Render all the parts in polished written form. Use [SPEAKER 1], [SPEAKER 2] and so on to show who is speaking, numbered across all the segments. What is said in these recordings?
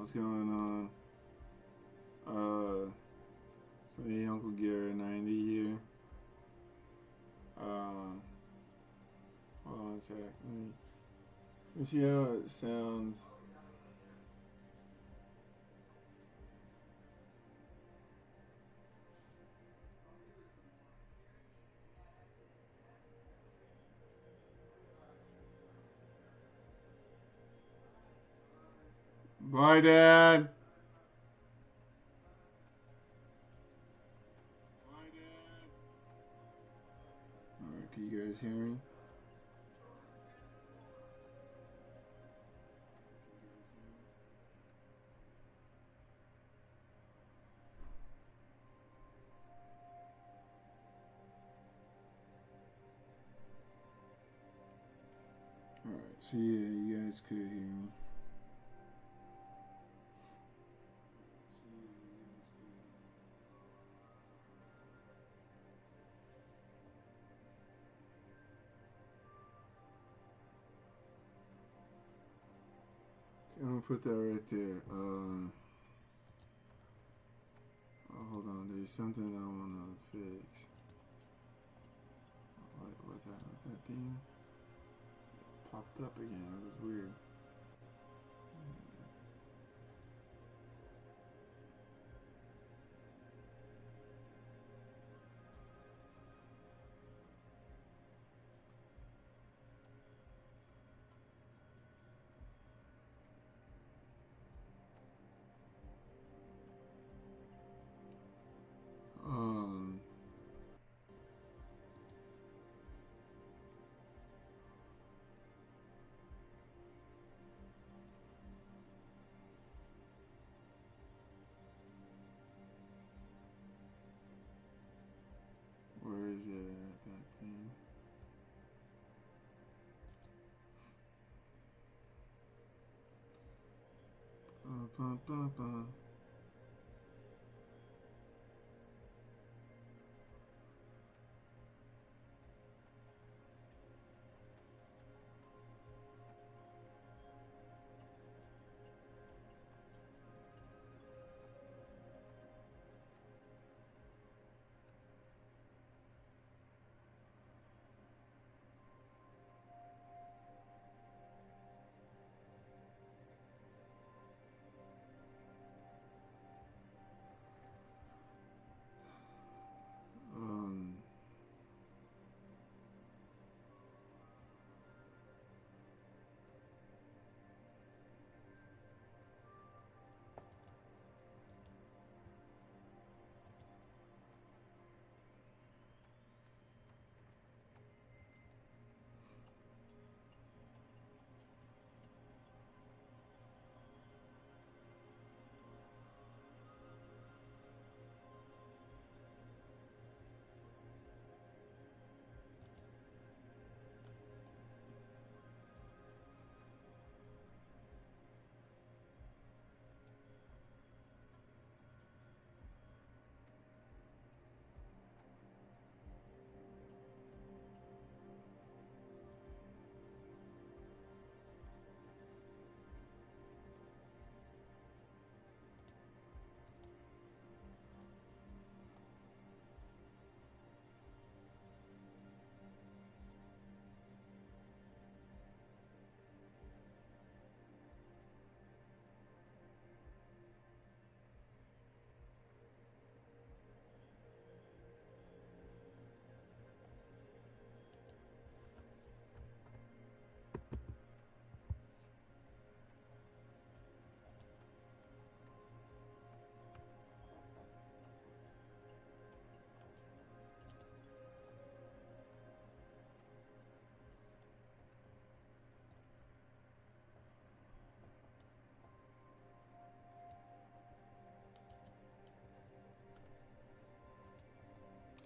[SPEAKER 1] What's going on? So hey, Uncle Garrett 90 here. Hold on a sec. Let's see how it sounds. Bye, Dad. Alright, can you guys hear me? Alright, so yeah, you guys could hear me. I'm gonna put that right there. Hold on, there's something I wanna fix. What's that thing? It popped up again, it was weird. Um, where is it at, that thing? Ba, ba, ba. Um,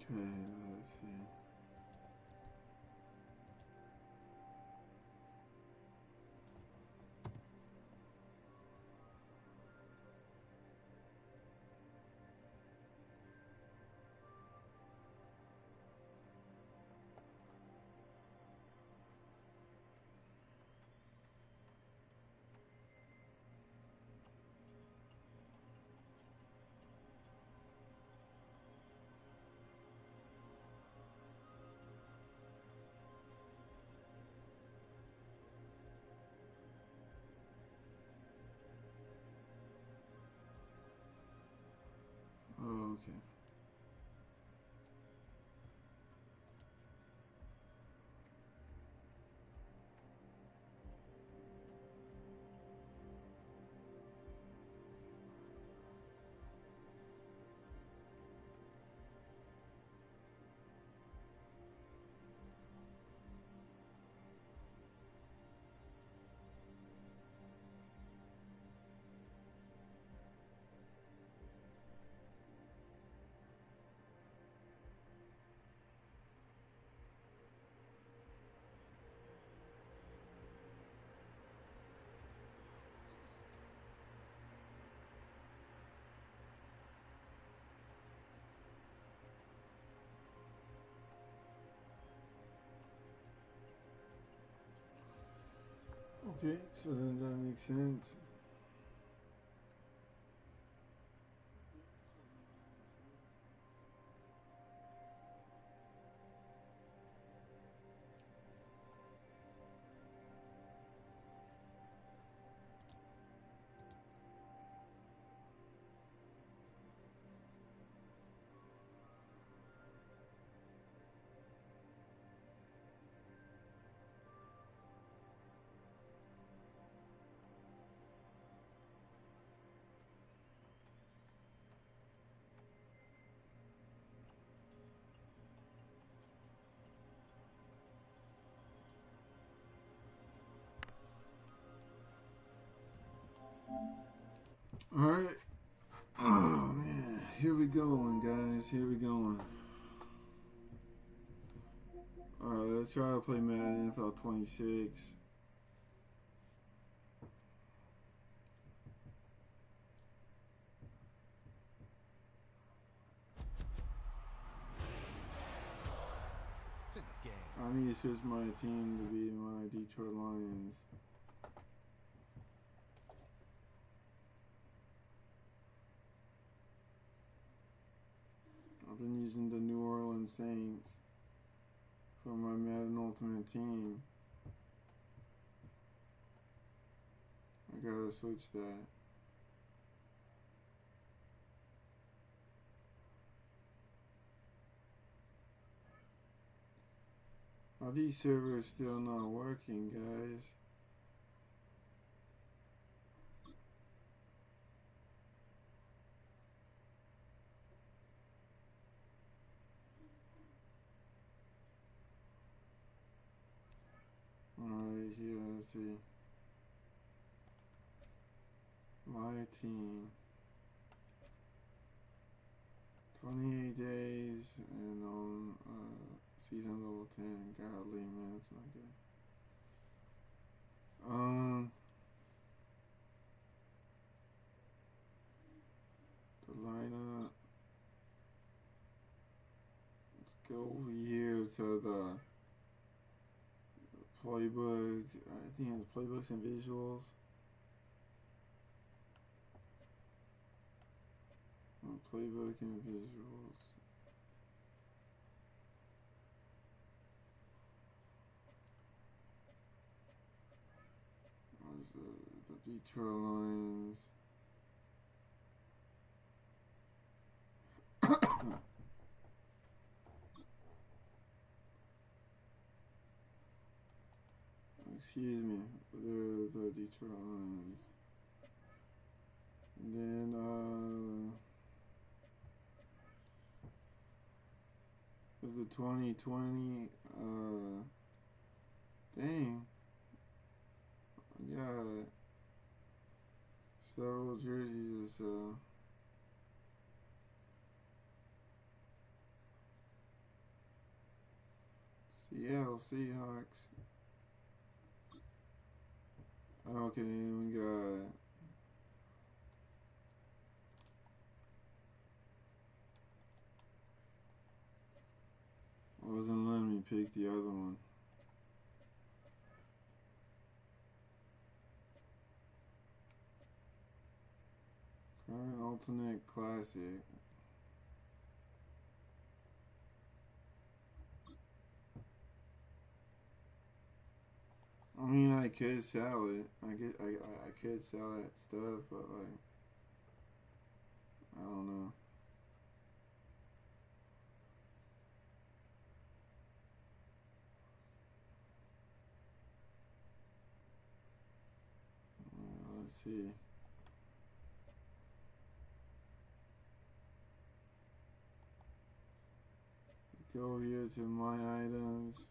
[SPEAKER 1] okay, let's see. Okay, so then that makes sense. Alright. Oh man, here we going, guys. Here we going. Alright, let's try to play Madden NFL 26. I need to switch my team to be my Detroit Lions. I've been using the New Orleans Saints for my Madden Ultimate Team. I gotta switch that. Are these servers still not working, guys? Alright, here, let's see. My team. 28 days and on season level 10. Godly, man, it's not good. The lineup. Let's go over here to the playbook. I think it's playbooks and visuals. Playbook and visuals. Where's the Detroit Lions? Excuse me, the Detroit Lions. And then is the 2020 dang. I got several jerseys to sell. Seattle Seahawks. Okay, we got I wasn't letting me pick the other one. Current alternate classic. I mean, I could sell it. I could sell that stuff, but like, I don't know. Let's see. Go here to my items.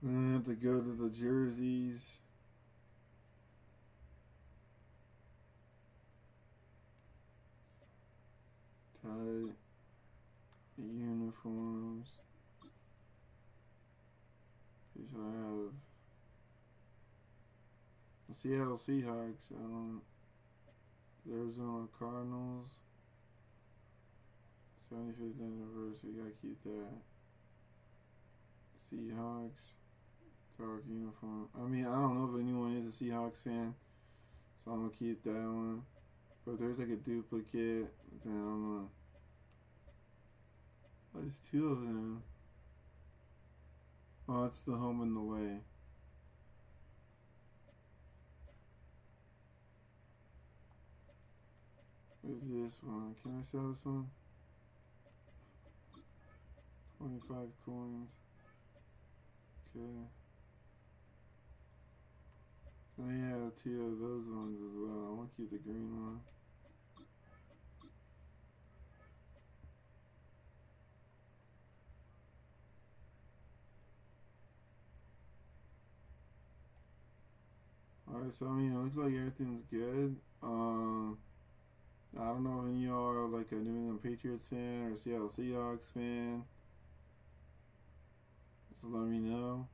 [SPEAKER 1] Then I have to go to the jerseys. Tie uniforms. These I have the Seattle Seahawks. Arizona Cardinals. 75th anniversary, gotta keep that. Seahawks, dark uniform. I mean, I don't know if anyone is a Seahawks fan, so I'm gonna keep that one. But if there's like a duplicate, then I'm gonna. Oh, there's two of them. Oh, it's the home and the way. There's this one. Can I sell this one? 25 coins. Okay. Can I have two of those ones as well? I want to keep the green one. Alright, so I mean, it looks like everything's good. I don't know if any of y'all are like a New England Patriots fan or Seattle Seahawks fan. Just let me know.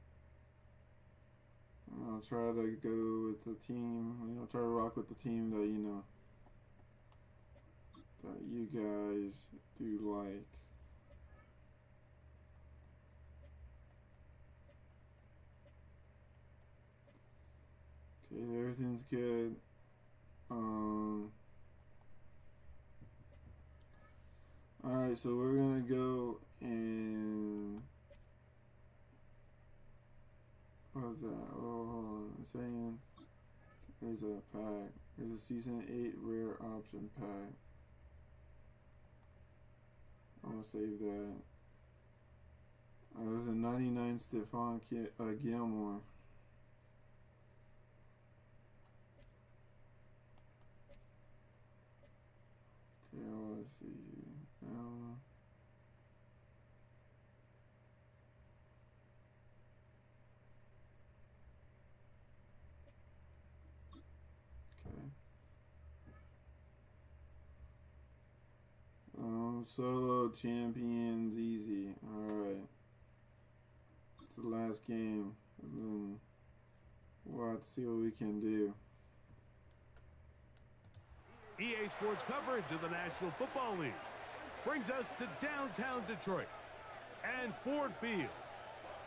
[SPEAKER 1] I'll try to go with the team, try to rock with the team that, that you guys do like. Okay, everything's good. Alright, so we're gonna go and what was that? Oh, hold on a second. There's a pack. There's a season 8 rare option pack. I'm gonna save that. There's a 99 Stephon Gilmore. Okay, let's see. Solo champions easy. Alright. It's the last game. And then we'll have to see what we can do.
[SPEAKER 2] EA Sports coverage of the National Football League brings us to downtown Detroit and Ford Field,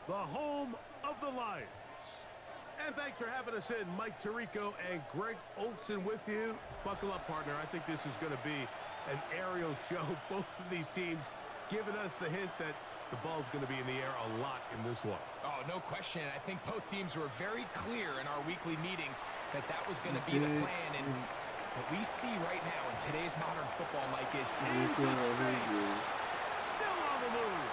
[SPEAKER 2] the home of the Lions. And thanks for having us in, Mike Tirico and Greg Olson with you. Buckle up, partner. I think this is going to be an aerial show. Both of these teams giving us the hint that the ball's going to be in the air a lot in this one.
[SPEAKER 3] Oh, no question. I think both teams were very clear in our weekly meetings that that was going to be the plan. And what we see right now in today's modern football, Mike, is
[SPEAKER 2] into space. Still on the move.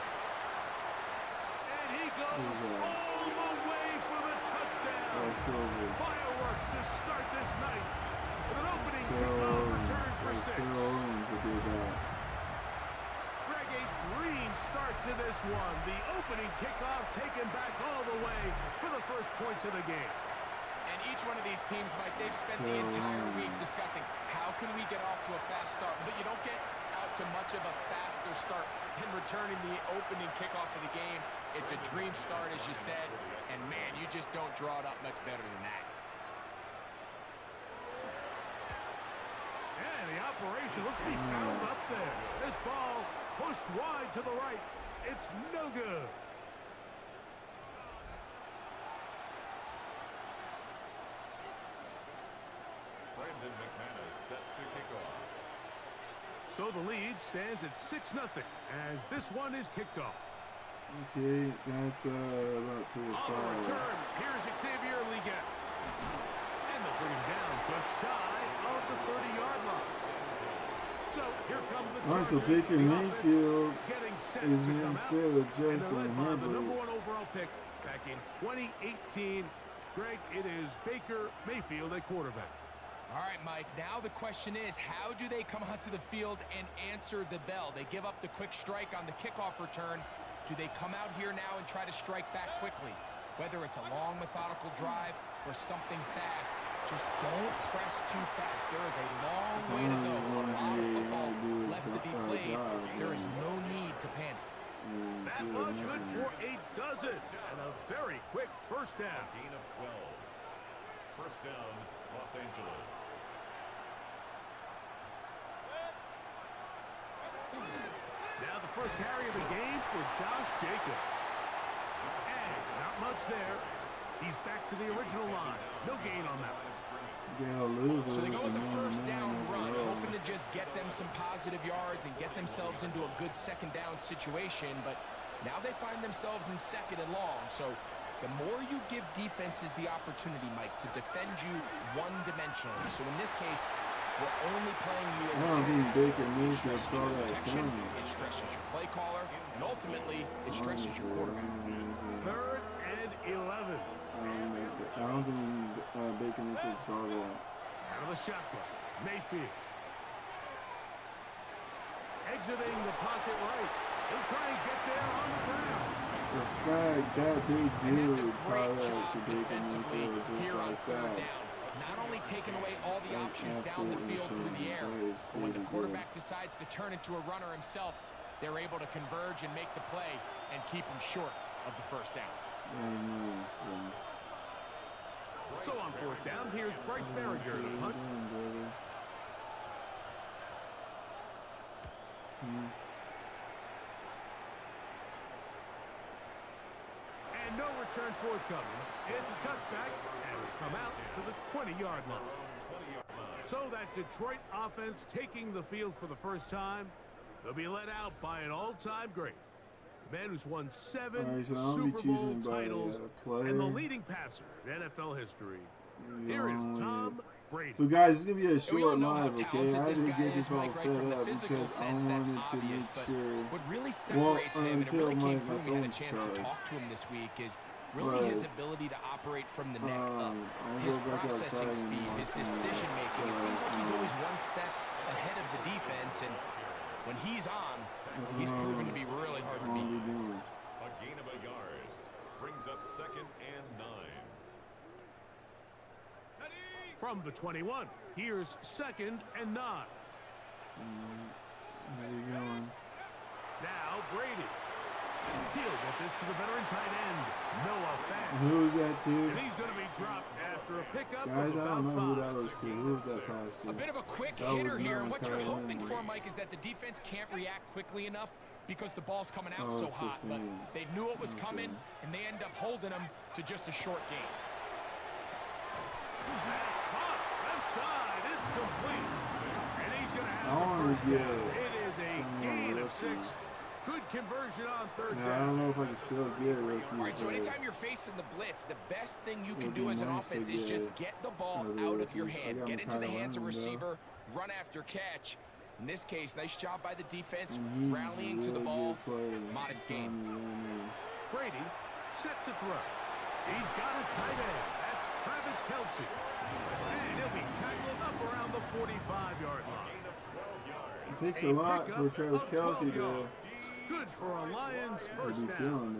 [SPEAKER 2] And he goes all the way for the touchdown. Fireworks to start this night with an opening kickoff return for 6. Greg, a dream start to this one. The opening kickoff taken back all the way for the first points of the game.
[SPEAKER 3] And each one of these teams, Mike, they've spent the entire week discussing how can we get off to a fast start. But you don't get out to much of a faster start than returning the opening kickoff of the game. It's a dream start, as you said. And, man, you just don't draw it up much better than that.
[SPEAKER 2] And the operation looked to be fouled up there. This ball pushed wide to the right. It's no good.
[SPEAKER 4] Set to kick off.
[SPEAKER 2] So the lead stands at 6-0 as this one is kicked off.
[SPEAKER 1] Okay, that's about 2 to 5.
[SPEAKER 2] On the return, here's Xavier Liggett. And they'll bring him down just shy of the 30-yard line. So here comes the Chargers.
[SPEAKER 1] So Baker Mayfield is
[SPEAKER 2] instead
[SPEAKER 1] of Justin
[SPEAKER 2] the
[SPEAKER 1] Herbert.
[SPEAKER 2] number 1 overall pick back in 2018. Greg, it is Baker Mayfield at quarterback.
[SPEAKER 3] All right, Mike, now the question is, how do they come onto the field and answer the bell? They give up the quick strike on the kickoff return. Do they come out here now and try to strike back quickly? Whether it's a long, methodical drive or something fast, just don't press too fast. There is a long way to go. A lot of football left to be played. There is no need to panic.
[SPEAKER 2] That was good for a dozen and a very quick first down.
[SPEAKER 4] Gain of 12. First down, Los Angeles.
[SPEAKER 2] first carry of the game for Josh Jacobs. And not much there. He's back to the original line. No gain on that one.
[SPEAKER 3] So they go with the first down run, hoping to just get them some positive yards and get themselves into a good second down situation. But now they find themselves in second and long. So the more you give defenses the opportunity, Mike, to defend you one-dimensionally. So in this case, we're only playing you in the protection. It stresses your play caller, and ultimately, it stresses your quarterback.
[SPEAKER 2] 3rd and 11.
[SPEAKER 1] I don't think Baker Mayfield saw that.
[SPEAKER 2] Out of the shotgun, Mayfield. Exiting the pocket right. He'll try and get there on the ground.
[SPEAKER 1] The fact that big dude probably to Baker Mayfield just like that.
[SPEAKER 3] Not only taking away all the options down the field through the air, but when the quarterback decides to turn into a runner himself, they're able to converge and make the play and keep him short of the first down.
[SPEAKER 2] So on 4th down, here's Bryce Berringer to punt. And no return forthcoming. It's a touchback, and it's come out to the 20-yard line. So that Detroit offense taking the field for the first time. They'll be let out by an all-time great. The man who's won 7 Super Bowl titles and the leading passer in NFL history. Here is Tom Brady.
[SPEAKER 1] So guys, it's going to be a short live, okay? I had to get this all set up because I wanted to make sure.
[SPEAKER 3] What really separates him, and it really came through, we had a chance to talk to him this week, is really his ability to operate from the neck up. His processing speed, his decision making. It seems like he's always one step ahead of the defense, and when he's on, he's proven to be really hard to beat.
[SPEAKER 4] A gain of a yard brings up 2nd and 9.
[SPEAKER 2] From the 21, here's 2nd and 9.
[SPEAKER 1] Where you going?
[SPEAKER 2] Now Brady. He'll get this to the veteran tight end, Noah Fant.
[SPEAKER 1] Who's that to?
[SPEAKER 2] And he's going to be dropped after a pickup
[SPEAKER 1] Guys,
[SPEAKER 2] of
[SPEAKER 1] I
[SPEAKER 2] about
[SPEAKER 1] don't know
[SPEAKER 2] 5.
[SPEAKER 1] who that was to. Who was that pass to?
[SPEAKER 3] A bit of a quick hitter here, and what you're hoping for, Mike, is that the defense can't react quickly enough because the ball's coming out so hot. But they knew it was coming, and they end up holding them to just a short gain.
[SPEAKER 2] That's hot. Left side. It's complete. And he's going to have the first down. It is a gain of 6. Good conversion on 3rd down.
[SPEAKER 1] I don't know if I can still get rookie.
[SPEAKER 3] All right, so anytime you're facing the blitz, the best thing you can do as an offense is just get the ball out of your hand. Get into the hands of receiver, run after catch. In this case, nice job by the defense, rallying to the ball. Modest gain.
[SPEAKER 2] Brady set to throw. He's got his tight end. That's Travis Kelce. And he'll be tackled up around the 45-yard line.
[SPEAKER 1] It takes a lot for Travis Kelce to...
[SPEAKER 2] Good for a Lions first down.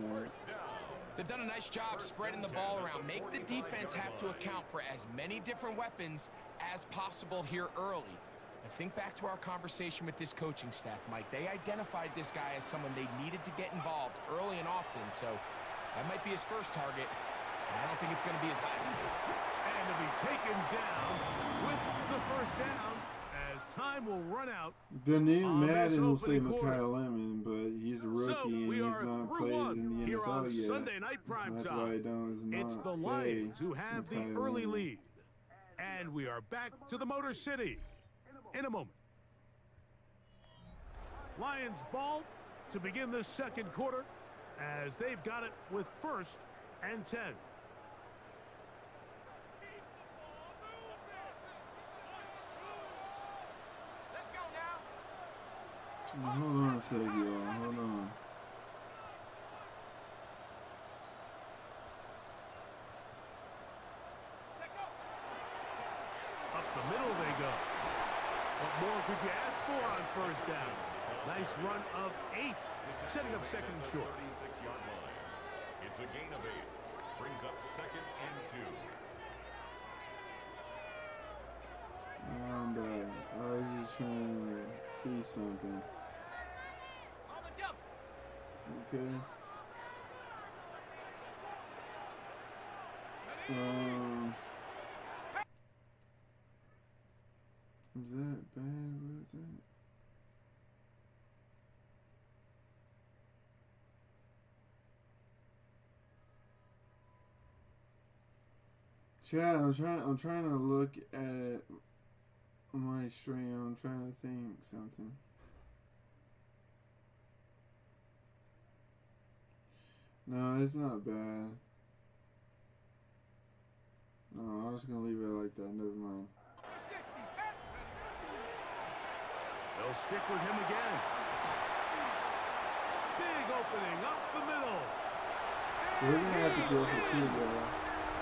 [SPEAKER 3] They've done a nice job spreading the ball around. Make the defense have to account for as many different weapons as possible here early. I think back to our conversation with this coaching staff, Mike. They identified this guy as someone they needed to get involved early and often. So that might be his first target. I don't think it's going to be his last.
[SPEAKER 2] And to be taken down with the first down. Time will run out.
[SPEAKER 1] The new Madden will say Mikhail Lemon, but he's a rookie and he's not played in the NFL yet.
[SPEAKER 2] Sunday night prime
[SPEAKER 1] That's
[SPEAKER 2] time.
[SPEAKER 1] why I don't
[SPEAKER 2] It's the Lions who have the early lead. And we are back to the Motor City in a moment. Lions ball to begin this second quarter as they've got it with 1st and 10.
[SPEAKER 1] Hold on a second, y'all. Hold on.
[SPEAKER 2] Up the middle they go. What more could you ask for on 1st down? Nice run of 8, setting up 2nd and short.
[SPEAKER 4] 36-yard line. It's a gain of 8. Brings up 2nd and 2.
[SPEAKER 1] I'm back. I was just trying to see something. Okay. Is that bad? What is that? Chad, I'm trying to look at my stream. I'm trying to think something. No, it's not bad. No, I'm just gonna leave it like that. Never mind.
[SPEAKER 2] They'll stick with him again. Big opening up the middle.
[SPEAKER 1] We're gonna have to go for two, bro.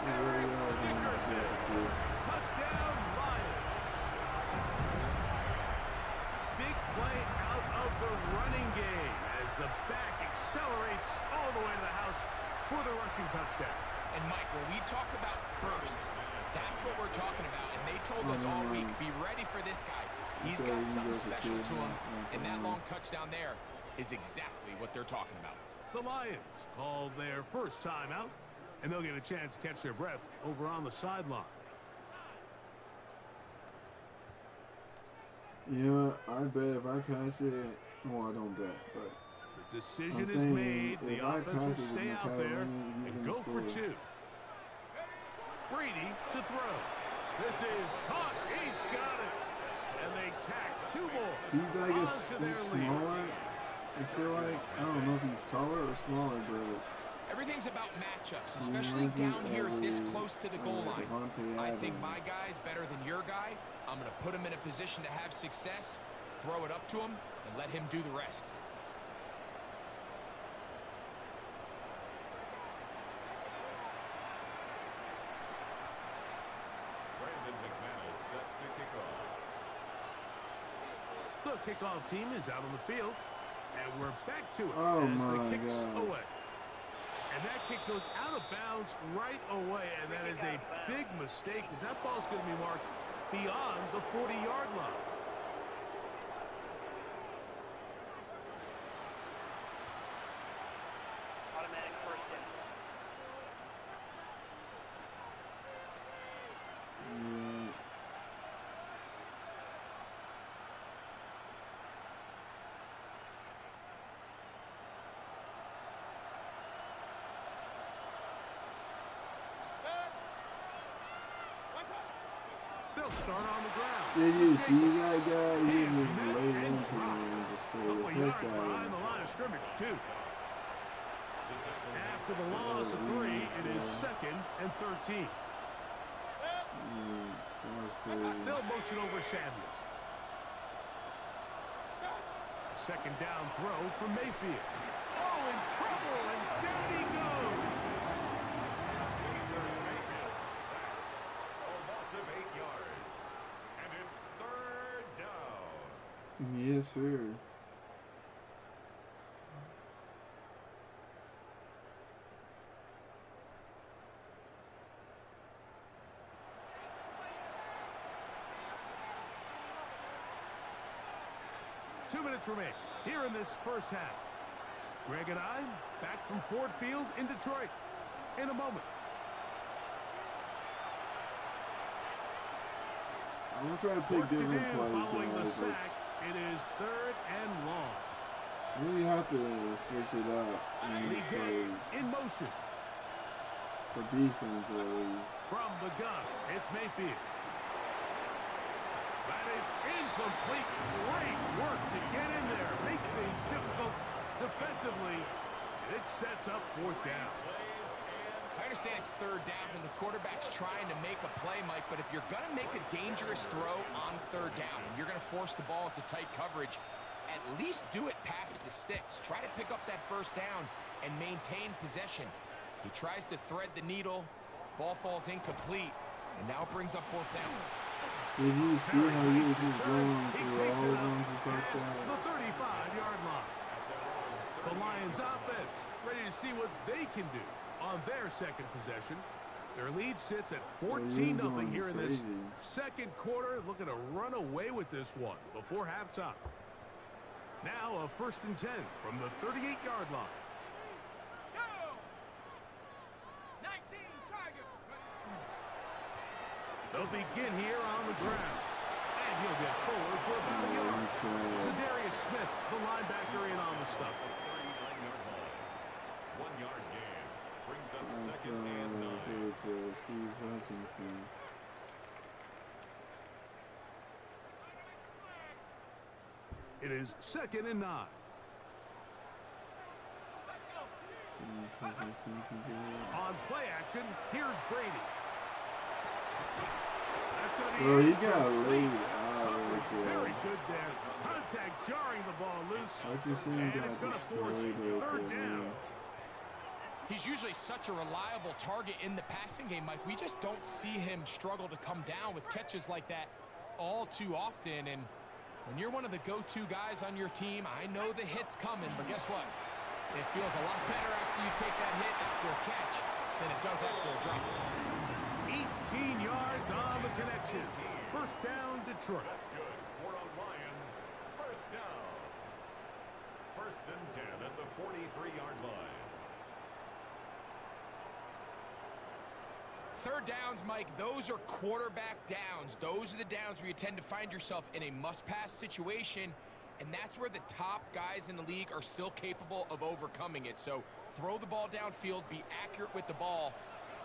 [SPEAKER 1] Yeah, we're gonna have to go for two.
[SPEAKER 2] Touchdown, Lions. Big play out of the running game as the back accelerates all the way to the house for the rushing touchdown.
[SPEAKER 3] And Mike, when we talk about burst, that's what we're talking about. And they told us all week, be ready for this guy. He's got something special to him, and that long touchdown there is exactly what they're talking about.
[SPEAKER 2] The Lions called their first timeout, and they'll get a chance to catch their breath over on the sideline.
[SPEAKER 1] Yeah, I bet if I pass it, well, I don't bet, but
[SPEAKER 2] The decision is made. The offense will stay out there and go for two. Brady to throw. This is caught. He's got it. And they tack two more.
[SPEAKER 1] He's like he's smaller. I feel like, I don't know if he's taller or smaller, but
[SPEAKER 3] Everything's about matchups, especially down here this close to the goal line. I think my guy's better than your guy. I'm going to put him in a position to have success, throw it up to him, and let him do the rest.
[SPEAKER 2] The kickoff team is out on the field, and we're back to it
[SPEAKER 1] Oh
[SPEAKER 2] as the
[SPEAKER 1] my
[SPEAKER 2] kick's
[SPEAKER 1] gosh.
[SPEAKER 2] away. And that kick goes out of bounds right away, and that is a big mistake because that ball's going to be marked beyond the 40-yard line.
[SPEAKER 5] Automatic first down.
[SPEAKER 1] yeah.
[SPEAKER 2] They'll start on the ground.
[SPEAKER 1] Did you see that guy? He just laid into me and destroyed
[SPEAKER 2] Couple
[SPEAKER 1] the heck
[SPEAKER 2] yards
[SPEAKER 1] out
[SPEAKER 2] behind
[SPEAKER 1] of
[SPEAKER 2] the
[SPEAKER 1] him.
[SPEAKER 2] line of scrimmage, too. After the loss of 3, it is 2nd and 13.
[SPEAKER 1] That was crazy.
[SPEAKER 2] They'll motion over Samuel. Second down throw from Mayfield. Oh, in trouble, and down he goes.
[SPEAKER 4] A loss of 8 yards. And it's 3rd down.
[SPEAKER 1] Yes, sir.
[SPEAKER 2] Two minutes remain here in this first half. Greg and I back from Ford Field in Detroit in a moment.
[SPEAKER 1] I'm gonna try to pick
[SPEAKER 2] Work to do
[SPEAKER 1] different plays,
[SPEAKER 2] following the
[SPEAKER 1] guys. Like,
[SPEAKER 2] sack. It is 3rd and long.
[SPEAKER 1] really have to switch it up in these
[SPEAKER 2] The game
[SPEAKER 1] plays.
[SPEAKER 2] in motion.
[SPEAKER 1] For defense, at least.
[SPEAKER 2] From the gun, it's Mayfield. That is incomplete. Great work to get in there. Make things difficult defensively. And it sets up 4th down.
[SPEAKER 3] I understand it's 3rd down and the quarterback's trying to make a play, Mike, but if you're going to make a dangerous throw on 3rd down and you're going to force the ball into tight coverage, at least do it past the sticks. Try to pick up that 1st down and maintain possession. He tries to thread the needle. Ball falls incomplete, and now it brings up 4th down.
[SPEAKER 1] Did you see how he was just going
[SPEAKER 2] He
[SPEAKER 1] through
[SPEAKER 2] takes
[SPEAKER 1] all
[SPEAKER 2] it
[SPEAKER 1] of them
[SPEAKER 2] out
[SPEAKER 1] just like
[SPEAKER 2] past
[SPEAKER 1] that?
[SPEAKER 2] the 35-yard line. The Lions offense ready to see what they can do on their second possession. Their lead sits at 14-0 here in this
[SPEAKER 1] crazy.
[SPEAKER 2] second quarter. Looking to run away with this one before halftime. Now a 1st and 10 from the 38-yard line. They'll begin here on the ground. And he'll get forward for about a yard. Zadarius Smith, the linebacker, in on the stop.
[SPEAKER 4] 39-yard line. 1 yard gain. Brings up 2nd and 9.
[SPEAKER 1] Give it to Steve Hutchinson.
[SPEAKER 2] It is 2nd and 9. On play action, here's Brady. That's going to be
[SPEAKER 1] Bro, he got laid out right
[SPEAKER 2] very
[SPEAKER 1] there.
[SPEAKER 2] good there. Contact jarring the ball loose.
[SPEAKER 1] I can see him
[SPEAKER 2] And
[SPEAKER 1] got
[SPEAKER 2] it's going to force
[SPEAKER 1] destroyed right
[SPEAKER 2] 3rd
[SPEAKER 1] there,
[SPEAKER 2] down.
[SPEAKER 1] man.
[SPEAKER 3] He's usually such a reliable target in the passing game, Mike. We just don't see him struggle to come down with catches like that all too often. And when you're one of the go-to guys on your team, I know the hit's coming, but guess what? It feels a lot better after you take that hit after a catch than it does after a drop.
[SPEAKER 2] 18 yards on the connection. 1st down, Detroit.
[SPEAKER 4] That's good. For the Lions, 1st down. 1st and 10 at the 43-yard line.
[SPEAKER 3] 3rd downs, Mike, those are quarterback downs. Those are the downs where you tend to find yourself in a must-pass situation, and that's where the top guys in the league are still capable of overcoming it. So throw the ball downfield, be accurate with the ball.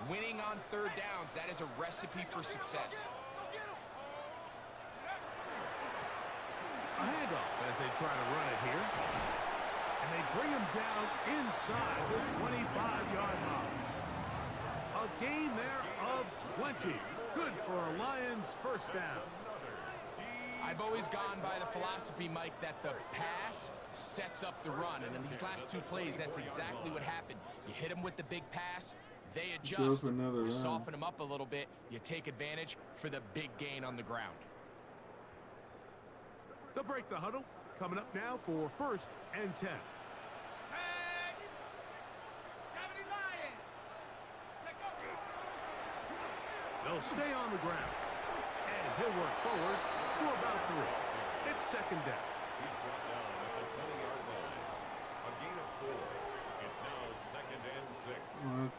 [SPEAKER 3] Winning on 3rd downs, that is a recipe for success.
[SPEAKER 2] A handoff as they try to run it here. And they bring him down inside the 25-yard line. A gain there of 20. Good for a Lions 1st down.
[SPEAKER 3] I've always gone by the philosophy, Mike, that the pass sets up the run. And in these last 2 plays, that's exactly what happened. You hit them with the big pass, they adjust, you soften them up a little bit, you take advantage for the big gain on the ground.
[SPEAKER 2] They'll break the huddle. Coming up now for 1st and 10. They'll stay on the ground. And he'll work forward for about 3. It's 2nd down.
[SPEAKER 4] He's brought down at the 20-yard line. A gain of 4. It's now 2nd and 6.
[SPEAKER 1] What?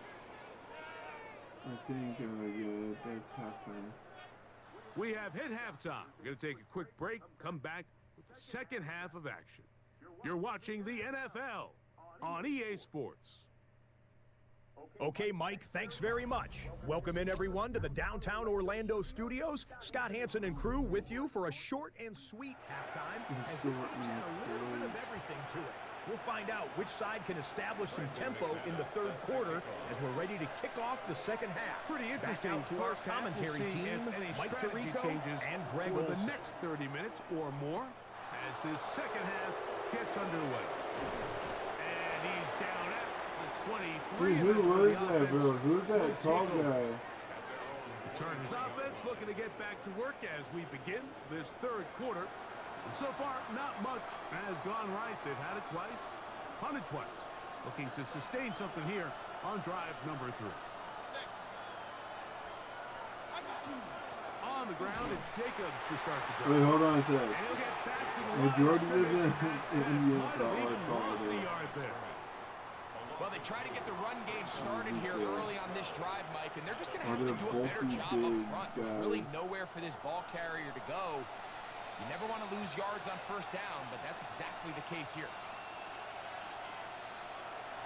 [SPEAKER 1] I think, yeah, that's halftime.
[SPEAKER 2] We have hit halftime. We're going to take a quick break, come back with the 2nd half of action. You're watching the NFL on EA Sports.
[SPEAKER 6] Okay, Mike, thanks very much. Welcome in, everyone, to the downtown Orlando studios. Scott Hansen and crew with you for a short and sweet halftime as this game's had a little bit of everything to it. We'll find out which side can establish some tempo in the 3rd quarter as we're ready to kick off the 2nd half.
[SPEAKER 2] Pretty interesting.
[SPEAKER 6] Back out to our
[SPEAKER 2] First half,
[SPEAKER 6] commentary
[SPEAKER 2] we'll see
[SPEAKER 6] team,
[SPEAKER 2] if any
[SPEAKER 6] Mike
[SPEAKER 2] strategy
[SPEAKER 6] Tirico
[SPEAKER 2] changes
[SPEAKER 6] and Greg
[SPEAKER 2] for the
[SPEAKER 6] Olson.
[SPEAKER 2] next 30 minutes or more as this 2nd half gets underway. And he's down at the 23.
[SPEAKER 1] Dude, who was that, bro? Who's that tall guy?
[SPEAKER 2] Chargers offense looking to get back to work as we begin this 3rd quarter. And so far, not much has gone right. They've had it twice, punted twice. Looking to sustain something here on drive number 3. On the ground, it's Jacobs to start the drive.
[SPEAKER 1] Wait, hold on a sec.
[SPEAKER 2] And he'll get back to the
[SPEAKER 1] Hey,
[SPEAKER 2] line of
[SPEAKER 1] Jordan
[SPEAKER 2] scrimmage.
[SPEAKER 1] lived in India
[SPEAKER 2] Might
[SPEAKER 1] for
[SPEAKER 2] have
[SPEAKER 1] all
[SPEAKER 2] even
[SPEAKER 1] tall
[SPEAKER 2] lost a
[SPEAKER 1] there.
[SPEAKER 2] yard there.
[SPEAKER 3] Well, they try to get the run game started here early on this drive, Mike, and they're just going to have to
[SPEAKER 1] they're
[SPEAKER 3] do a better
[SPEAKER 1] bulky,
[SPEAKER 3] job up
[SPEAKER 1] big
[SPEAKER 3] front. There's really
[SPEAKER 1] guys.
[SPEAKER 3] nowhere for this ball carrier to go. You never want to lose yards on 1st down, but that's exactly the case here.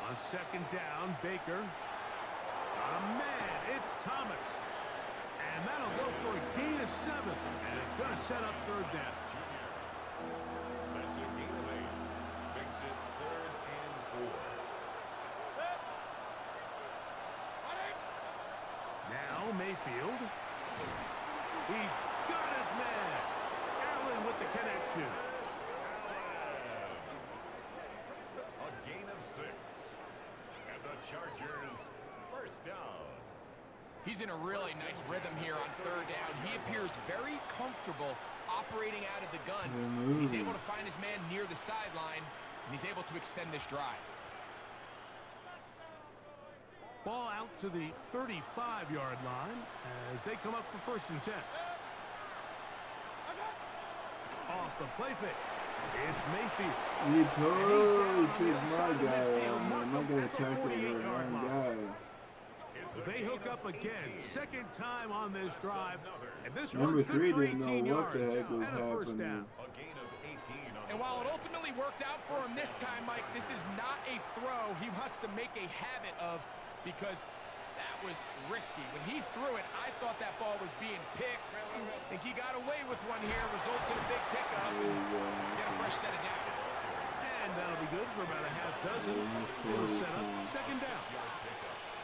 [SPEAKER 2] On 2nd down, Baker. Got a man. It's Thomas. And that'll go for a gain of 7. And it's going to set up 3rd down.
[SPEAKER 4] That's a gain of 8. Makes it 3rd and 4.
[SPEAKER 2] Now Mayfield. He's got his man. Allen with the connection.
[SPEAKER 4] A gain of 6. And the Chargers 1st down.
[SPEAKER 3] He's in a really nice rhythm here on 3rd down. He appears very comfortable operating out of the gun. He's able to find his man near the sideline, and he's able to extend this drive.
[SPEAKER 2] Ball out to the 35-yard line as they come up for 1st and 10. Off the play fake. It's Mayfield.
[SPEAKER 1] You totally tricked my guy out, man. My guy tackled the wrong guy.
[SPEAKER 2] They hook up again. 2nd time on this drive. And this
[SPEAKER 1] Number
[SPEAKER 2] one's good
[SPEAKER 1] 3
[SPEAKER 2] for
[SPEAKER 1] didn't
[SPEAKER 2] 18
[SPEAKER 1] know what the
[SPEAKER 2] yards
[SPEAKER 1] heck was
[SPEAKER 2] and a 1st down.
[SPEAKER 1] happening.
[SPEAKER 4] A gain of 18 on
[SPEAKER 3] And while it ultimately worked out for him this time, Mike, this is not a throw he wants to make a habit of because that was risky. When he threw it, I thought that ball was being picked. I think he got away with one here. Results in a big pickup. Get a fresh set of
[SPEAKER 2] It'll
[SPEAKER 1] this
[SPEAKER 2] set up
[SPEAKER 1] time.
[SPEAKER 2] second down.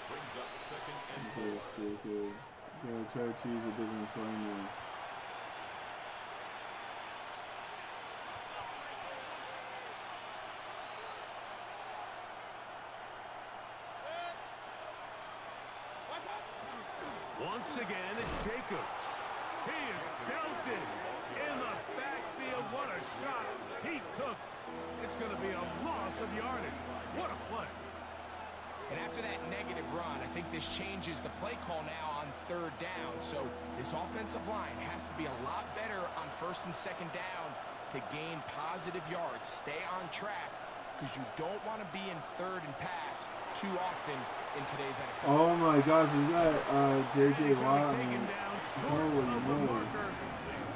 [SPEAKER 4] Brings up second and
[SPEAKER 1] There's Jacobs. Gotta try to choose a different play now.
[SPEAKER 2] Once again, it's Jacobs. He is belted in the backfield. What a shot he took. It's going to be a loss of yardage. What a play.
[SPEAKER 3] And after that negative run, I think this changes the play call now on third down. So this offensive line has to be a lot better on first and second down to gain positive yards. Stay on track because you don't want to be in third and pass too often in today's NFL.
[SPEAKER 1] Oh my gosh, is that J.J.
[SPEAKER 2] He's gonna
[SPEAKER 1] Watt?
[SPEAKER 2] be taken down short
[SPEAKER 1] Holy
[SPEAKER 2] of the
[SPEAKER 1] moly.
[SPEAKER 2] marker.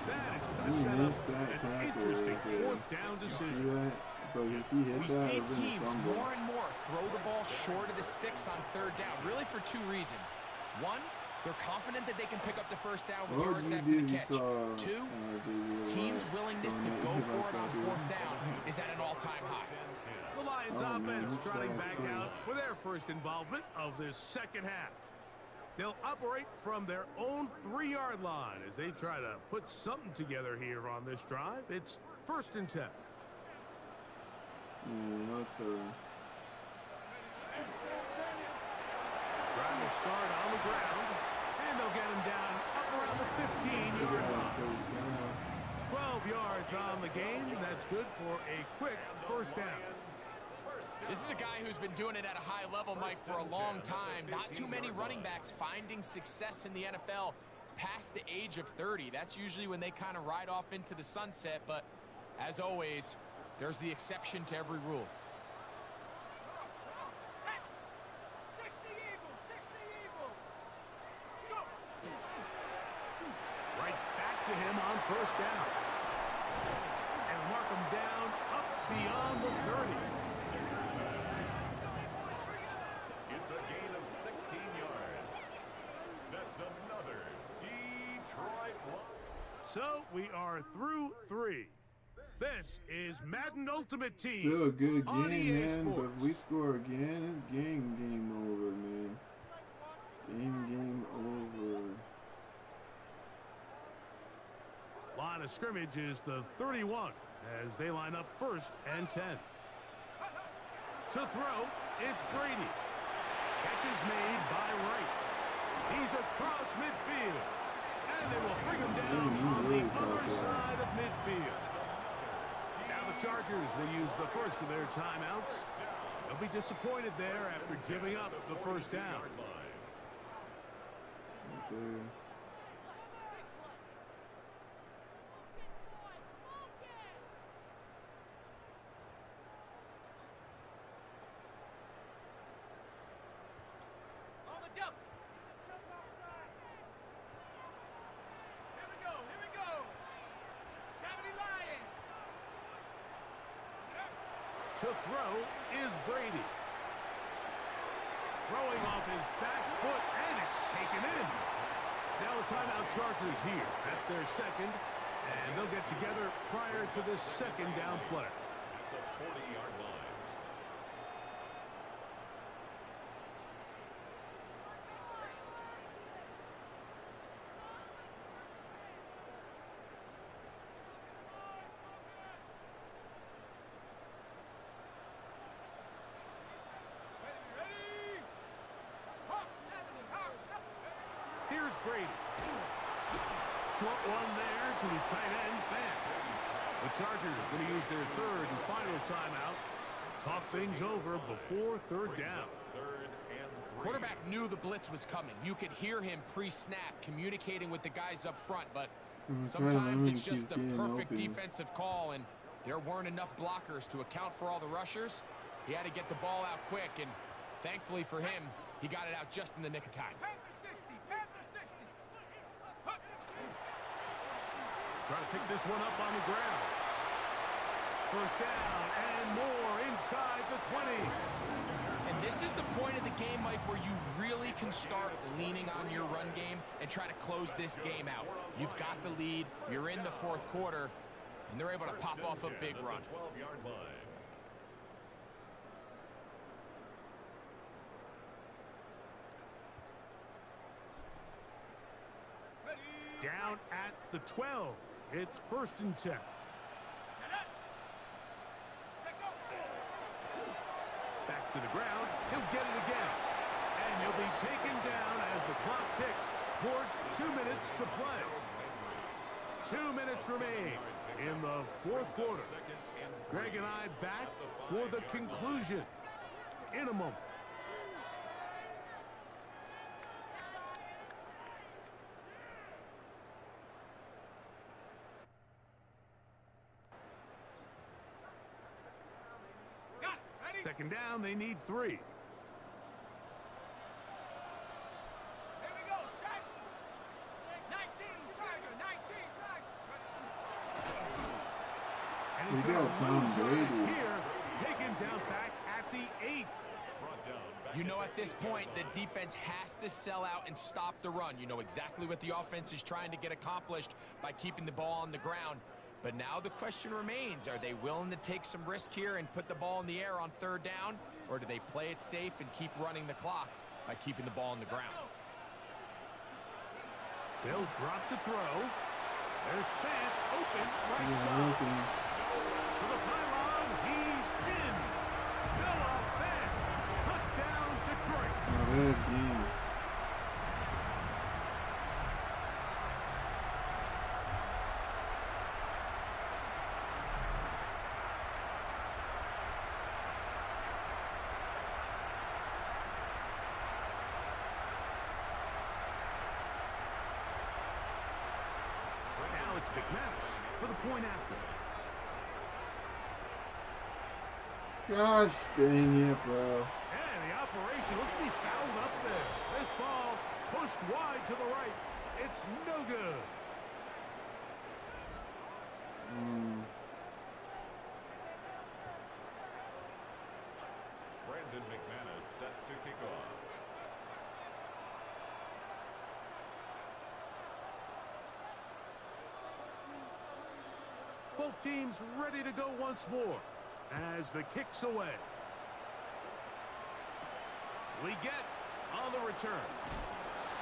[SPEAKER 2] That is going to
[SPEAKER 1] He
[SPEAKER 2] set
[SPEAKER 1] missed
[SPEAKER 2] up
[SPEAKER 1] that
[SPEAKER 2] an
[SPEAKER 1] tackle
[SPEAKER 2] interesting
[SPEAKER 1] right there.
[SPEAKER 2] fourth down
[SPEAKER 1] See
[SPEAKER 2] decision.
[SPEAKER 1] that? But if he hit
[SPEAKER 3] We
[SPEAKER 1] that,
[SPEAKER 3] see
[SPEAKER 1] it would have been a
[SPEAKER 3] teams
[SPEAKER 1] fumble.
[SPEAKER 3] more and more throw the ball short of the sticks on third down, really for two reasons. One, they're confident that they can pick up the first down with
[SPEAKER 1] What would
[SPEAKER 3] yards
[SPEAKER 1] you
[SPEAKER 3] after
[SPEAKER 1] do
[SPEAKER 3] the
[SPEAKER 1] if you
[SPEAKER 3] catch.
[SPEAKER 1] saw
[SPEAKER 3] Two,
[SPEAKER 1] J.J.
[SPEAKER 3] teams'
[SPEAKER 1] Watt
[SPEAKER 3] willingness to
[SPEAKER 1] throwing
[SPEAKER 3] go
[SPEAKER 1] that
[SPEAKER 3] for
[SPEAKER 1] like
[SPEAKER 3] it on
[SPEAKER 1] that, dude?
[SPEAKER 3] fourth down is at an all-time high.
[SPEAKER 2] The Lions
[SPEAKER 1] Oh, man,
[SPEAKER 2] offense
[SPEAKER 1] he's
[SPEAKER 2] trotting
[SPEAKER 1] fast,
[SPEAKER 2] back
[SPEAKER 1] too.
[SPEAKER 2] out for their first involvement of this second half. They'll operate from their own 3-yard line as they try to put something together here on this drive. It's first and 10.
[SPEAKER 1] Man, what the...
[SPEAKER 2] Drive will start on the ground, and they'll get him down up around the 15-yard line. 12 yards on the game. That's good for a quick first down.
[SPEAKER 3] This is a guy who's been doing it at a high level, Mike, for a long time. Not too many running backs finding success in the NFL past the age of 30. That's usually when they kind of ride off into the sunset, but as always, there's the exception to every rule.
[SPEAKER 2] Right back to him on first down. And mark him down up beyond the 30.
[SPEAKER 4] it's a gain of 16 yards. That's another Detroit one.
[SPEAKER 2] So we are through 3. This is Madden Ultimate Team.
[SPEAKER 1] Still a good
[SPEAKER 2] on
[SPEAKER 1] game,
[SPEAKER 2] EA
[SPEAKER 1] man. But
[SPEAKER 2] Sports.
[SPEAKER 1] if we score again, it's game over, man. Game over.
[SPEAKER 2] Line of scrimmage is the 31 as they line up first and 10. To throw, it's Brady. Catch is made by Wright. He's across midfield. And they will bring him down on the other side of midfield. Now the Chargers will use the first of their timeouts. They'll be disappointed there after giving up the first down.
[SPEAKER 1] Right there.
[SPEAKER 2] To throw is Brady. Throwing off his back foot, and it's taken in. Now a timeout Chargers here. That's their second, and they'll get together prior to this second down play.
[SPEAKER 4] At the 40-yard line.
[SPEAKER 2] Here's Brady. Short one there to his tight end, Fan. The Chargers going to use their third and final timeout. Talk things over before third down.
[SPEAKER 4] Third and 3.
[SPEAKER 3] Quarterback knew the blitz was coming. You could hear him pre-snap communicating with the guys up front, but sometimes it's just the perfect defensive call, and there weren't enough blockers to account for all the rushers. He had to get the ball out quick, and thankfully for him, he got it out just in the nick of time.
[SPEAKER 2] Trying to pick this one up on the ground. First down and more inside the 20.
[SPEAKER 3] And this is the point of the game, Mike, where you really can start leaning on your run game and try to close this game out. You've got the lead, you're in the fourth quarter, and they're able to pop off a big run.
[SPEAKER 4] 12-yard line.
[SPEAKER 2] the 12. It's 1st and 10. Back to the ground. He'll get it again. And he'll be taken down as the clock ticks towards 2 minutes to play. 2 minutes remain in the 4th quarter. Greg and I back for the conclusion in a moment. Second down, they need 3.
[SPEAKER 3] Here we go, set. 19, Tiger, 19, Tiger.
[SPEAKER 2] And he's
[SPEAKER 1] We got
[SPEAKER 2] gonna
[SPEAKER 1] Tom
[SPEAKER 2] lose yardage
[SPEAKER 1] Brady.
[SPEAKER 2] here, taken down back at the 8.
[SPEAKER 3] You know, at this point, the defense has to sell out and stop the run. You know exactly what the offense is trying to get accomplished by keeping the ball on the ground. But now the question remains, are they willing to take some risk here and put the ball in the air on 3rd down? Or do they play it safe and keep running the clock by keeping the ball on the ground?
[SPEAKER 2] They'll drop to throw. There's Fant open right
[SPEAKER 1] Yeah,
[SPEAKER 2] side.
[SPEAKER 1] open.
[SPEAKER 2] To the pylon, he's in. Noah Fant. Touchdown, Detroit.
[SPEAKER 1] Now that's game.
[SPEAKER 2] Now it's McManus for the point after.
[SPEAKER 1] Gosh dang it, bro.
[SPEAKER 2] And the operation looks to be fouled up there. This ball pushed wide to the right. It's no good.
[SPEAKER 4] Brandon McManus set to kick off.
[SPEAKER 2] Both teams ready to go once more as the kick's away. Leggett on the return.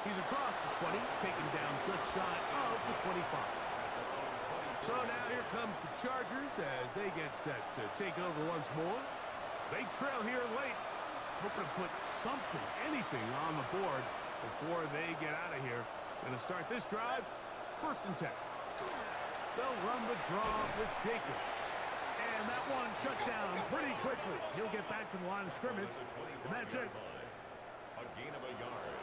[SPEAKER 2] He's across the 20, taken down just shy of the 25. So now here comes the Chargers as they get set to take over once more. They trail here late, hoping to put something, anything on the board before they get out of here. Going to start this drive, 1st and 10. They'll run the draw with Jacobs. And that one shut down pretty quickly. He'll get back to the line of scrimmage, and that's it.
[SPEAKER 4] A gain of a yard.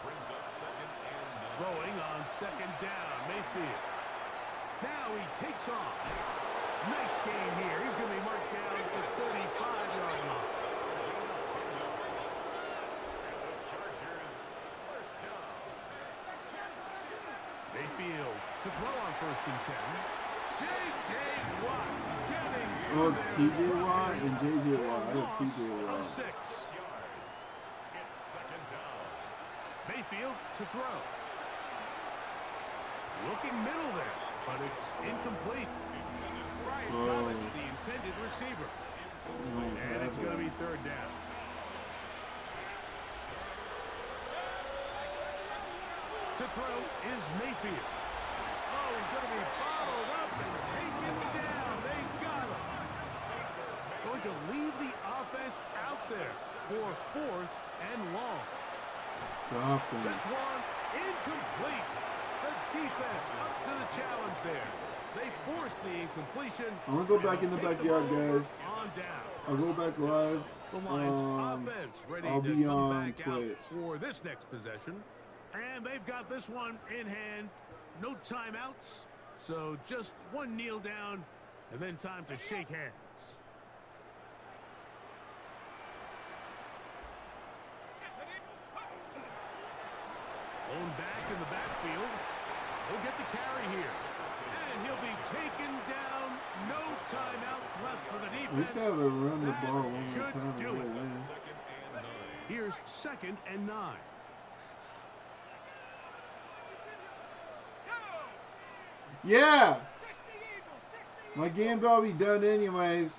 [SPEAKER 4] Brings up 2nd and 9.
[SPEAKER 2] Throwing on 2nd down, Mayfield. Now he takes off. Nice game here. He's going to be marked down at the 35-yard line.
[SPEAKER 4] And the Chargers, 1st down.
[SPEAKER 2] Mayfield to throw on 1st and 10. J.J. Watt getting
[SPEAKER 1] Oh,
[SPEAKER 2] through
[SPEAKER 1] T.J.
[SPEAKER 2] there.
[SPEAKER 1] Watt and J.J. Watt. I have T.J.
[SPEAKER 2] Of
[SPEAKER 1] Watt.
[SPEAKER 2] 6.
[SPEAKER 4] It's 2nd down.
[SPEAKER 2] Mayfield to throw. Looking middle there, but it's incomplete. Brian Thomas, the intended receiver. And it's going to be 3rd down. To throw is Mayfield. Oh, he's going to be bottled up and taken down. They got him. Going to leave the offense out there for 4th and long.
[SPEAKER 1] Stop him.
[SPEAKER 2] This one incomplete. The defense up to the challenge there. They force the incompletion.
[SPEAKER 1] I'm gonna go back in the backyard, guys.
[SPEAKER 2] On down.
[SPEAKER 1] I'll go back live.
[SPEAKER 2] The Lions offense ready
[SPEAKER 1] I'll
[SPEAKER 2] to
[SPEAKER 1] be
[SPEAKER 2] come
[SPEAKER 1] on
[SPEAKER 2] back out
[SPEAKER 1] Twitch.
[SPEAKER 2] for this next possession. And they've got this one in hand. No timeouts. So just one kneel down and then time to shake hands. Blown back in the backfield. He'll get the carry here. And he'll be taken down. No timeouts left for the defense.
[SPEAKER 1] We just gotta run the
[SPEAKER 2] That
[SPEAKER 1] ball one more
[SPEAKER 2] should
[SPEAKER 1] time
[SPEAKER 2] do
[SPEAKER 1] and
[SPEAKER 2] it.
[SPEAKER 1] we'll win.
[SPEAKER 4] 2nd and 9.
[SPEAKER 2] Here's 2nd and 9.
[SPEAKER 1] Yeah! My game will be done anyways.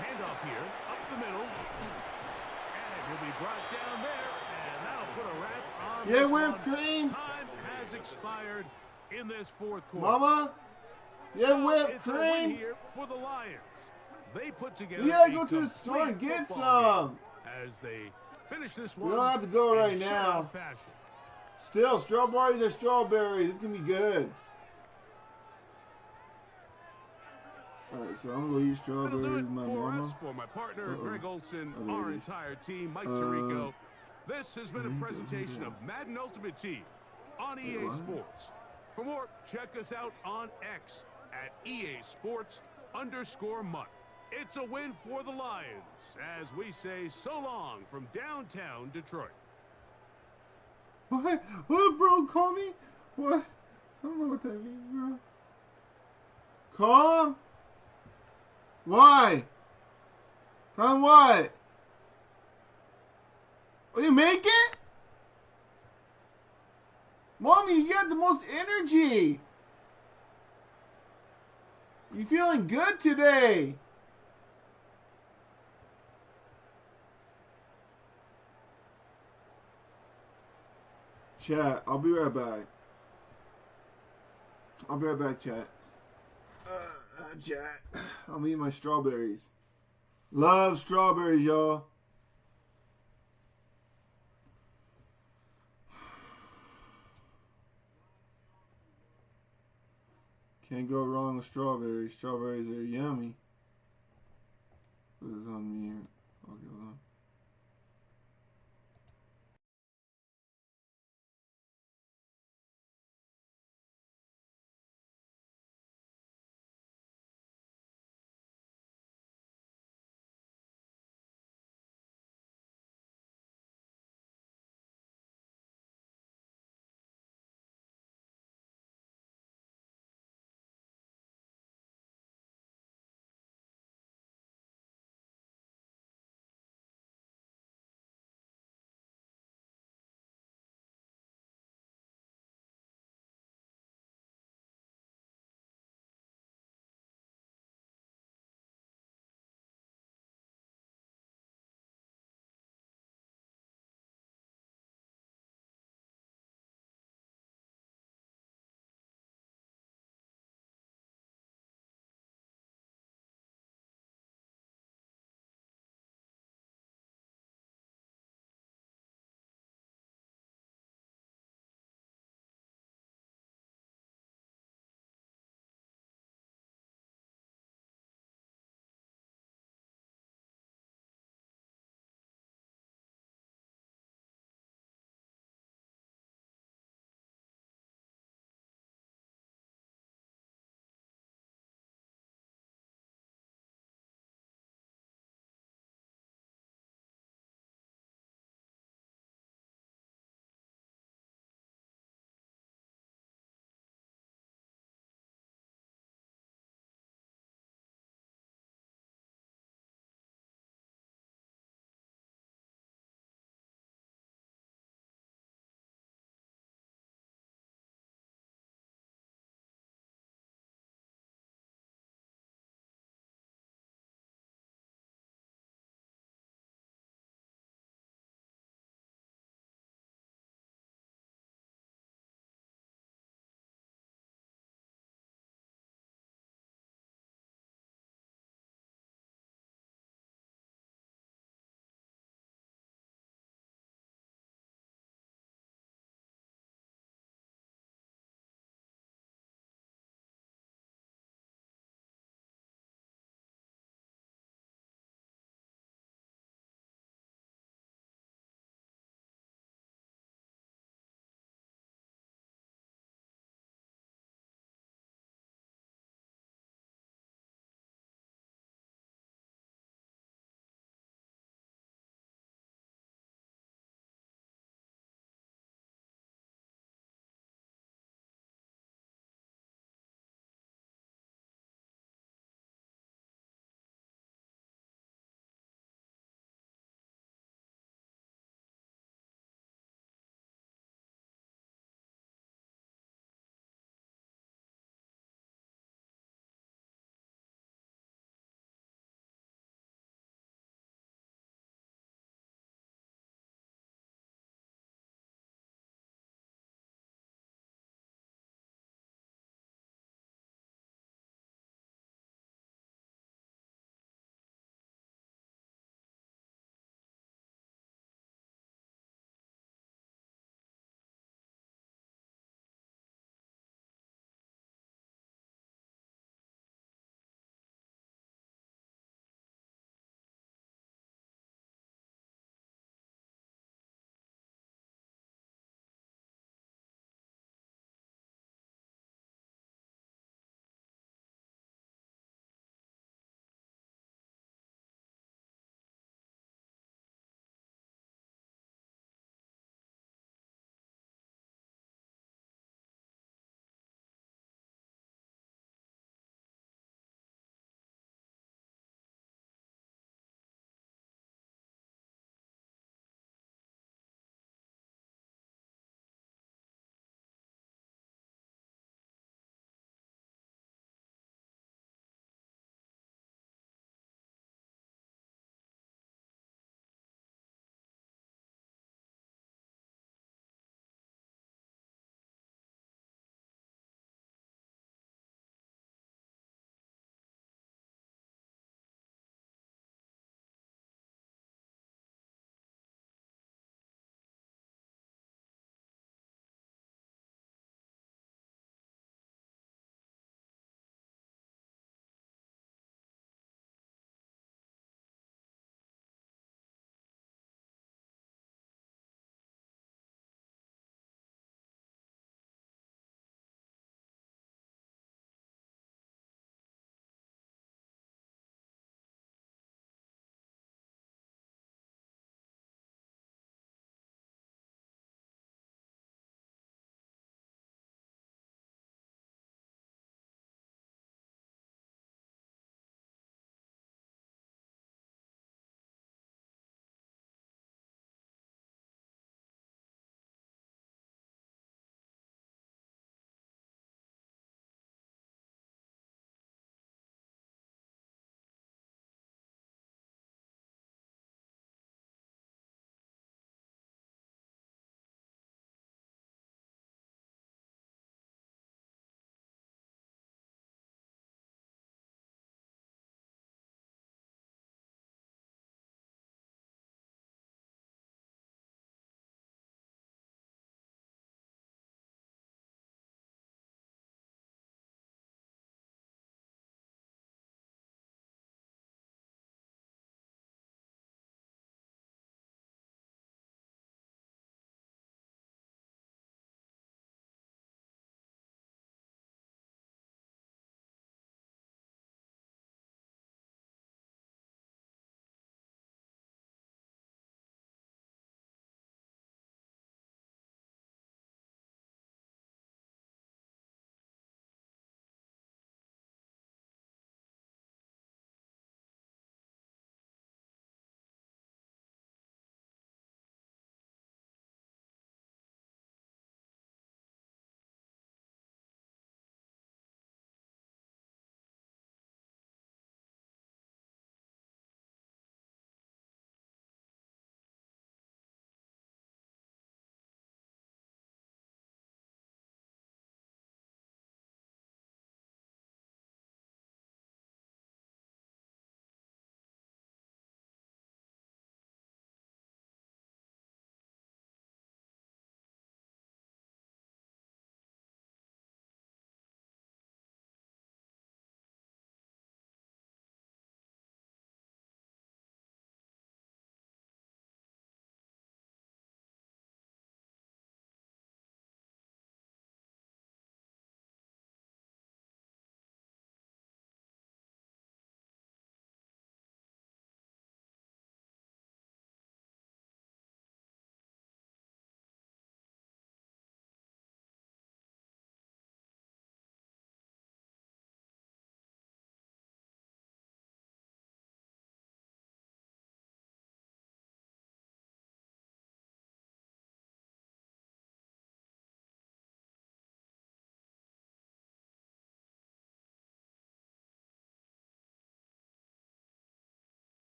[SPEAKER 2] Handoff here, up the middle. And he'll be brought down there, and that'll put
[SPEAKER 1] Yeah,
[SPEAKER 2] this
[SPEAKER 1] whipped
[SPEAKER 2] one.
[SPEAKER 1] cream.
[SPEAKER 2] Time has expired in this fourth quarter.
[SPEAKER 1] Mama. Yeah,
[SPEAKER 2] So
[SPEAKER 1] whipped
[SPEAKER 2] it's a win
[SPEAKER 1] cream.
[SPEAKER 2] here for the Lions. They put together
[SPEAKER 1] You gotta
[SPEAKER 2] a
[SPEAKER 1] go to the store and
[SPEAKER 2] complete
[SPEAKER 1] get
[SPEAKER 2] football
[SPEAKER 1] some.
[SPEAKER 2] game as they finish this
[SPEAKER 1] We
[SPEAKER 2] one.
[SPEAKER 1] don't have to go
[SPEAKER 2] in
[SPEAKER 1] right now.
[SPEAKER 2] shutout fashion.
[SPEAKER 1] Still, strawberries are strawberries. It's gonna be good. Alright, so I'm gonna go eat
[SPEAKER 2] That'll do
[SPEAKER 1] strawberries
[SPEAKER 2] it
[SPEAKER 1] with my
[SPEAKER 2] for us,
[SPEAKER 1] mama.
[SPEAKER 2] for my partner,
[SPEAKER 1] Uh-oh.
[SPEAKER 2] Greg Olson,
[SPEAKER 1] Oh, there
[SPEAKER 2] our
[SPEAKER 1] it is.
[SPEAKER 2] entire team, Mike Tirico. This has been a presentation of Madden Ultimate Team on EA
[SPEAKER 1] what?
[SPEAKER 2] Sports. For more, check us out on X at EA Sports_Mutt. It's a win for the Lions as we say so long from downtown Detroit.
[SPEAKER 1] What? What, bro? Call me? What? I don't know what that means, bro. Call? Why? Tell him what? Will you make it? Mommy, you got the most energy. You feeling good today? Chat, I'll be right back. I'll be right back, chat. Chat. I'm eating my strawberries. Love strawberries, y'all. Can't go wrong with strawberries. Strawberries are yummy. This is on me here. Okay, hold on.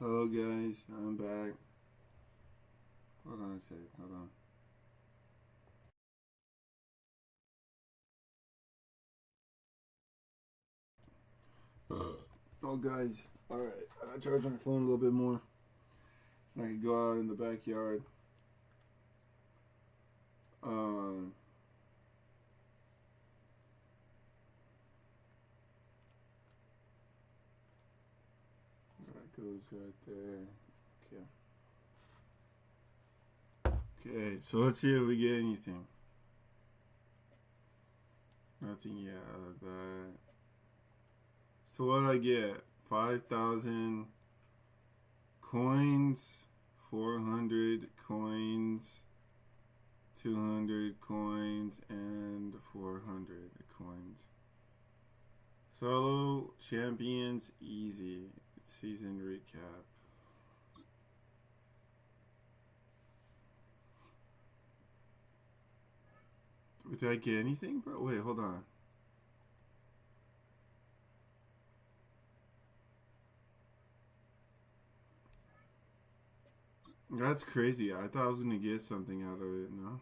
[SPEAKER 1] Hello guys, I'm back. Hold on a sec, hold on. Oh guys, alright, I charge my phone a little bit more. I can go out in the backyard. That goes right there. Okay. Okay, so let's see if we get anything. Nothing yet out of that. So what did I get? 5,000 coins, 400 coins, 200 coins, and 400 coins. Solo champions easy. It's season recap. Did I get anything, bro? Wait, hold on. That's crazy. I thought I was gonna get something out of it, no?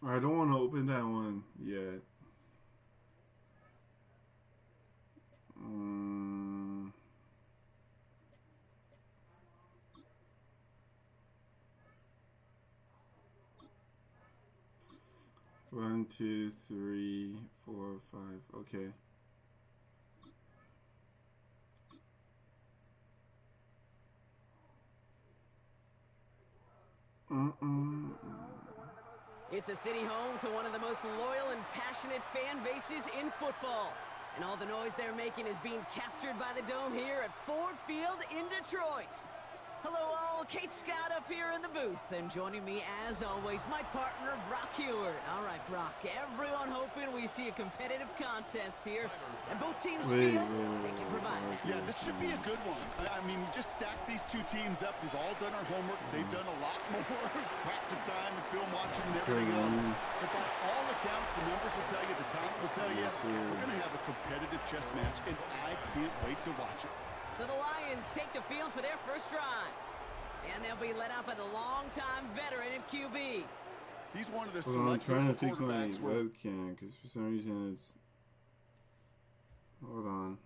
[SPEAKER 1] I don't want to open that one yet. 1, 2, 3, 4, 5. Okay.
[SPEAKER 7] It's a city home to one of the most loyal and passionate fan bases in football. And all the noise they're making is being captured by the Dome here at Ford Field in Detroit. Hello all, Kate Scott up here in the booth, and joining me as always, my partner, Brock Heward. All right, Brock, everyone hoping we see a competitive contest here, and both teams feel they can provide that.
[SPEAKER 8] Yeah, this should be a good one. I mean, you just stack these two teams up. We've all done our homework. They've done a lot more practice time and film watching and everything else. But by all accounts, the numbers will tell you, the talent will tell you, we're going to have a competitive chess match, and I can't wait to watch it.
[SPEAKER 7] So the Lions take the field for their first drive. And they'll be led out by the longtime veteran at QB.
[SPEAKER 8] He's one of the
[SPEAKER 1] Hold on, I'm trying to fix my
[SPEAKER 8] where...
[SPEAKER 1] webcam because for some reason it's... Hold on.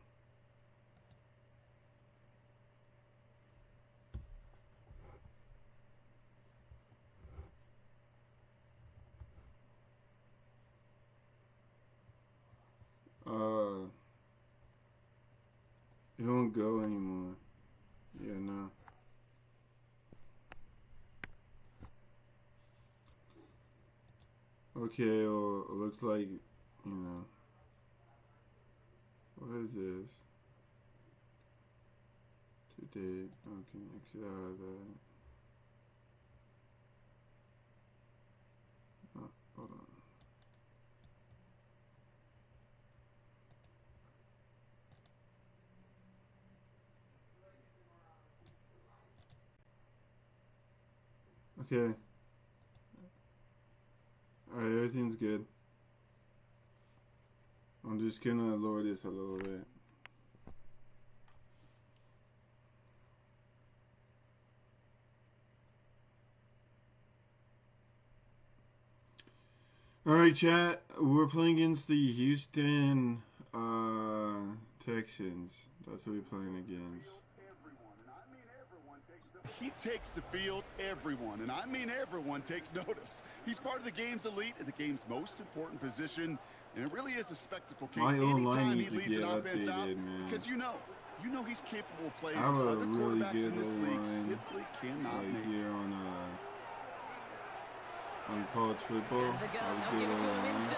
[SPEAKER 1] It won't go anymore. Yeah, no. Okay, well, it looks like, you know, what is this? Today, okay, exit out of that. Oh, hold on. Okay. Alright, everything's good. I'm just gonna lower this a little bit. Alright, chat. We're playing against the Houston Texans. That's what we're playing against.
[SPEAKER 8] He takes the field, everyone, and I mean everyone, takes notice. He's part of the game's elite at the game's most important position, and it really is a spectacle.
[SPEAKER 1] My own line needs
[SPEAKER 8] he
[SPEAKER 1] to
[SPEAKER 8] leads
[SPEAKER 1] get
[SPEAKER 8] an offense
[SPEAKER 1] updated,
[SPEAKER 8] out,
[SPEAKER 1] man.
[SPEAKER 8] because you know he's capable of plays
[SPEAKER 1] I have
[SPEAKER 8] that
[SPEAKER 1] a
[SPEAKER 8] other
[SPEAKER 1] really
[SPEAKER 8] quarterbacks
[SPEAKER 1] good
[SPEAKER 8] in this
[SPEAKER 1] old
[SPEAKER 8] league
[SPEAKER 1] line
[SPEAKER 8] simply cannot
[SPEAKER 1] right
[SPEAKER 8] make.
[SPEAKER 1] here on college football.
[SPEAKER 7] Out of the gun, they'll give it to him inside.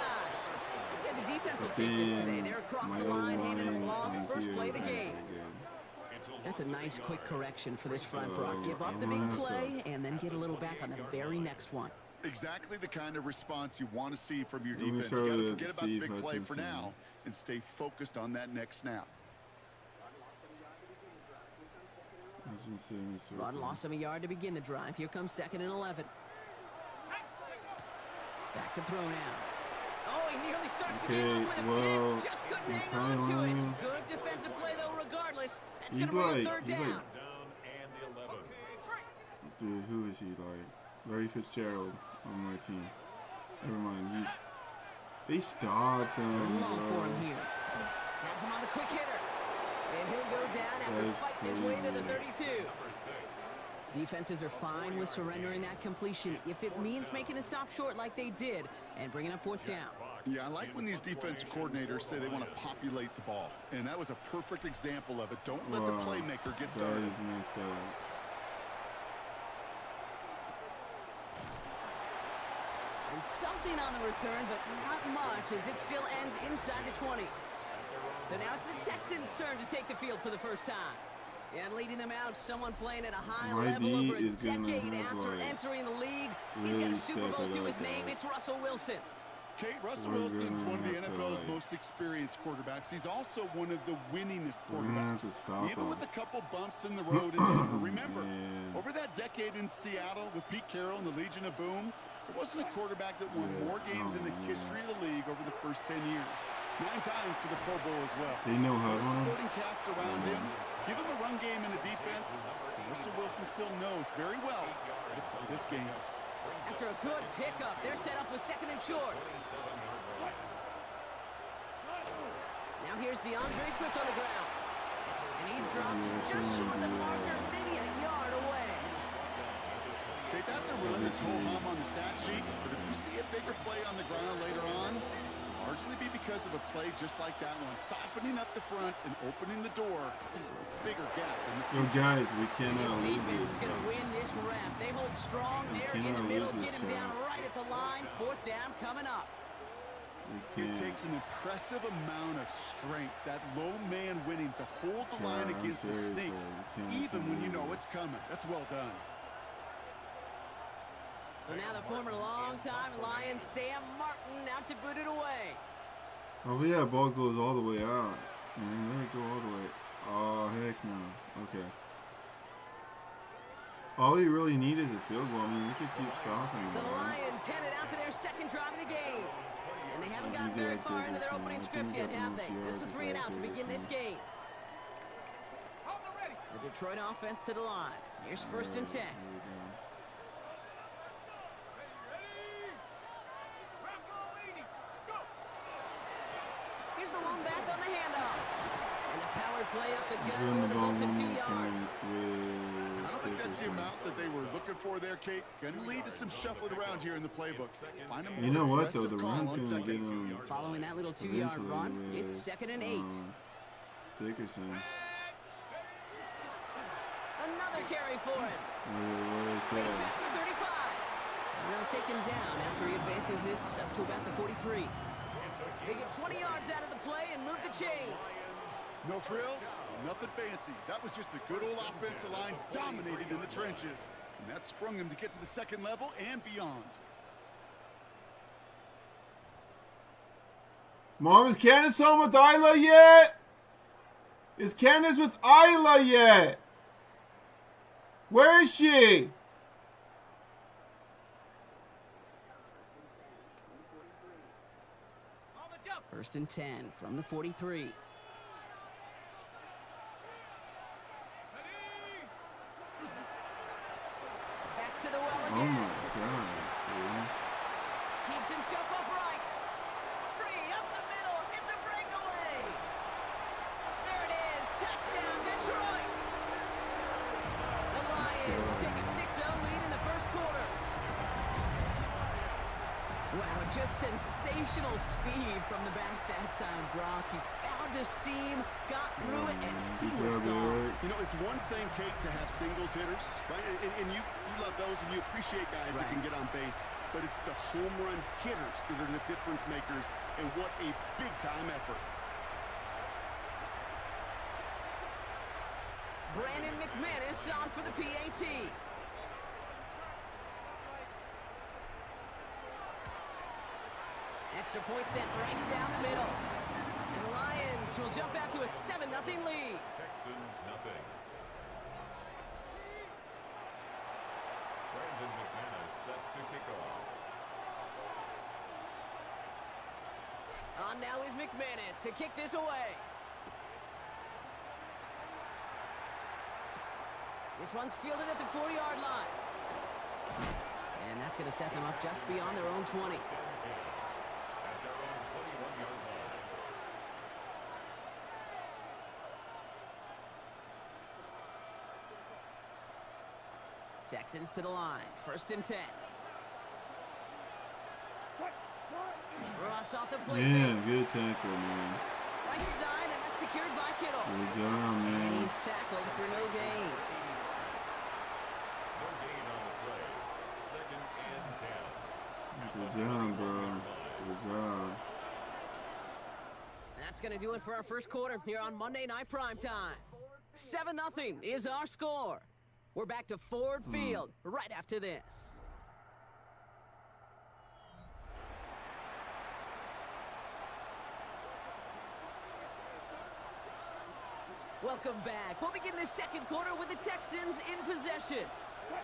[SPEAKER 7] I'd say the defense will take this today. They're across the line, handing them a loss, first play of the game. That's a nice quick correction for this front, Brock. Give up the big play and then get a little back on the very next one.
[SPEAKER 8] Exactly the kind of response you want to see from your defense. You got to forget about the big play for now and stay focused on that next snap.
[SPEAKER 7] Run lost him a yard to begin the drive. Here comes 2nd and 11. Back to throw now. Oh, he nearly starts the game off with a pick. Just couldn't hang on to it. Good defensive play, though, regardless. That's going to bring up 3rd down.
[SPEAKER 4] Down and 11.
[SPEAKER 1] Dude, who is he like? Larry Fitzgerald on my team. Never mind. They stopped him,
[SPEAKER 7] long for him here. Has him on the quick hitter. And he'll go down after fighting his way to the 32. Defenses are fine with surrendering that completion if it means making a stop short like they did and bringing up 4th down.
[SPEAKER 8] Yeah, I like when these defensive coordinators say they want to populate the ball. And that was a perfect example of it. Don't let the playmaker get started.
[SPEAKER 1] That is messed up.
[SPEAKER 7] And something on the return, but not much as it still ends inside the 20. So now it's the Texans' turn to take the field for the first time. And leading them out, someone playing at a high level over a decade after entering the league. He's got a Super Bowl to his name. It's Russell Wilson.
[SPEAKER 8] Kate, Russell Wilson's one of the NFL's most experienced quarterbacks. He's also one of the winningest quarterbacks. Even with a couple bumps in the road in Denver. Remember, over that decade in Seattle with Pete Carroll and the Legion of Boom, there wasn't a quarterback that won more games in the history of the league over the first 10 years. 9 times to the Pro Bowl as well.
[SPEAKER 1] They know how
[SPEAKER 8] to supporting cast around him. Give him a run game and a defense. Russell Wilson still knows very well how to play this game.
[SPEAKER 7] After a good pickup, they're set up with 2nd and short. Now here's DeAndre Swift on the ground. And he's dropped just short of the marker, maybe a yard away.
[SPEAKER 8] Okay, that's a run that's ho-hum on the stat sheet, but if you see a bigger play on the ground later on, largely be because of a play just like that one, softening up the front and opening the door for a bigger gap in the future.
[SPEAKER 1] Yo, guys, we cannot
[SPEAKER 7] lose
[SPEAKER 1] this.
[SPEAKER 7] Defense is going to win this rep. They hold strong there in the middle, get him down right at the line. 4th down coming up.
[SPEAKER 8] It takes an impressive amount of strength, that low man winning, to hold the line against a sneak, even when you know it's coming. That's well done.
[SPEAKER 7] So now the former longtime Lion Sam Martin out to boot it away.
[SPEAKER 1] Oh yeah, ball goes all the way out. Man, let it go all the way. Oh heck no. Okay. All you really need is a field goal. I mean, we could keep stopping.
[SPEAKER 7] So the Lions headed out for their 2nd drive of the game. And they haven't gotten very far into their opening script yet, have they? Just a 3 and out to begin this game. The Detroit offense to the line. Here's 1st and 10. Here's the long back on the handoff. And the power play up the gut will result in 2 yards.
[SPEAKER 8] I don't think that's the amount that they were looking for there, Kate. Going to lead to some shuffling around here in the playbook. Find a more
[SPEAKER 1] you know what, though? The
[SPEAKER 8] aggressive
[SPEAKER 1] run's
[SPEAKER 8] call
[SPEAKER 1] going to get him.
[SPEAKER 7] Following that little 2-yard run, it's 2nd and 8.
[SPEAKER 1] Dickerson.
[SPEAKER 7] Another carry for him. He's past the 35. And they'll take him down after he advances this up to about the 43. They get 20 yards out of the play and move the chains.
[SPEAKER 8] No frills, nothing fancy. That was just a good old offensive line dominated in the trenches. And that sprung him to get to the 2nd level and beyond.
[SPEAKER 1] Mom, is Candace home with Isla yet? Is Candace with Isla yet? Where is she?
[SPEAKER 7] First and 10 from the 43. Back to the well again.
[SPEAKER 1] Oh my gosh, dude.
[SPEAKER 7] Keeps himself upright. Free up the middle. It's a breakaway. There it is. Touchdown, Detroit. The Lions take a 6-0 lead in the first quarter. Wow, just sensational speed from the back that time, Brock. He found a seam, got through it, and he was gone.
[SPEAKER 8] You know, it's one thing, Kate, to have singles hitters, right? And you love those, and you appreciate guys that can get on base. But it's the home run hitters that are the difference makers, and what a big-time effort.
[SPEAKER 7] Brandon McManus on for the PAT. Extra point sent right down the middle. And the Lions will jump out to a 7-0 lead.
[SPEAKER 4] Texans nothing.
[SPEAKER 7] On now is McManus to kick this away. This one's fielded at the 40-yard line. And that's going to set them up just beyond their own 20. Texans to the line. 1st and 10. Ross off the play.
[SPEAKER 1] Man, good tackle, man.
[SPEAKER 7] Right side, and that's secured by Kittle.
[SPEAKER 1] Good job,
[SPEAKER 7] And
[SPEAKER 1] man.
[SPEAKER 7] he's tackled for no gain.
[SPEAKER 4] No gain on the play. 2nd and 10.
[SPEAKER 1] Good job, bro. Good job.
[SPEAKER 7] That's going to do it for our first quarter here on Monday Night Primetime. 7-0 is our score. We're back to Ford Field right after this. Welcome back. We'll begin the second quarter with the Texans in possession.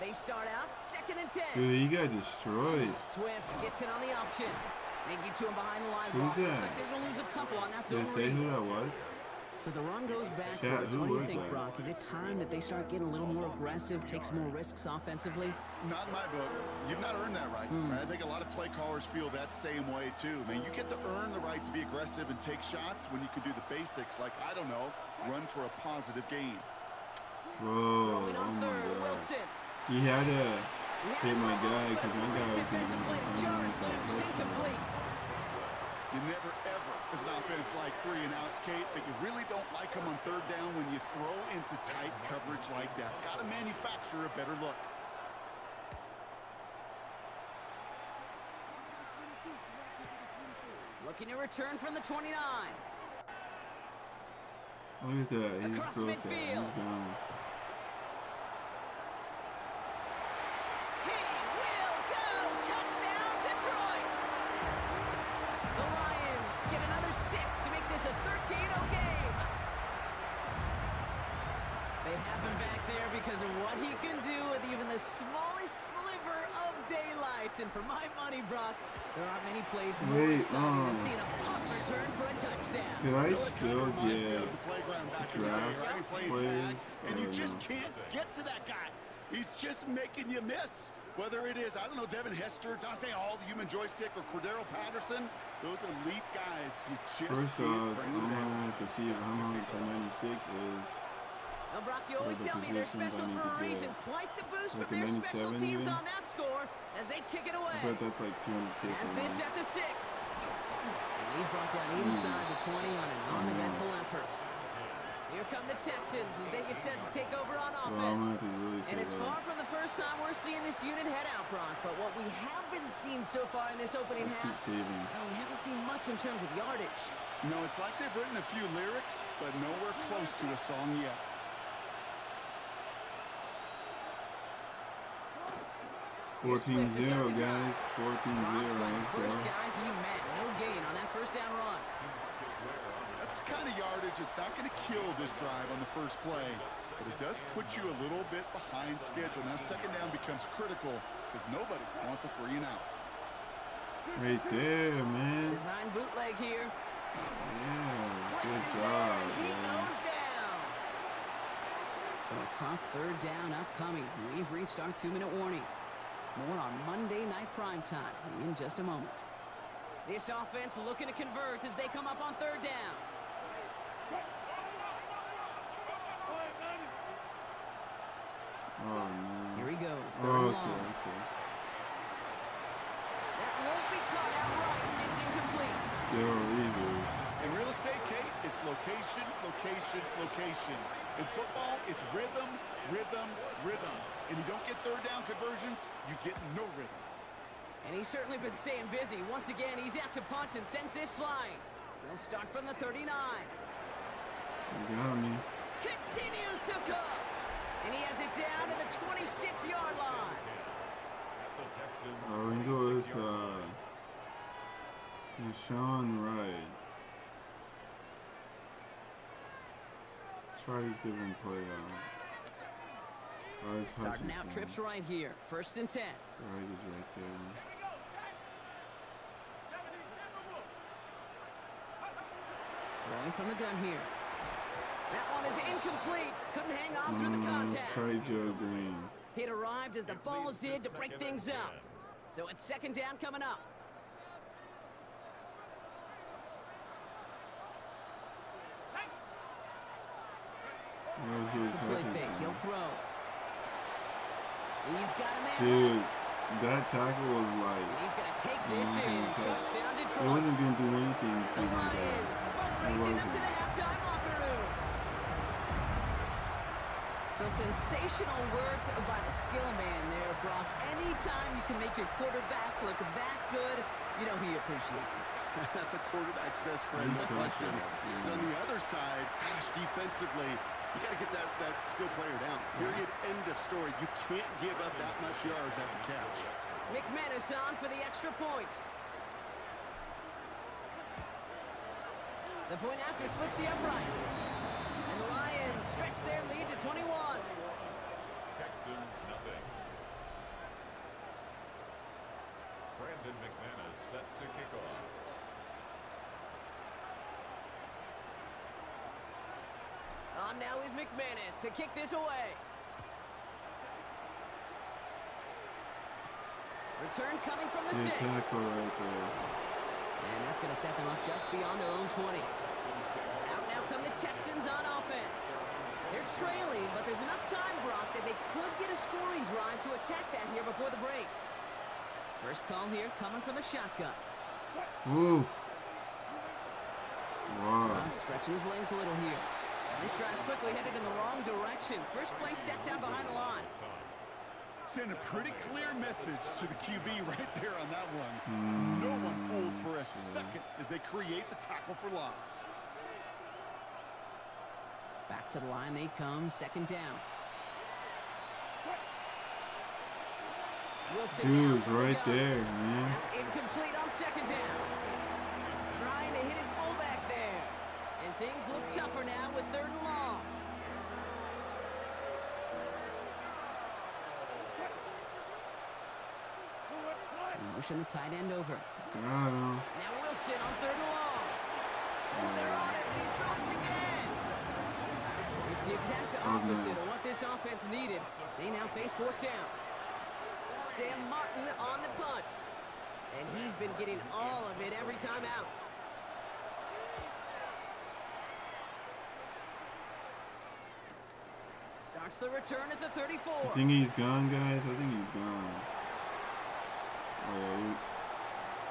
[SPEAKER 7] They start out 2nd and 10.
[SPEAKER 1] Dude, he got destroyed.
[SPEAKER 7] Swift gets in on the option. They get to him behind the line.
[SPEAKER 1] Who's
[SPEAKER 7] Looks
[SPEAKER 1] that?
[SPEAKER 7] like they're going to lose a couple on that
[SPEAKER 1] Did
[SPEAKER 7] zone
[SPEAKER 1] they say
[SPEAKER 7] read.
[SPEAKER 1] who that was?
[SPEAKER 7] So the run goes backwards.
[SPEAKER 1] who
[SPEAKER 7] What do you
[SPEAKER 1] was
[SPEAKER 7] think,
[SPEAKER 1] that?
[SPEAKER 7] Brock? Is it time that they start getting a little more aggressive, take some more risks offensively?
[SPEAKER 8] Not in my book. You've not earned that right. I think a lot of play callers feel that same way, too. Man, you get to earn the right to be aggressive and take shots when you can do the basics, like, I don't know, run for a positive gain.
[SPEAKER 1] Whoa,
[SPEAKER 7] Throwing
[SPEAKER 1] oh
[SPEAKER 7] on
[SPEAKER 1] my
[SPEAKER 7] 3rd,
[SPEAKER 1] God.
[SPEAKER 7] Wilson.
[SPEAKER 1] He had to hit my guy because my guy was
[SPEAKER 7] Defensive play to Jarrett loose,
[SPEAKER 1] going
[SPEAKER 7] incomplete.
[SPEAKER 8] You never, ever, as an offense, like 3 and outs, Kate, but you really don't like them on 3rd down when you throw into tight coverage like that. Got to manufacture a better look.
[SPEAKER 7] Looking to return from the 29.
[SPEAKER 1] Look at that. He just
[SPEAKER 7] Across
[SPEAKER 1] broke that.
[SPEAKER 7] midfield.
[SPEAKER 1] He's gone.
[SPEAKER 7] He will go! Touchdown, Detroit! The Lions get another 6 to make this a 13-0 game. They have him back there because of what he can do with even the smallest sliver of daylight. And for my money, Brock, there aren't many plays more exciting than seeing a punt return for a touchdown.
[SPEAKER 1] Could I still get
[SPEAKER 8] The playground back in the
[SPEAKER 1] draft
[SPEAKER 8] day, right? Play
[SPEAKER 1] plays?
[SPEAKER 8] tag, and you just can't get to that guy. He's just making you miss. Whether it is, I don't know, Devin Hester, Dante Hall, the human joystick, or Cordero Patterson, those elite guys. You just
[SPEAKER 1] First off,
[SPEAKER 8] can't
[SPEAKER 1] I'm
[SPEAKER 8] bring them down.
[SPEAKER 1] gonna have to see how much a 96 is.
[SPEAKER 7] Now, Brock, you always
[SPEAKER 1] the
[SPEAKER 7] tell me they're
[SPEAKER 1] positions I
[SPEAKER 7] special
[SPEAKER 1] need
[SPEAKER 7] for
[SPEAKER 1] to
[SPEAKER 7] a reason.
[SPEAKER 1] get.
[SPEAKER 7] Quite the boost
[SPEAKER 1] Like
[SPEAKER 7] from
[SPEAKER 1] a
[SPEAKER 7] their special
[SPEAKER 1] 97
[SPEAKER 7] teams
[SPEAKER 1] even?
[SPEAKER 7] on that score as they kick it
[SPEAKER 1] I
[SPEAKER 7] away.
[SPEAKER 1] bet that's like 200 kicks.
[SPEAKER 7] As this at the 6. And he's brought down inside the 20 on an uneventful effort. Here come the Texans as they get set to take over on
[SPEAKER 1] Well, I'm gonna
[SPEAKER 7] offense.
[SPEAKER 1] have to really say
[SPEAKER 7] And it's
[SPEAKER 1] that.
[SPEAKER 7] far from the first time we're seeing this unit head out, Brock. But what we haven't seen so far in this opening
[SPEAKER 1] Let's
[SPEAKER 7] half,
[SPEAKER 1] keep saving.
[SPEAKER 7] well, we haven't seen much in terms of yardage.
[SPEAKER 8] No, it's like they've written a few lyrics, but nowhere close to a song yet.
[SPEAKER 1] 14-0, guys. 14-0.
[SPEAKER 7] Right,
[SPEAKER 1] Let's
[SPEAKER 7] first
[SPEAKER 1] go.
[SPEAKER 7] guy he met. No gain on that first down run.
[SPEAKER 8] That's the kind of yardage that's not going to kill this drive on the first play, but it does put you a little bit behind schedule. Now, 2nd down becomes critical because nobody wants a 3 and out.
[SPEAKER 1] Right there, man.
[SPEAKER 7] Design bootleg here.
[SPEAKER 1] Yeah,
[SPEAKER 7] Blitz
[SPEAKER 1] good
[SPEAKER 7] is
[SPEAKER 1] job,
[SPEAKER 7] there, and he
[SPEAKER 1] man.
[SPEAKER 7] goes down. So a tough 3rd down upcoming. We've reached our 2-minute warning. More on Monday Night Primetime in just a moment. This offense looking to convert as they come up on 3rd down.
[SPEAKER 1] Oh, man.
[SPEAKER 7] Here he goes.
[SPEAKER 1] Oh,
[SPEAKER 7] 3rd and
[SPEAKER 1] okay,
[SPEAKER 7] long.
[SPEAKER 1] okay.
[SPEAKER 7] That won't be caught outright. It's incomplete.
[SPEAKER 1] Still Eagles.
[SPEAKER 8] In real estate, Kate, it's location, location, location. In football, it's rhythm, rhythm, rhythm. And you don't get 3rd down conversions, you get no rhythm.
[SPEAKER 7] And he's certainly been staying busy. Once again, he's out to punt and sends this flying. He'll start from the 39.
[SPEAKER 1] You got me.
[SPEAKER 7] Continues to cook. And he has it down to the 26-yard line.
[SPEAKER 1] Oh, we can go with Deshaun Wright. Try these different play
[SPEAKER 7] Starting out trips right here. 1st and 10.
[SPEAKER 1] Right is right there.
[SPEAKER 7] from the gun here. That one is incomplete. Couldn't hang on through the contact.
[SPEAKER 1] Try Joe Green.
[SPEAKER 7] It arrived as the ball did to break things up. So it's second down coming up. Play fake. He'll throw. He's got a man.
[SPEAKER 1] Dude, that tackle was like.
[SPEAKER 7] And he's going to take this in. Touchdown Detroit.
[SPEAKER 1] It wasn't going to do anything to
[SPEAKER 7] The
[SPEAKER 1] him.
[SPEAKER 7] Lions racing them to the halftime locker room. So sensational work by the skill man there, Brock. Anytime you can make your quarterback look that good, you know he appreciates it.
[SPEAKER 8] That's a quarterback's best friend, no question. And on the other side, gosh, defensively, you got to get that skill player down. Period. End of story. You can't give up that much yards after catch.
[SPEAKER 7] McManus on for the extra point. The point after splits the uprights. And the Lions stretch their lead to 21.
[SPEAKER 4] Texans nothing. Brandon McManus set to kick off.
[SPEAKER 7] On now is McManus to kick this away. Return coming from the 6.
[SPEAKER 1] Tackle right there.
[SPEAKER 7] And that's going to set them up just beyond their own 20. Out now come the Texans on offense. They're trailing, but there's enough time, Brock, that they could get a scoring drive to attack that here before the break. First call here coming from the shotgun.
[SPEAKER 1] Ooh. Wow.
[SPEAKER 7] Stretching his legs a little here. And this drive's quickly headed in the wrong direction. First play set down behind the line.
[SPEAKER 8] Send a pretty clear message to the QB right there on that one. No one fooled for a second as they create the tackle for loss.
[SPEAKER 7] Back to the line they come, second down.
[SPEAKER 1] Dude's right there, man.
[SPEAKER 7] That's incomplete on second down. Trying to hit his fullback there. And things look tougher now with 3rd and long. Motion the tight end over.
[SPEAKER 1] Got him.
[SPEAKER 7] Now Wilson on 3rd and long. Oh, they're on him, and he's dropped again. It's the exact opposite of what this offense needed. They now face 4th down. Sam Martin on the punt. And he's been getting all of it every time out. Starts the return at the 34.
[SPEAKER 1] I think he's gone, guys. I think he's gone. Alright.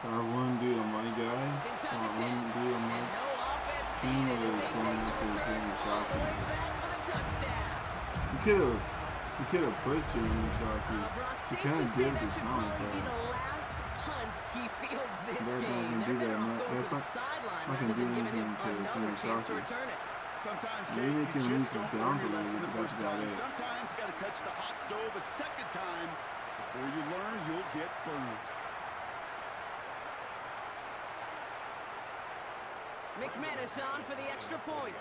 [SPEAKER 1] Got one dude on my guy. Got one dude on my
[SPEAKER 7] no offense needed as they take the return all the way back for the touchdown.
[SPEAKER 1] He could have pushed him in the Shockey. He kind of did his mouth.
[SPEAKER 7] That should probably be the last punt he fields this game. They're better off going for the sideline rather than giving him another chance to return it.
[SPEAKER 8] Sometimes you just don't learn your lesson the first time. Sometimes you got to touch the hot stove a second time. Before you learn, you'll get burned.
[SPEAKER 7] McManus on for the extra point.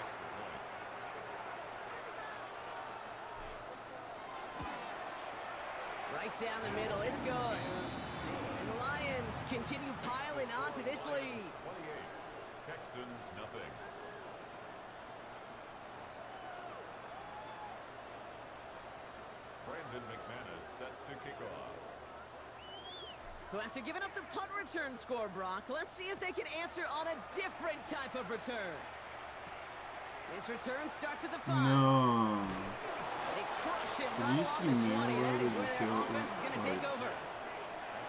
[SPEAKER 7] Right down the middle, it's good. And the Lions continue piling onto this lead.
[SPEAKER 4] 28. Texans nothing. Brandon McManus set to kick off.
[SPEAKER 7] So after giving up the punt return score, Brock, let's see if they can answer on a different type of return. This return starts at the 5.
[SPEAKER 1] No.
[SPEAKER 7] They crush it right on the 20. That is where their offense is going to take over.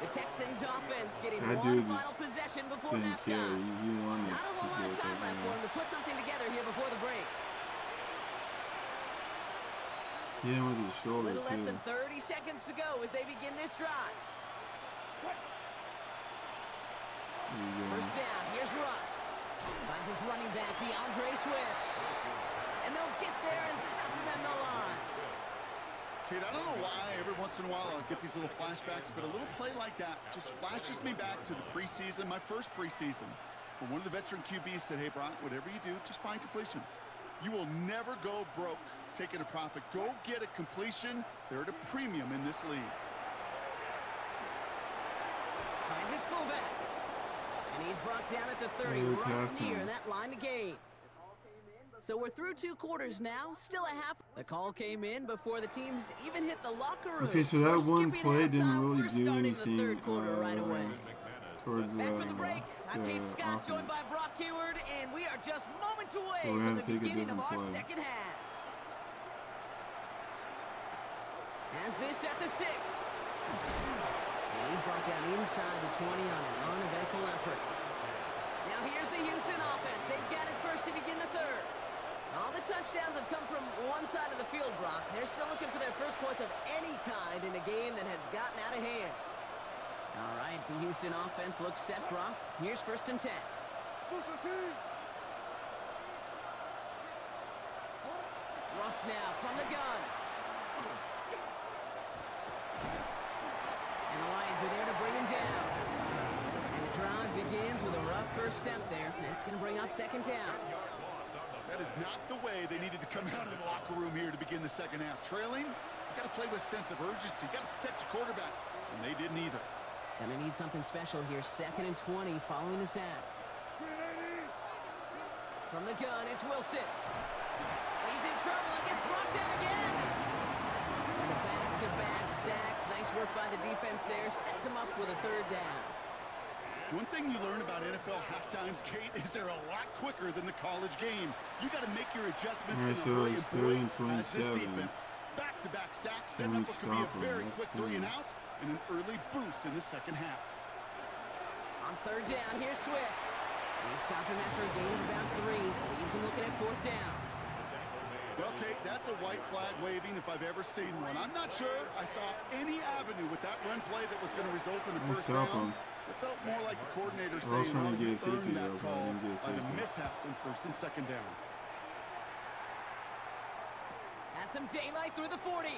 [SPEAKER 7] The Texans offense getting one final possession before halftime. Not a whole lot of time left for them to put something together here before the break.
[SPEAKER 1] Yeah, with his shoulder,
[SPEAKER 7] little less than 30 seconds to go as they begin this drive. First down, here's Russ. Finds his running back, DeAndre Swift. And they'll get there and stop him at the line.
[SPEAKER 8] Kid, I don't know why every once in a while I'll get these little flashbacks, but a little play like that just flashes me back to the preseason, my first preseason, where one of the veteran QBs said, hey, Brock, whatever you do, just find completions. You will never go broke taking a profit. Go get a completion. They're at a premium in this league.
[SPEAKER 7] Finds his fullback. And he's brought down at the 30, right near that line to gain. So we're through 2 quarters now, still a half. The call came in before the teams even hit the locker room.
[SPEAKER 1] Okay, so that one play didn't really
[SPEAKER 7] We're
[SPEAKER 1] do
[SPEAKER 7] starting
[SPEAKER 1] anything
[SPEAKER 7] the third quarter right away.
[SPEAKER 1] towards
[SPEAKER 7] Back from the break, I'm
[SPEAKER 1] the
[SPEAKER 7] Kate Scott, joined by
[SPEAKER 1] offense.
[SPEAKER 7] Brock Heward, and we are just moments away
[SPEAKER 1] So we
[SPEAKER 7] from
[SPEAKER 1] had
[SPEAKER 7] the
[SPEAKER 1] to pick a
[SPEAKER 7] beginning of our
[SPEAKER 1] different play.
[SPEAKER 7] second half. As this at the 6. And he's brought down inside the 20 on an uneventful effort. Now here's the Houston offense. They've got it first to begin the third. All the touchdowns have come from one side of the field, Brock. They're still looking for their first points of any kind in a game that has gotten out of hand. All right, the Houston offense looks set, Brock. Here's 1st and 10. Russ now from the gun. And the Lions are there to bring him down. And the drive begins with a rough first step there. That's going to bring up 2nd down.
[SPEAKER 8] That is not the way they needed to come out of the locker room here to begin the second half. Trailing, you got to play with a sense of urgency. You got to protect your quarterback, and they didn't either.
[SPEAKER 7] Gonna need something special here. 2nd and 20 following the sack. From the gun, it's Wilson. He's in trouble and gets brought down again. And a back-to-back sacks. Nice work by the defense there. Sets him up with a 3rd down.
[SPEAKER 8] One thing you learn about NFL halftimes, Kate, is they're a lot quicker than the college game. You got to make your adjustments in a hurry.
[SPEAKER 1] So it's 3rd and
[SPEAKER 8] As this
[SPEAKER 1] 27.
[SPEAKER 8] defense, back-to-back sacks, setting up what could be a very quick 3 and out and an early boost in the second half.
[SPEAKER 7] On 3rd down, here's Swift. He's stopping after a gain of about 3. Leaves him looking at 4th down.
[SPEAKER 8] Well, Kate, that's a white flag waving if I've ever seen one. I'm not sure I saw any avenue with that run play that was going to result in a first down. It felt more like the coordinator saying, well, you earned that call by the mishaps on 1st and 2nd down.
[SPEAKER 7] Has some daylight through the 40.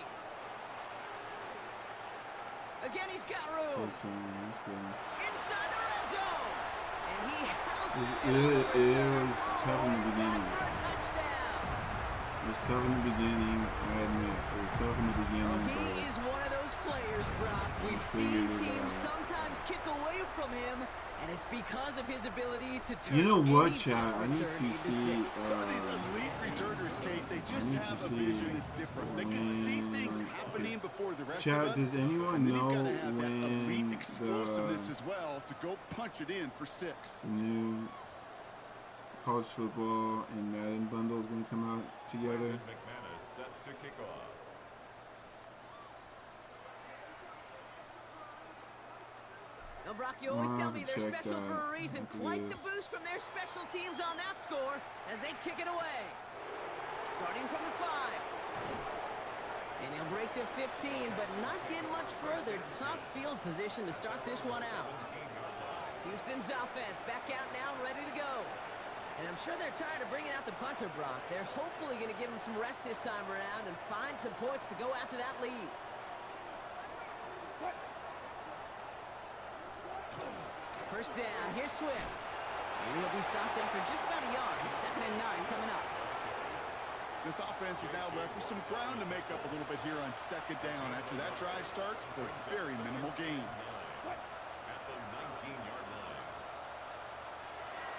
[SPEAKER 7] Again, he's got room. Inside the red zone. And he houses
[SPEAKER 1] it was tough in the beginning.
[SPEAKER 7] For a touchdown.
[SPEAKER 1] It was tough in the beginning, I admit. It was tough in the beginning.
[SPEAKER 7] He is one of those players, Brock. We've seen teams sometimes kick away from him, and it's because of his ability to turn.
[SPEAKER 1] You know what,
[SPEAKER 7] any
[SPEAKER 1] Chad? I need to see.
[SPEAKER 8] Some of these elite returners, Kate, they just have a vision that's different. They can see things happening before the rest
[SPEAKER 1] Chad,
[SPEAKER 8] of us.
[SPEAKER 1] does anyone
[SPEAKER 8] and then
[SPEAKER 1] know
[SPEAKER 8] you've got to have that elite
[SPEAKER 1] when
[SPEAKER 8] explosiveness as well to go punch it in for 6.
[SPEAKER 1] the new college football and Madden bundle is going to come out together?
[SPEAKER 4] McManus set to kick off.
[SPEAKER 7] Now, Brock, you always tell me they're
[SPEAKER 1] check
[SPEAKER 7] special
[SPEAKER 1] that.
[SPEAKER 7] for a reason.
[SPEAKER 1] It
[SPEAKER 7] Quite the
[SPEAKER 1] is.
[SPEAKER 7] boost from their special teams on that score as they kick it away. Starting from the 5. And he'll break the 15, but not get much further. Tough field position to start this one out. Houston's offense back out now, ready to go. And I'm sure they're tired of bringing out the puncher, Brock. They're hopefully going to give him some rest this time around and find some points to go after that lead. First down, here's Swift. And he'll be stopped after just about a yard. 2nd and 9 coming up.
[SPEAKER 8] This offense is now left with some ground to make up a little bit here on 2nd down. After that drive starts, but very minimal gain.
[SPEAKER 4] At the 19-yard line.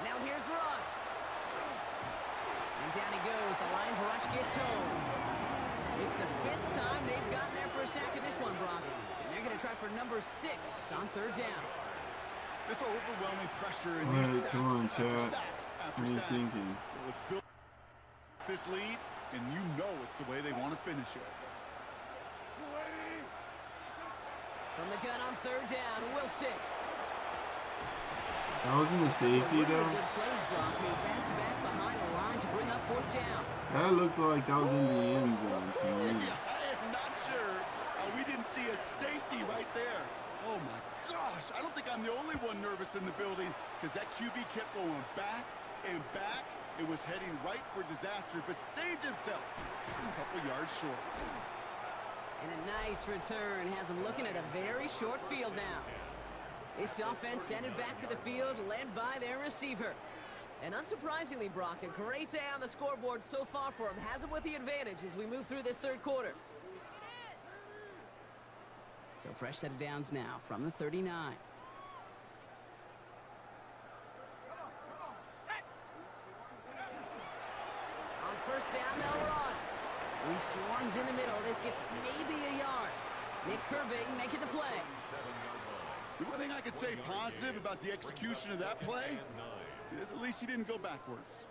[SPEAKER 7] Now here's Russ. And down he goes. The Lions rush gets home. It's the 5th time they've gotten there for a sack in this one, Brock. And they're going to try for number 6 on 3rd down.
[SPEAKER 8] This overwhelming pressure and
[SPEAKER 1] All
[SPEAKER 8] these
[SPEAKER 1] right, come on,
[SPEAKER 8] sacks
[SPEAKER 1] Chad.
[SPEAKER 8] after
[SPEAKER 1] What are you
[SPEAKER 8] sacks.
[SPEAKER 1] thinking?
[SPEAKER 8] Well, let's build this lead, and you know it's the way they want to finish it.
[SPEAKER 7] From the gun on 3rd down, Wilson.
[SPEAKER 1] That wasn't a safety,
[SPEAKER 7] Really
[SPEAKER 1] though.
[SPEAKER 7] good plays, Brock. Made back-to-back behind the line to bring up 4th down.
[SPEAKER 1] That looked like that was in the end zone to me.
[SPEAKER 8] I am not sure we didn't see a safety right there. Oh, my gosh. I don't think I'm the only one nervous in the building because that QB kept going back and back. It was heading right for disaster, but saved himself just a couple yards short.
[SPEAKER 7] And a nice return has him looking at a very short field now. This offense headed back to the field, led by their receiver. And unsurprisingly, Brock, a great day on the scoreboard so far for him. Has him with the advantage as we move through this 3rd quarter. So fresh set of downs now from the 39. first down, they'll run. He swarms in the middle. This gets maybe a yard. Nick Herbig making the play.
[SPEAKER 8] The one thing I could say positive about the execution of that play is at least he didn't go backwards.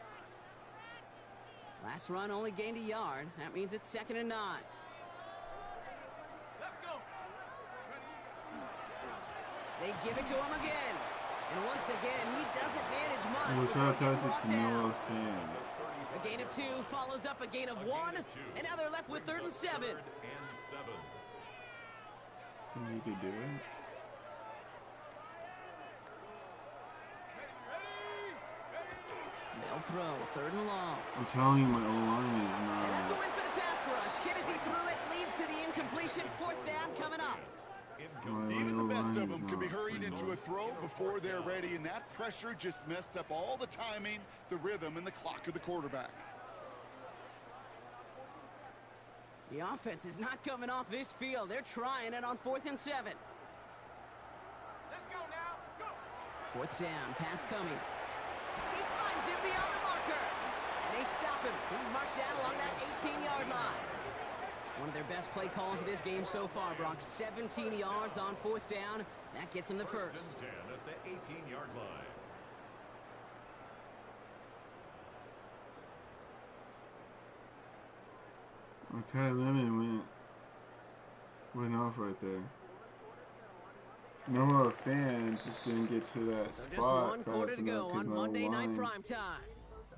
[SPEAKER 7] Last run only gained a yard. That means it's 2nd and 9. They give it to him again. And once again, he doesn't manage much.
[SPEAKER 1] We'll try to pass it to Noah Fan.
[SPEAKER 7] A gain of 2 follows up a gain of 1. And now they're left with 3rd and 7.
[SPEAKER 1] Think you could do it?
[SPEAKER 7] They'll throw 3rd and long.
[SPEAKER 1] I'm telling you, my O-line is
[SPEAKER 7] And that's a
[SPEAKER 1] not.
[SPEAKER 7] win for the pass rush. Hit as he threw it, leads to the incompletion. 4th down coming up.
[SPEAKER 8] Even the best of them can be
[SPEAKER 1] not
[SPEAKER 8] hurried
[SPEAKER 1] pretty
[SPEAKER 8] into a
[SPEAKER 1] nice.
[SPEAKER 8] throw before they're ready, and that pressure just messed up all the timing, the rhythm, and the clock of the quarterback.
[SPEAKER 7] The offense is not coming off this field. They're trying it on 4th and 7.
[SPEAKER 3] Let's go now. Go.
[SPEAKER 7] 4th down, pass coming. He finds him beyond the marker. And they stop him. He's marked down along that 18-yard line. One of their best play calls of this game so far, Brock. 17 yards on 4th down. That gets him the first.
[SPEAKER 4] 10 at the 18-yard line.
[SPEAKER 1] Okay, Lemon went off right there. Noah Fan just didn't get to that
[SPEAKER 7] So just
[SPEAKER 1] spot
[SPEAKER 7] one quarter
[SPEAKER 1] fast
[SPEAKER 7] to go
[SPEAKER 1] enough because
[SPEAKER 7] on
[SPEAKER 1] my
[SPEAKER 7] Monday Night
[SPEAKER 1] line.
[SPEAKER 7] Prime Time.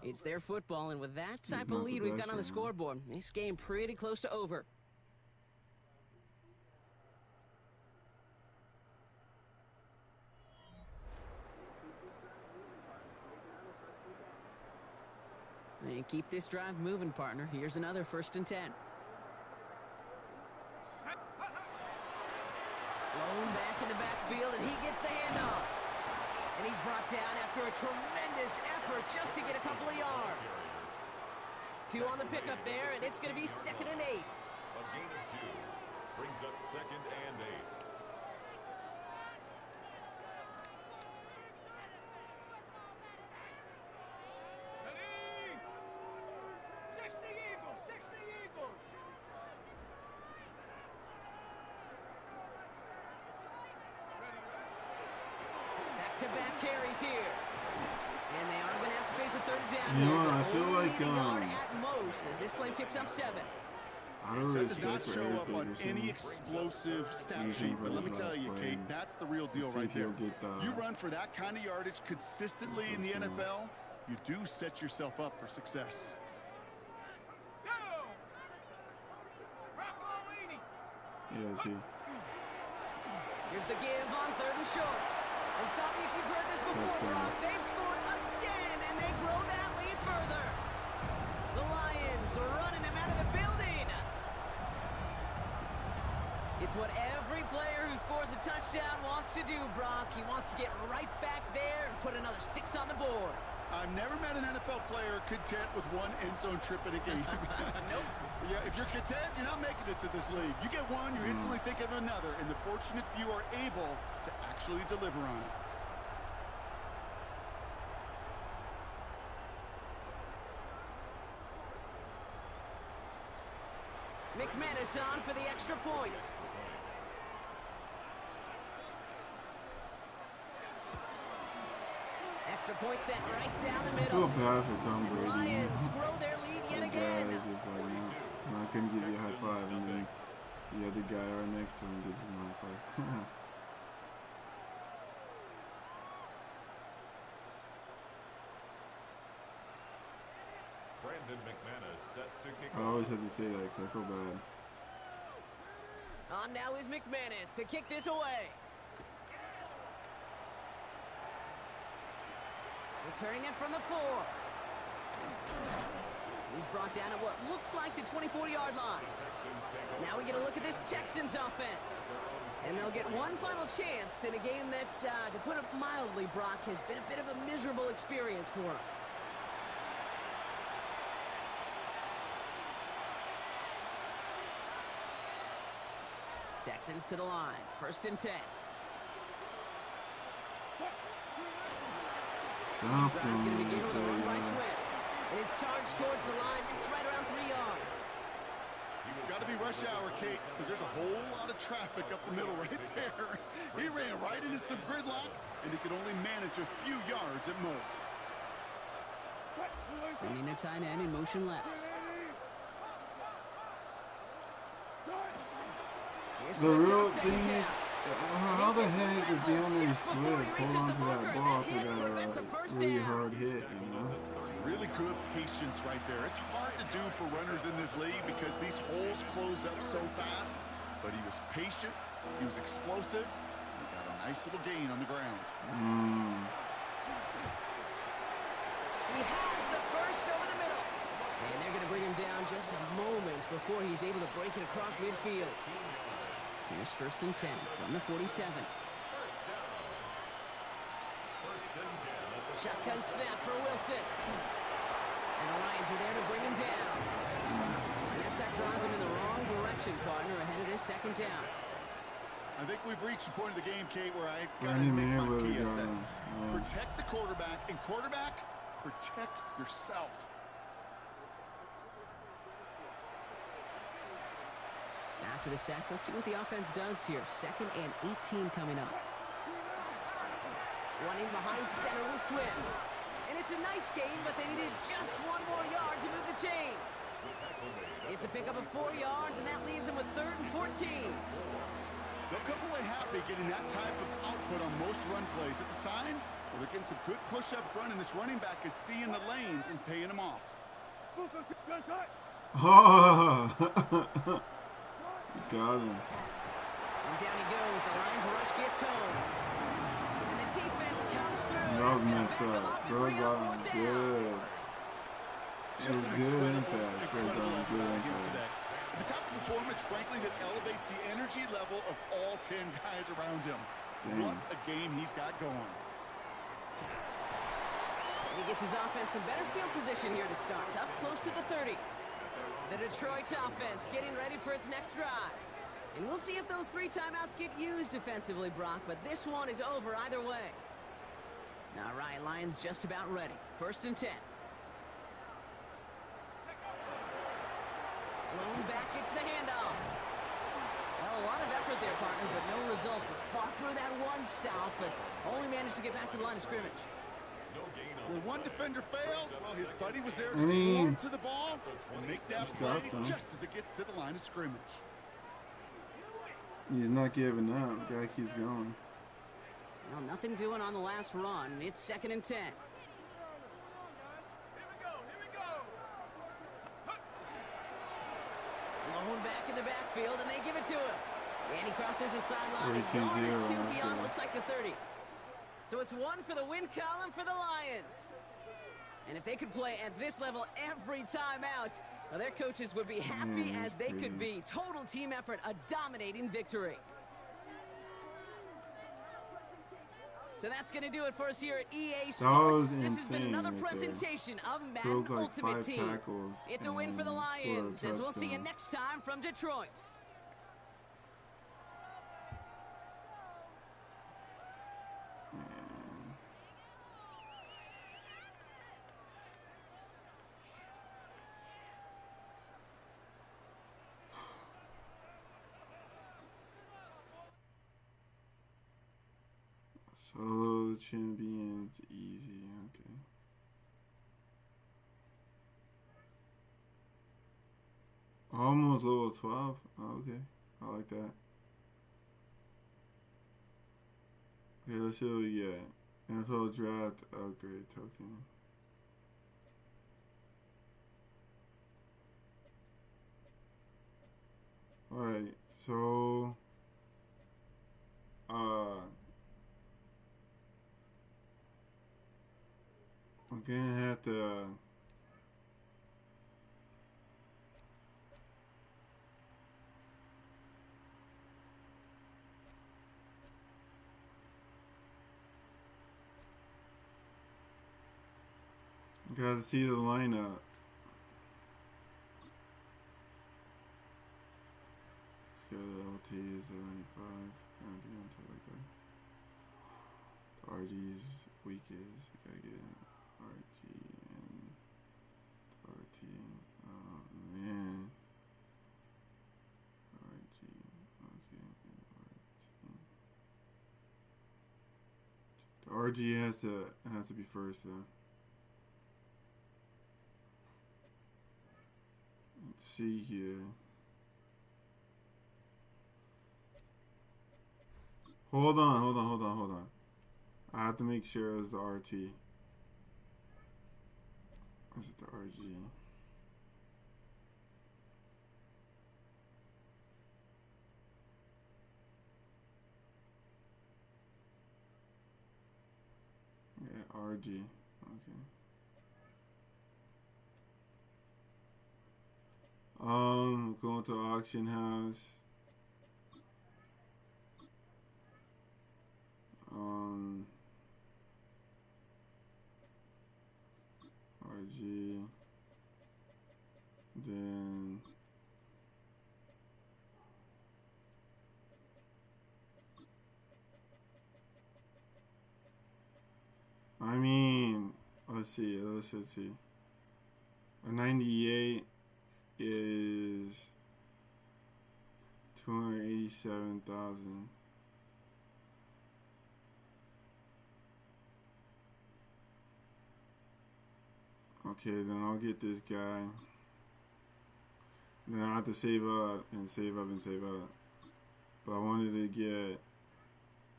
[SPEAKER 7] It's their football, and with that type
[SPEAKER 1] not
[SPEAKER 7] of lead we've got on the
[SPEAKER 1] possession.
[SPEAKER 7] scoreboard, this game pretty close to over. And keep this drive moving, partner. Here's another 1st and 10. Blown back in the backfield, and he gets the handoff. And he's brought down after a tremendous effort just to get a couple of yards. 2 on the pickup there, and it's going to be 2nd and 8.
[SPEAKER 4] A gain of 2 brings up 2nd and 8.
[SPEAKER 7] Back-to-back carries here. And they are going to have to face a 3rd down.
[SPEAKER 1] You know
[SPEAKER 7] here,
[SPEAKER 1] what, I
[SPEAKER 7] but
[SPEAKER 1] feel
[SPEAKER 7] only
[SPEAKER 1] like,
[SPEAKER 7] need a yard at most as this play picks up 7.
[SPEAKER 1] I don't
[SPEAKER 8] That
[SPEAKER 1] really
[SPEAKER 8] does not
[SPEAKER 1] skate for
[SPEAKER 8] show
[SPEAKER 1] Eric
[SPEAKER 8] up on
[SPEAKER 1] Peterson.
[SPEAKER 8] any explosive stat
[SPEAKER 1] Using
[SPEAKER 8] sheet, but let me
[SPEAKER 1] his
[SPEAKER 8] tell
[SPEAKER 1] last
[SPEAKER 8] you,
[SPEAKER 1] play.
[SPEAKER 8] Kate, that's the real deal
[SPEAKER 1] Let's see
[SPEAKER 8] right
[SPEAKER 1] if he'll
[SPEAKER 8] there.
[SPEAKER 1] get the
[SPEAKER 8] You run for that kind of yardage consistently in the
[SPEAKER 1] first down.
[SPEAKER 8] NFL, you do set yourself up for success.
[SPEAKER 1] Yeah, see.
[SPEAKER 7] Here's the give on 3rd and short. And stop me if you've heard this before,
[SPEAKER 1] Touchdown.
[SPEAKER 7] Brock. They've scored again, and they grow that lead further. The Lions are running them out of the building. It's what every player who scores a touchdown wants to do, Brock. He wants to get right back there and put another 6 on the board.
[SPEAKER 8] I've never met an NFL player content with one end zone trip in a game.
[SPEAKER 7] Nope.
[SPEAKER 8] Yeah, if you're content, you're not making it to this league. You get one, you're instantly thinking of another, and the fortunate few are able to actually deliver on it.
[SPEAKER 7] McManus on for the extra point. Extra point set right down the
[SPEAKER 1] I
[SPEAKER 7] middle.
[SPEAKER 1] feel bad for Tom
[SPEAKER 7] The
[SPEAKER 1] Brady.
[SPEAKER 7] Lions grow their lead yet
[SPEAKER 1] The guy
[SPEAKER 7] again.
[SPEAKER 1] is just like, no, I'm not gonna give you a high five, and then the other guy right next to him gives him a high five.
[SPEAKER 4] Brandon McManus set to kick
[SPEAKER 1] I always have to say that because I feel bad.
[SPEAKER 7] On now is McManus to kick this away. Returning it from the 4. He's brought down at what looks like the 24-yard line. Now we get a look at this Texans offense. And they'll get one final chance in a game that, to put it mildly, Brock, has been a bit of a miserable experience for them. Texans to the line. 1st and 10.
[SPEAKER 1] Stop
[SPEAKER 7] This time's going to begin with a run by
[SPEAKER 1] him.
[SPEAKER 7] Swift. His charge towards the line, it's right around 3 yards.
[SPEAKER 8] Got to be rush hour, Kate, because there's a whole lot of traffic up the middle right there. He ran right into some gridlock, and he could only manage a few yards at most.
[SPEAKER 7] Sending a tight end in motion left.
[SPEAKER 1] The real thing is, how the heck is DeAndre Swift hold on to that ball after that really hard hit, you know?
[SPEAKER 8] Some really good patience right there. It's hard to do for runners in this league because these holes close up so fast. But he was patient, he was explosive, and he got a nice little gain on the ground.
[SPEAKER 7] He has the first over the middle. And they're going to bring him down just a moment before he's able to break it across midfield. Here's 1st and 10 from the 47. Shotgun snap for Wilson. And the Lions are there to bring him down. And that sack draws him in the wrong direction, partner, ahead of this 2nd down.
[SPEAKER 8] I think we've reached the point of the game, Kate, where I got to make my PSA. Protect the quarterback, and quarterback, protect yourself.
[SPEAKER 7] After the sack, let's see what the offense does here. 2nd and 18 coming up. Running behind center with Swift. And it's a nice gain, but they needed just 1 more yard to move the chains. It's a pickup of 4 yards, and that leaves them with 3rd and 14.
[SPEAKER 8] They'll come away happy getting that type of output on most run plays. It's a sign where they're getting some good push up front, and this running back is seeing the lanes and paying them off.
[SPEAKER 1] Oh! Got him.
[SPEAKER 7] And down he goes. The Lions rush gets home. And the defense comes through.
[SPEAKER 1] That was messed up. Bird got him good.
[SPEAKER 8] Just an
[SPEAKER 1] good and
[SPEAKER 8] incredible
[SPEAKER 1] fast. Bird got him good and fast.
[SPEAKER 8] today. The type of performance, frankly, that elevates the energy level of all 10 guys around him.
[SPEAKER 1] Dang.
[SPEAKER 8] What a game he's got going.
[SPEAKER 7] And he gets his offense in better field position here to start. Up close to the 30. The Detroit offense getting ready for its next drive. And we'll see if those 3 timeouts get used defensively, Brock, but this one is over either way. All right, Lions just about ready. 1st and 10. Lone back gets the handoff. Well, a lot of effort there, partner, but no results. Fought through that one stop, but only managed to get back to the line of scrimmage.
[SPEAKER 8] When one defender failed, well, his buddy was there to swarm to the ball and make that play just as it gets to the line of scrimmage.
[SPEAKER 1] He's not giving up. Guy keeps going.
[SPEAKER 7] Well, nothing doing on the last run. It's 2nd and 10. Lone back in the backfield, and they give it to him. And he crosses the sideline. 42-0 beyond, looks like the 30. So it's 1 for the win column for the Lions. And if they could play at this level every time out, well, their coaches would be happy as they could be. Total team effort, a dominating victory. So that's going to do it for us here at EA Sports. This has been another presentation of Madden Ultimate Team. It's a win for the Lions, as we'll see you next time from Detroit.
[SPEAKER 1] Solo champions, easy, okay. Almost level 12, oh, okay, I like that. Okay, let's see what we get. NFL draft upgrade token. Alright, so I'm gonna have to gotta see the lineup. Go to LT is 75. Gonna be on top like that. RG's weakest. I gotta get RG and Oh man. RG. Okay. The RG has to be first though. Let's see here. Hold on. I have to make sure it was the RT. Or is it the RG? Yeah, RG. Okay. Going to auction house. RG. Then I mean, let's see. A 98 is 287,000. Okay, then I'll get this guy. Then I have to save up. But I wanted to get.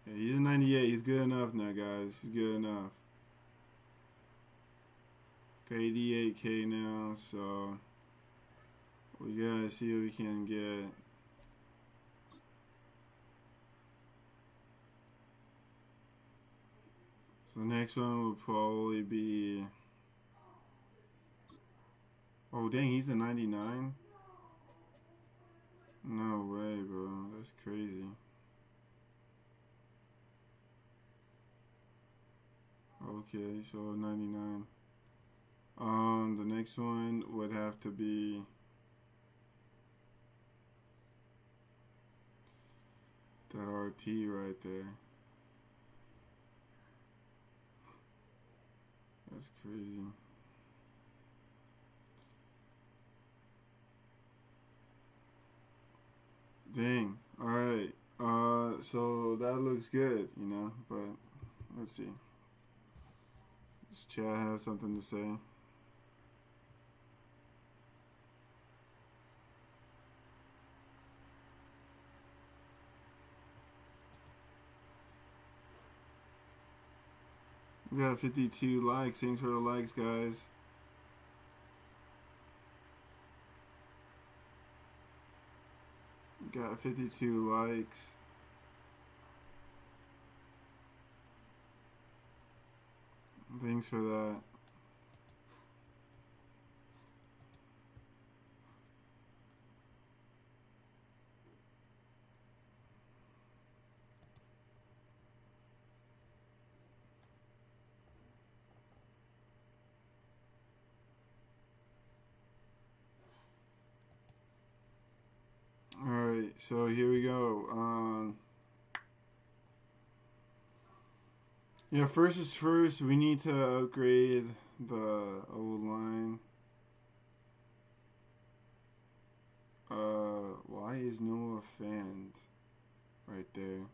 [SPEAKER 1] Yeah, he's a 98. He's good enough now, guys. He's good enough. Got 88K now, so we gotta see what we can get. So the next one will probably be. Oh dang, he's a 99? No way, bro. That's crazy. Okay, so 99. The next one would have to be that RT right there. That's crazy. Dang. Alright. So that looks good, you know, but let's see. Does Chad have something to say? We got 52 likes. Thanks for the likes, guys. Got 52 likes. Thanks for that. Alright, so here we go. Yeah, first is first, we need to upgrade the old line. Why is Noah Fant right there?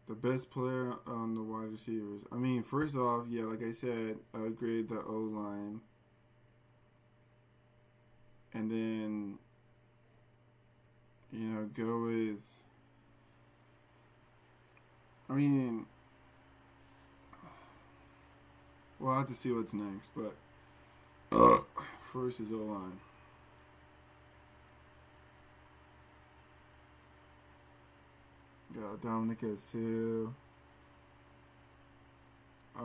[SPEAKER 1] The best player on the wide receivers. I mean, first off, yeah, like I said, upgrade the O-line. And then, you know, go with... I mean... We'll have to see what's next, but... first is O-line. Got Dominic Sue. I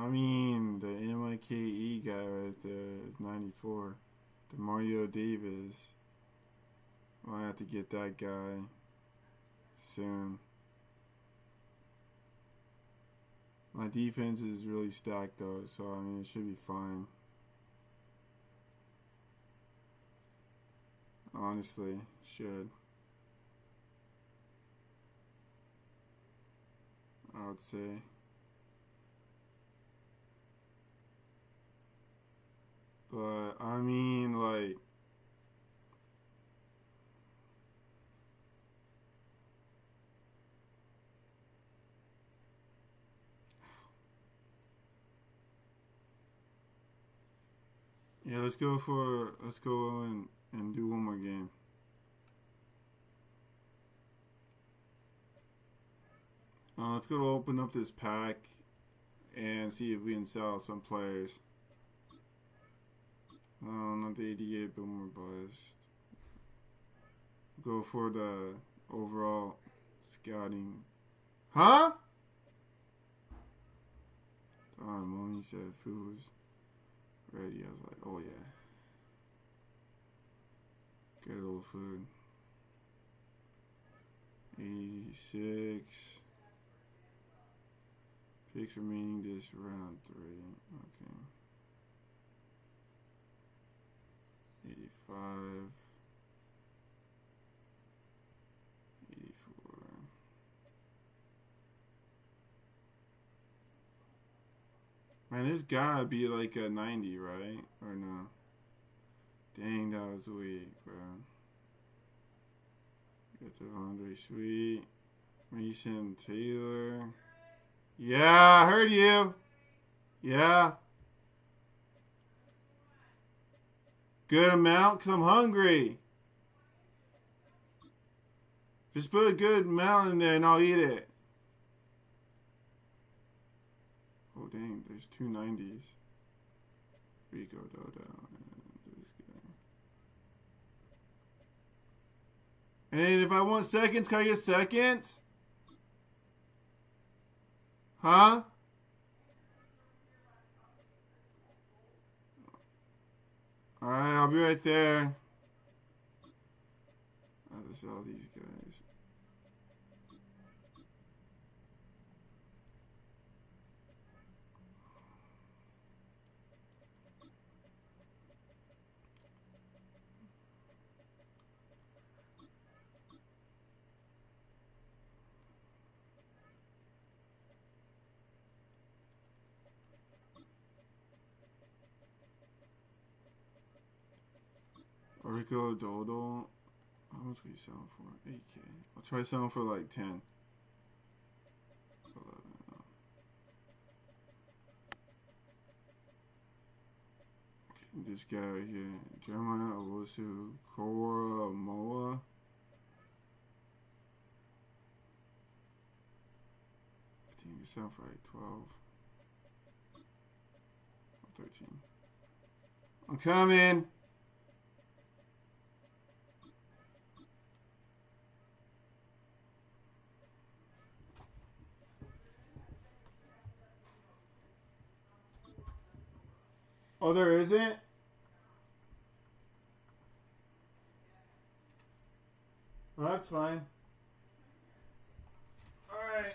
[SPEAKER 1] mean, the MIKE guy right there is 94. The Mario Davis. Might have to get that guy soon. My defense is really stacked though, so I mean, it should be fine. Honestly, should. I would say. But I mean, like, yeah, let's go and do one more game. Let's go open up this pack and see if we can sell some players. Not the 88 boomer bust. Go for the overall scouting. Huh? When he said food was ready, I was like, oh yeah. Good old food. 86. Picks remaining this round 3. Okay. 85. 84. Man, this gotta be like a 90, right? Or no? Dang, that was weak, bro. Got the Andre Sweet. Mason Taylor. Yeah, I heard you. Yeah. Good amount, because I'm hungry. Just put a good amount in there and I'll eat it. Oh, dang, there's 2 90s. Rico Dodo. And this guy. And if I want seconds, can I get seconds? Huh? Alright, I'll be right there. I'll just sell these guys. Rico Dodo. How much will you sell for? 8K. I'll try selling for like 10. 11. Okay, this guy right here. Jeremiah Owusu Kora Moa. I think you sell for like 12. Or 13. I'm coming! Oh, there isn't? Well, that's fine. Alright.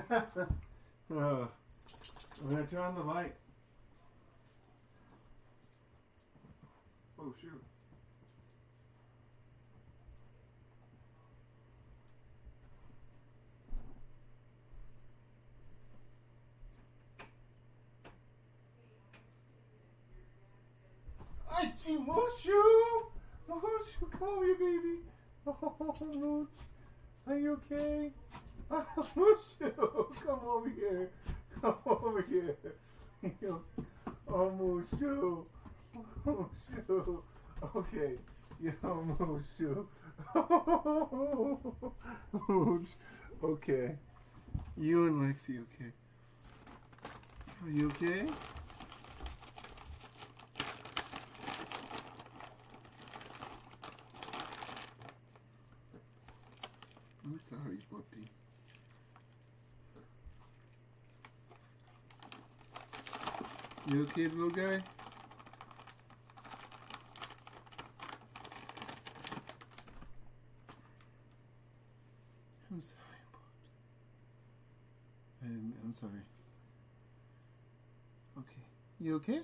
[SPEAKER 1] I'm gonna turn on the light. Oh shoot. Aichi Mushu! Mushu, come over here, baby. Oh, Mooch. Are you okay? Mushu, come over here. Come over here. Oh, Mushu. Mushu. Okay. Yo, Mushu. Mooch. Okay. You and Lexi, okay? Are you okay? I'm sorry, puppy. You okay, little guy? I'm sorry, pups. I'm sorry. Okay. You okay?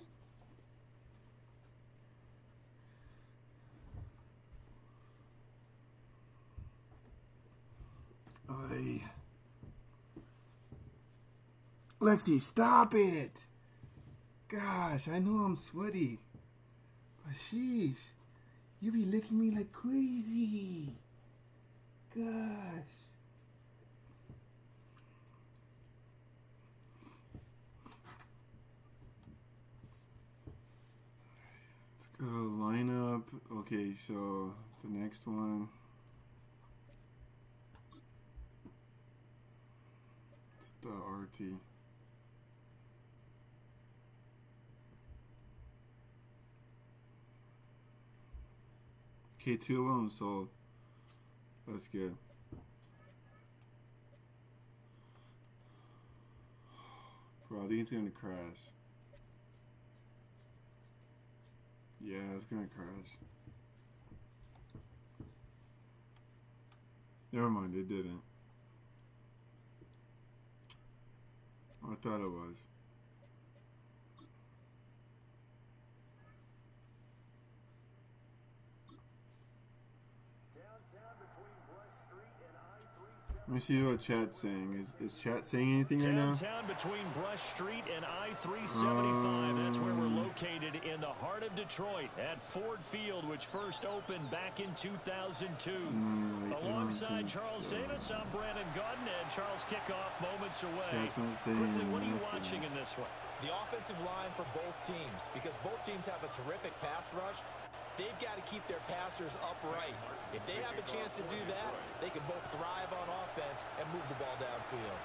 [SPEAKER 1] Oy. Lexi, stop it! Gosh, I know I'm sweaty. But sheesh, you be licking me like crazy. Gosh. Let's go line up. Okay, so the next one. The RT. Okay, 2 of them sold. That's good. Bro, I think it's gonna crash. Yeah, it's gonna crash. Never mind, it didn't. I thought it was. Let me see what chat's saying. Is chat saying anything right now?
[SPEAKER 9] Downtown between Brush Street and I-375. That's where we're located in the heart of Detroit at Ford Field, which first opened back in 2002. Alongside Charles Davis, I'm Brandon Gordon, and Charles kickoff moments away. Quickly, what are you watching in this one?
[SPEAKER 10] The offensive line for both teams, because both teams have a terrific pass rush. They've got to keep their passers upright. If they have a chance to do that, they can both thrive on offense and move the ball downfield.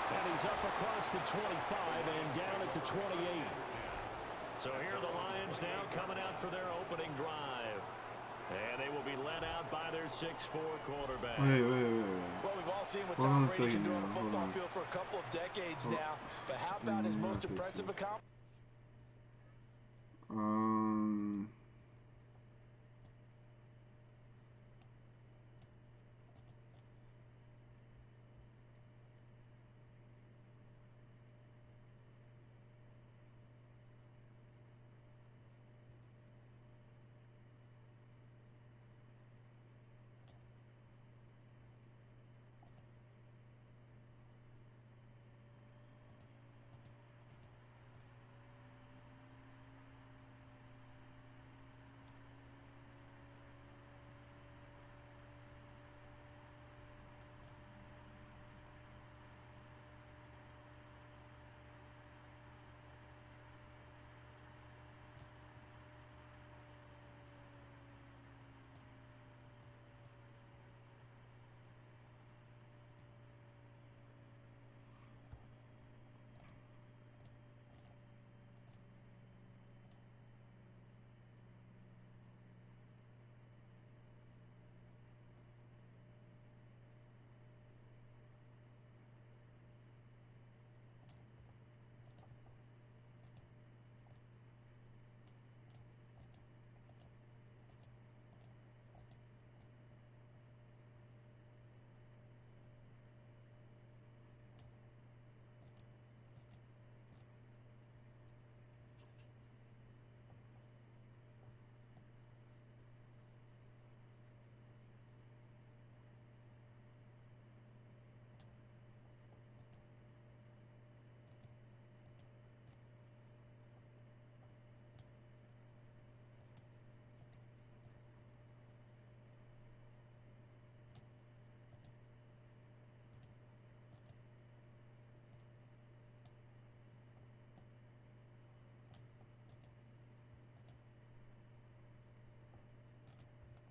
[SPEAKER 9] And he's up across the 25 and down at the 28. So here are the Lions now coming out for their opening drive. And they will be led out by their 6'4" quarterback.
[SPEAKER 1] Wait.
[SPEAKER 10] Well, we've all seen what Tom Brady can do on the football field for a couple of decades now. But how about his most impressive accomplishment?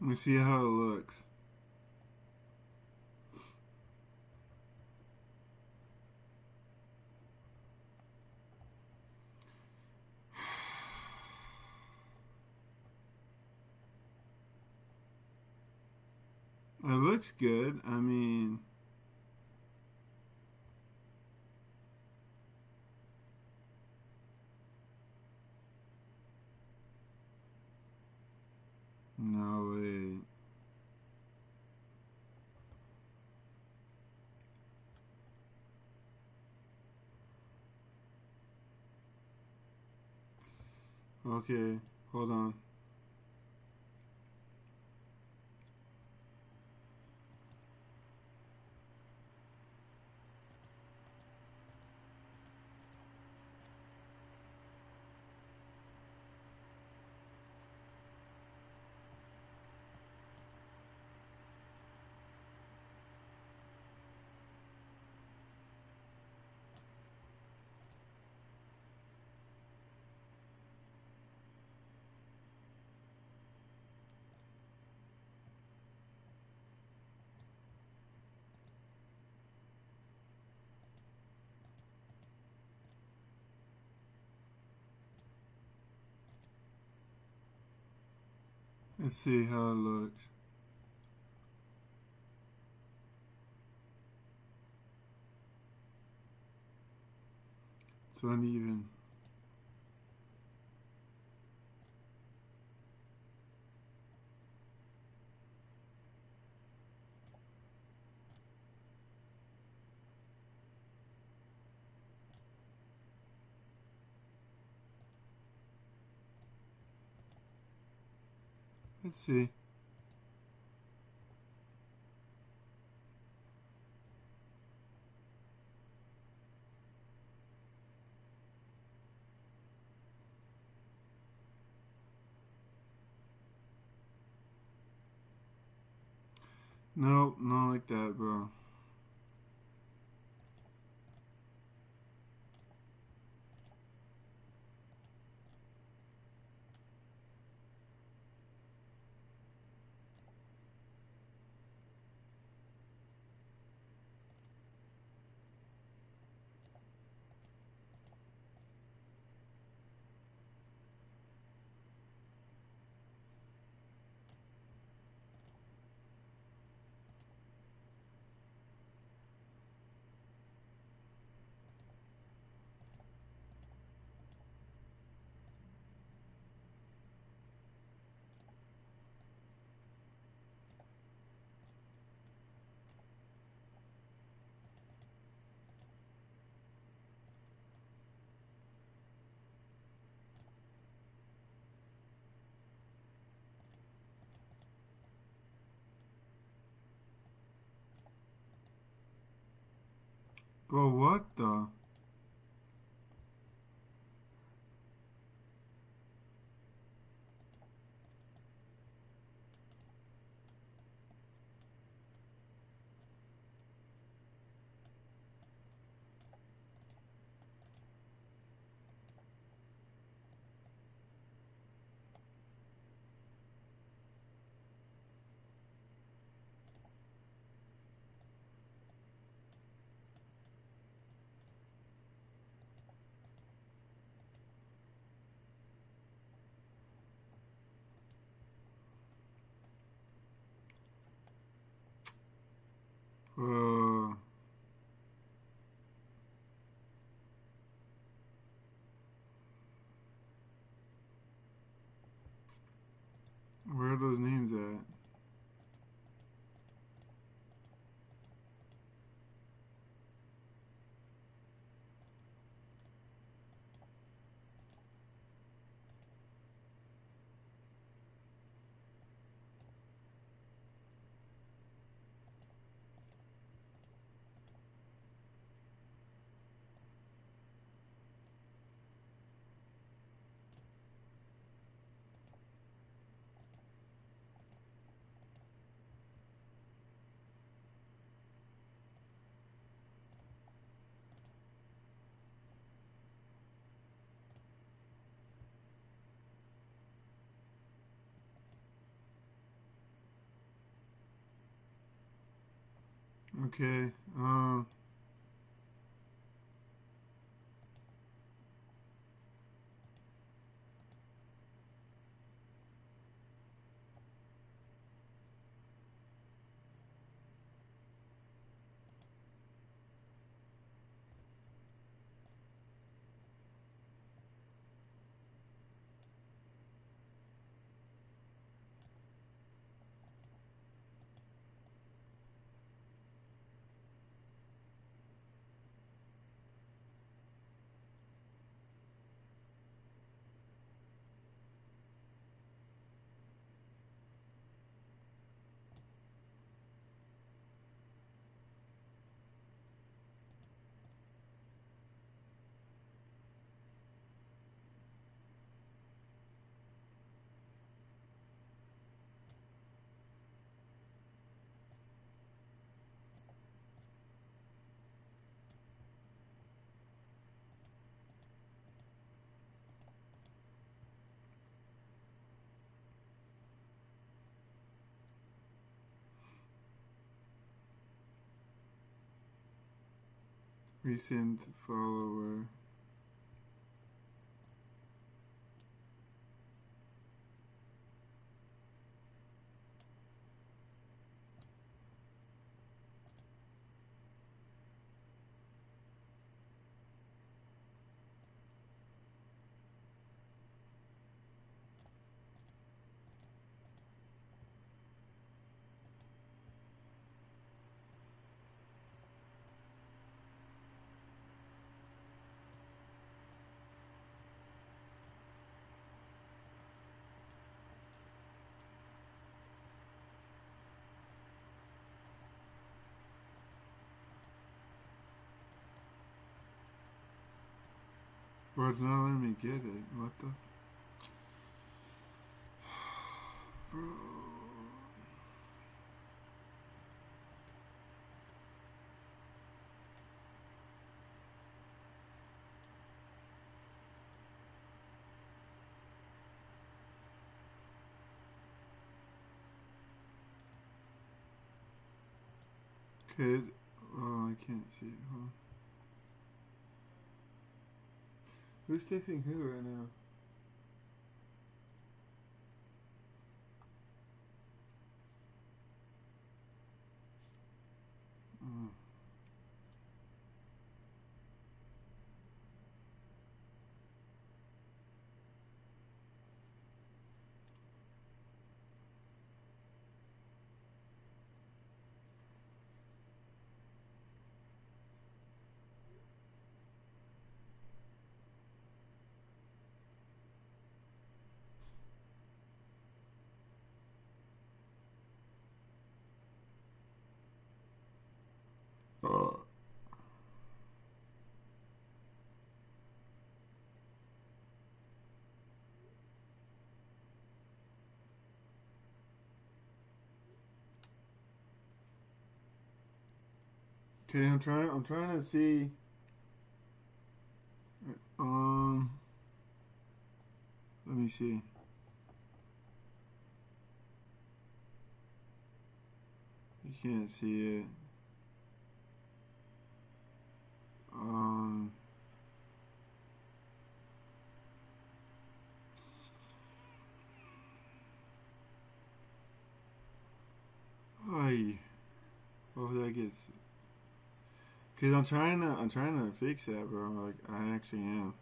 [SPEAKER 1] Let me see how it looks. It looks good. I mean, no way. Okay, hold on. Let's see how it looks. It's uneven. Let's see. Nope, not like that, bro. Bro, what the? Where are those names at? Okay. Recent follower. Bro, it's not letting me get it. What the? Bro. Okay. Oh, I can't see it. Hold on. Who's texting who right now? Oh. Okay, I'm trying to see. Let me see. You can't see it. Ay. Oh, that gets. Cause I'm trying to fix that, bro. Like I actually am.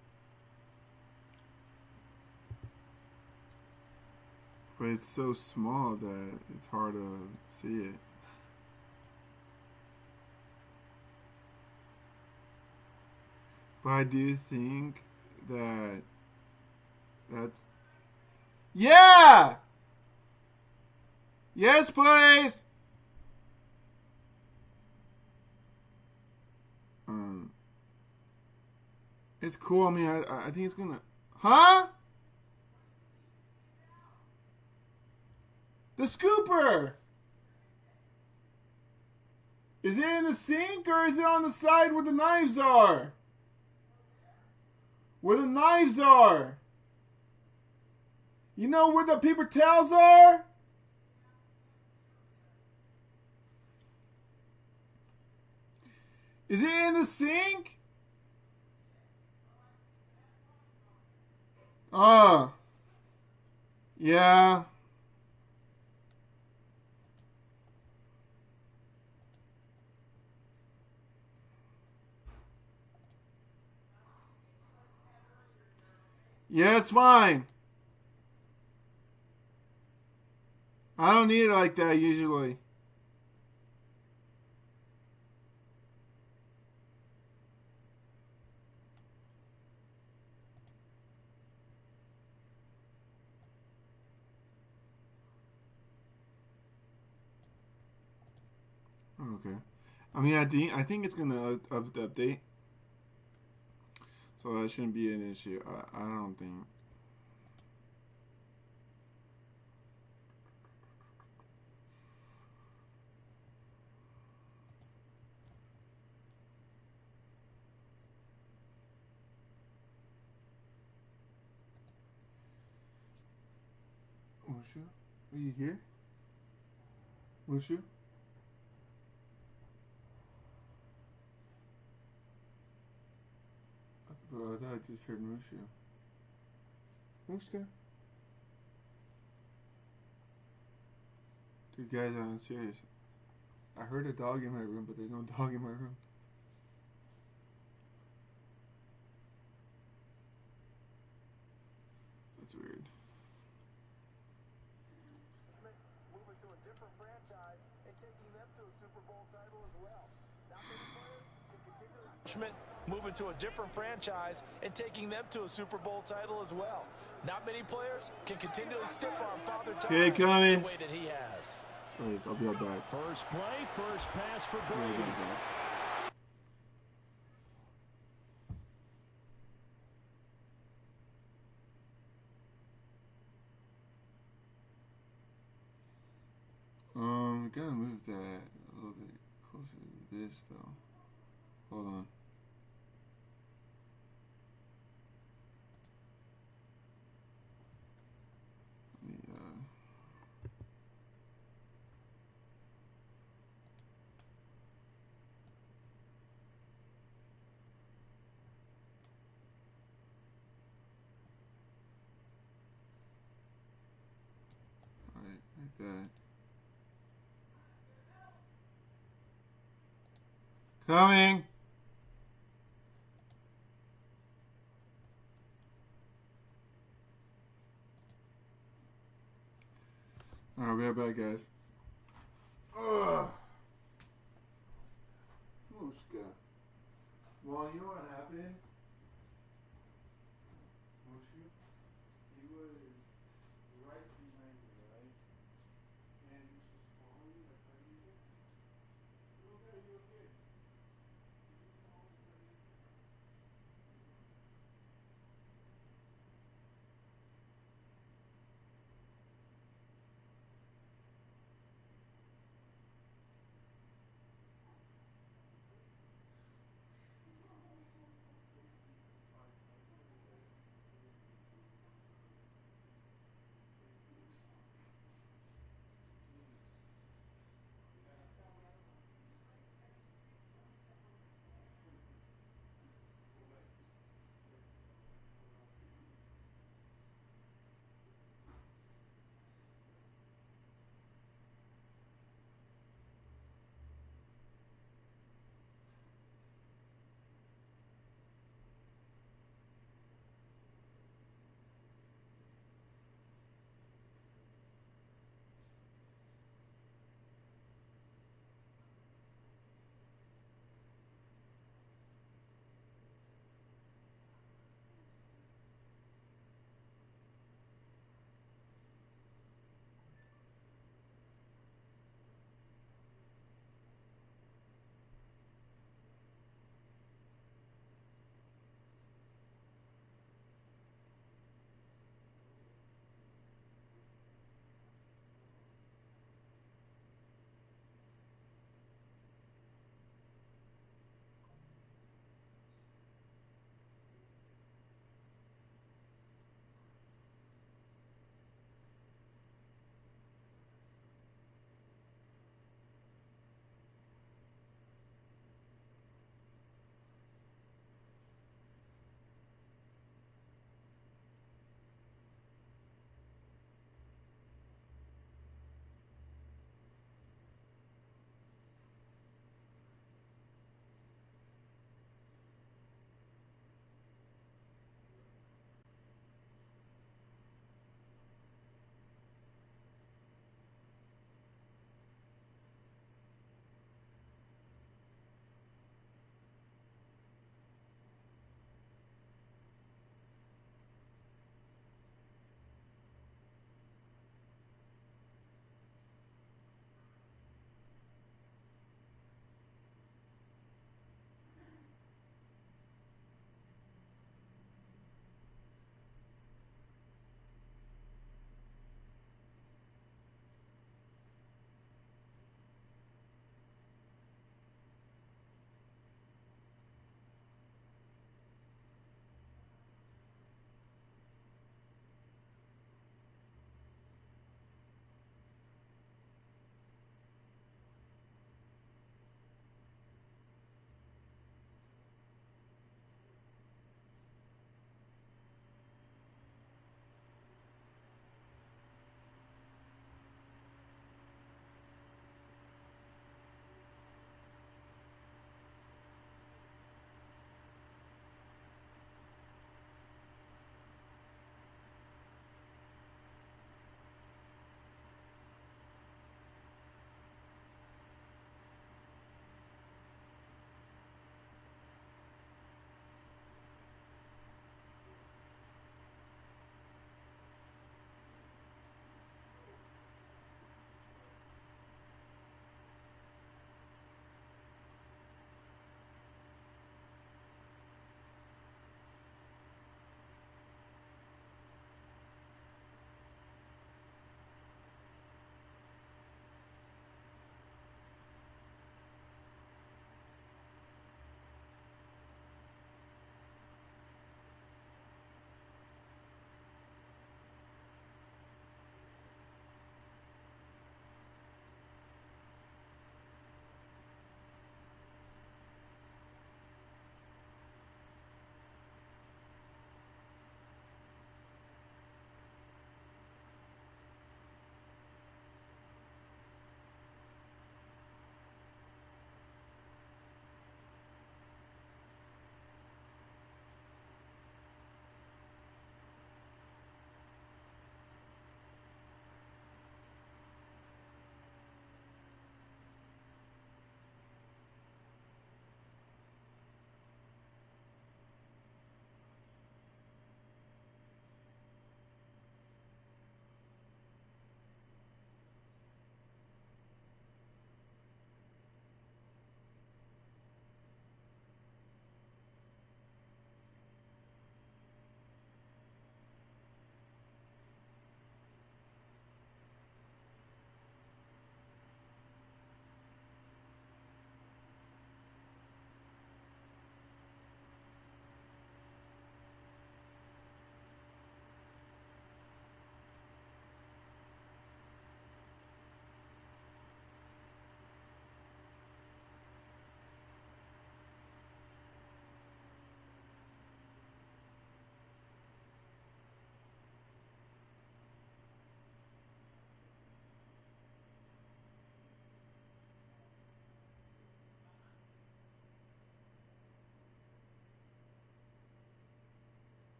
[SPEAKER 1] But it's so small that it's hard to see it. But I do think that's. Yeah! Yes, please! It's cool. I mean, I think it's gonna. Huh? The scooper! Is it in the sink or is it on the side where the knives are? Where the knives are! You know where the paper towels are? Is it in the sink? Oh. Yeah. Yeah, it's fine. I don't need it like that usually. Okay. I mean, I think it's gonna update, so that shouldn't be an issue. I don't think. Mushu, are you here? Mushu? Bro, I thought I just heard Mushu. Mushka? Dude, guys, I'm serious. I heard a dog in my room, but there's no dog in my room. That's weird.
[SPEAKER 10] Moving to a different franchise and taking them to a Super Bowl title as well. Not many players can continue moving to a different franchise and taking them to a Super Bowl title as well. Not many players can continually stiff arm Father Time the way that he has.
[SPEAKER 1] Wait, I'll be right back.
[SPEAKER 9] First play, first pass for Brady.
[SPEAKER 1] We gotta move that a little bit closer to this though. Hold on. Let me alright, like that. Coming. Alright, we're back, guys. Ugh. Mushka. Well, you know what happened? Mushka? He was right behind me, right? And he was just following me, like, you okay? You okay? You okay?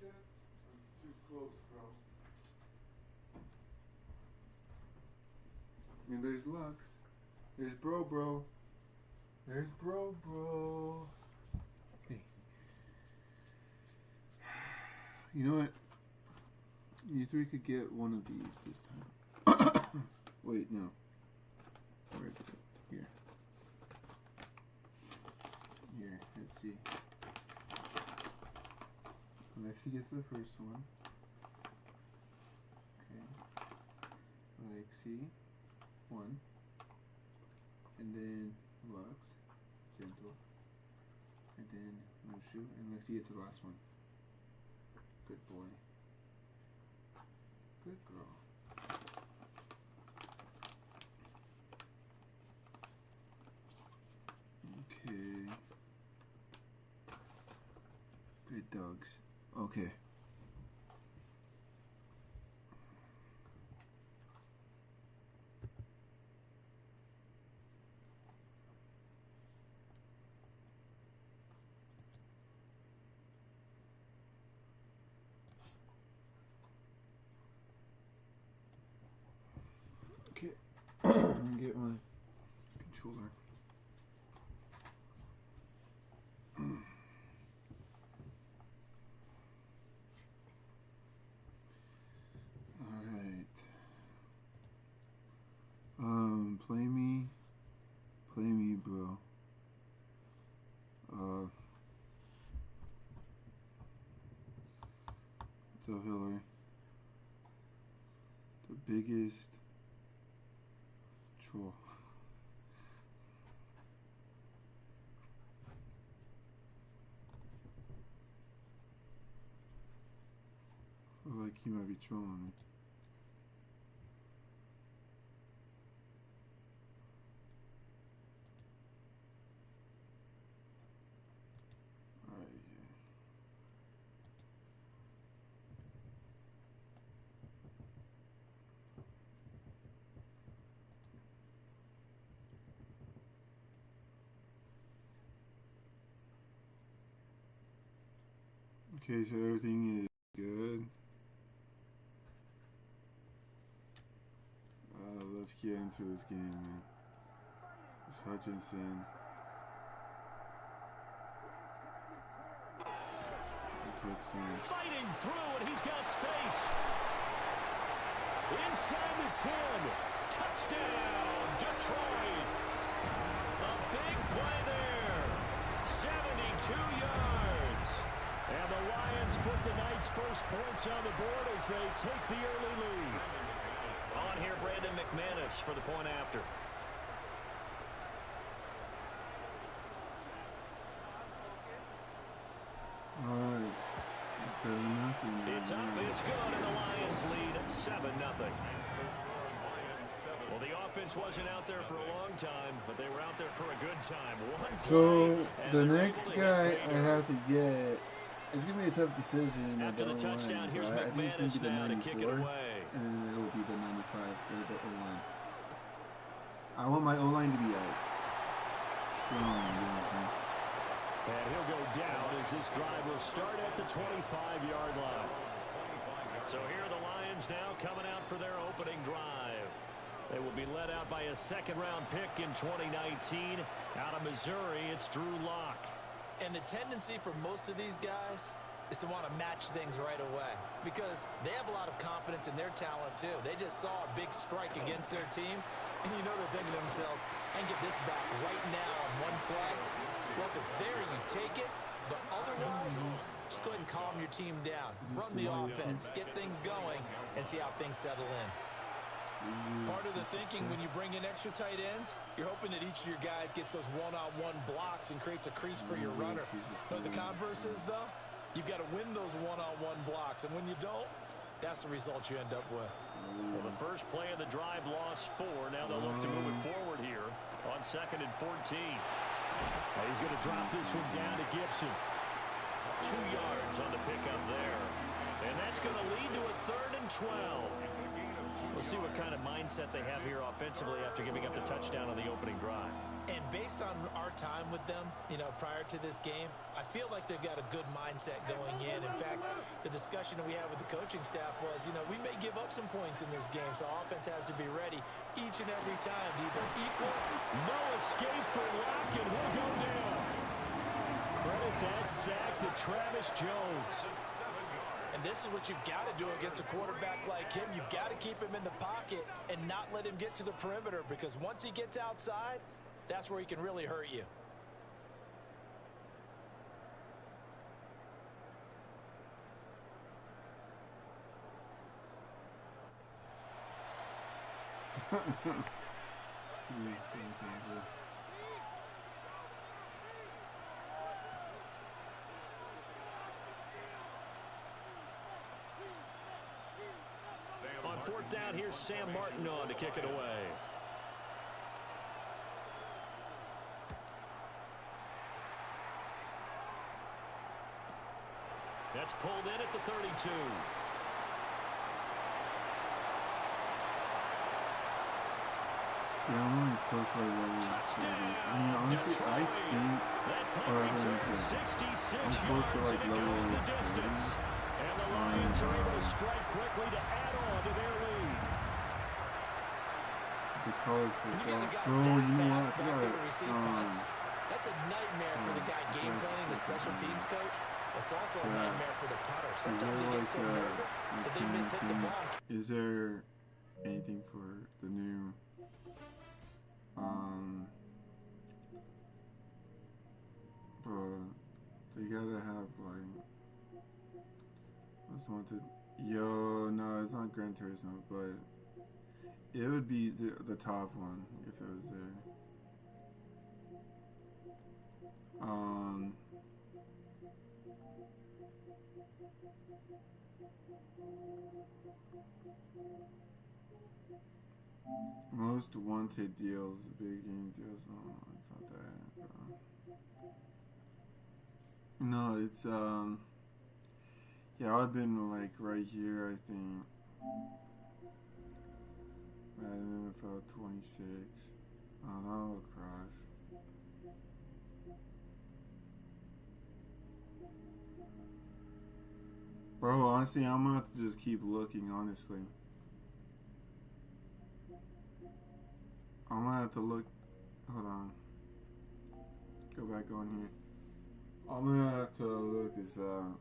[SPEAKER 1] that? Too close, bro. I mean, there's Lux. There's bro. There's bro. Hey. You know what? You three could get one of these this time. Wait, no. Where is it? Here. Here, let's see. Lexi gets the first one. Okay. Lexi. 1. And then Lux. Gentle. And then Mushu. And Lexi gets the last one. Good boy. Good girl. Okay. Good dogs. Okay. Okay. Get my controller. Play me, bro. What's up, Hillary? The biggest troll. I feel like he might be trolling me. Okay, so everything is good. Let's get into this game, man. It's Hutchinson.
[SPEAKER 9] Fighting through, and he's got space. Inside the 10. Touchdown, Detroit. A big play there. 72 yards. And the Lions put the Knights' first points on the board as they take the early lead. On here, Brandon McManus for the point after.
[SPEAKER 1] All right. 7-0.
[SPEAKER 9] It's up, it's good, and the Lions lead 7-0. Well, the offense wasn't out there for a long time, but they were out there for a good time.
[SPEAKER 1] So the next guy I have to get, it's going to be a tough decision.
[SPEAKER 9] After the touchdown, here's McManus now to kick it away.
[SPEAKER 1] And then it will be the 95 for the O-line. I want my O-line to be strong, you know what I'm saying?
[SPEAKER 9] And he'll go down as this drive will start at the 25-yard line. So here are the Lions now coming out for their opening drive. They will be led out by a second-round pick in 2019. Out of Missouri, it's Drew Lock.
[SPEAKER 10] And the tendency for most of these guys is to want to match things right away because they have a lot of confidence in their talent, too. They just saw a big strike against their team, and you know they're thinking to themselves, I can get this back right now on one play. Well, if it's there, you take it. But otherwise, just go ahead and calm your team down. Run the offense, get things going, and see how things settle in. Part of the thinking when you bring in extra tight ends, you're hoping that each of your guys gets those one-on-one blocks and creates a crease for your runner. But the converse is, though, you've got to win those one-on-one blocks. And when you don't, that's the result you end up with.
[SPEAKER 9] Well, the first play of the drive lost 4. Now they'll look to move it forward here on 2nd and 14. He's going to drop this one down to Gibson. 2 yards on the pickup there. And that's going to lead to a 3rd and 12. We'll see what kind of mindset they have here offensively after giving up the touchdown on the opening drive.
[SPEAKER 10] And based on our time with them, you know, prior to this game, I feel like they've got a good mindset going in. In fact, the discussion that we had with the coaching staff was, you know, we may give up some points in this game, so offense has to be ready each and every time to either equal.
[SPEAKER 9] No escape for Locke, and he'll go down. Credit that sack to Travis Jones.
[SPEAKER 10] And this is what you've got to do against a quarterback like him. You've got to keep him in the pocket and not let him get to the perimeter, because once he gets outside, that's where he can really hurt you.
[SPEAKER 9] On fourth down, here's Sam Martin on to kick it away. That's pulled in at the 32.
[SPEAKER 1] Yeah, I'm really close to like level 40. I mean, honestly, I think, or I don't say, I'm close to like level 40.
[SPEAKER 9] And the Lions are able to strike quickly to add on to their lead.
[SPEAKER 1] The college football. Bro, you know what? I forgot.
[SPEAKER 10] That's a nightmare for the guy game planning, the special teams coach. It's also a nightmare for the punter. Sometimes they get so nervous that they miss hit the ball.
[SPEAKER 1] Is there anything for the new bro, they gotta have like what's wanted? Yo, no, it's not Gran Turismo, but it would be the top one if it was there. Most wanted deals, big game deals. No, it's not that, bro. No, it's yeah, I've been like right here, I think. Madden NFL 26. Oh, not lacrosse. Bro, honestly, I'm gonna have to just keep looking, honestly. I'm gonna have to look. Hold on. Go back on here. I'm gonna have to look this up.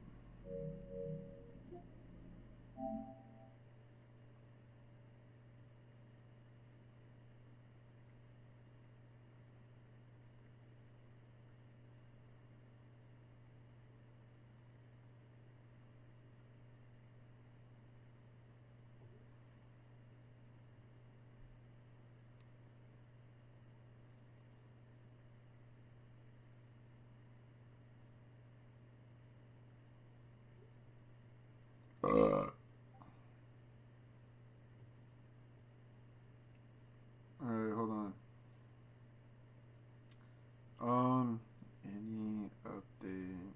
[SPEAKER 1] Alright, hold on. Any update?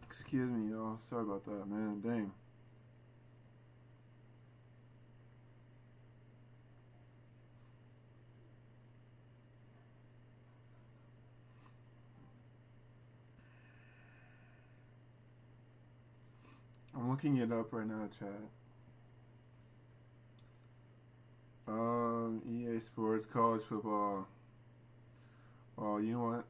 [SPEAKER 1] Excuse me, y'all. Sorry about that, man. Dang. I'm looking it up right now, chat. EA Sports, college football. Oh, you know what?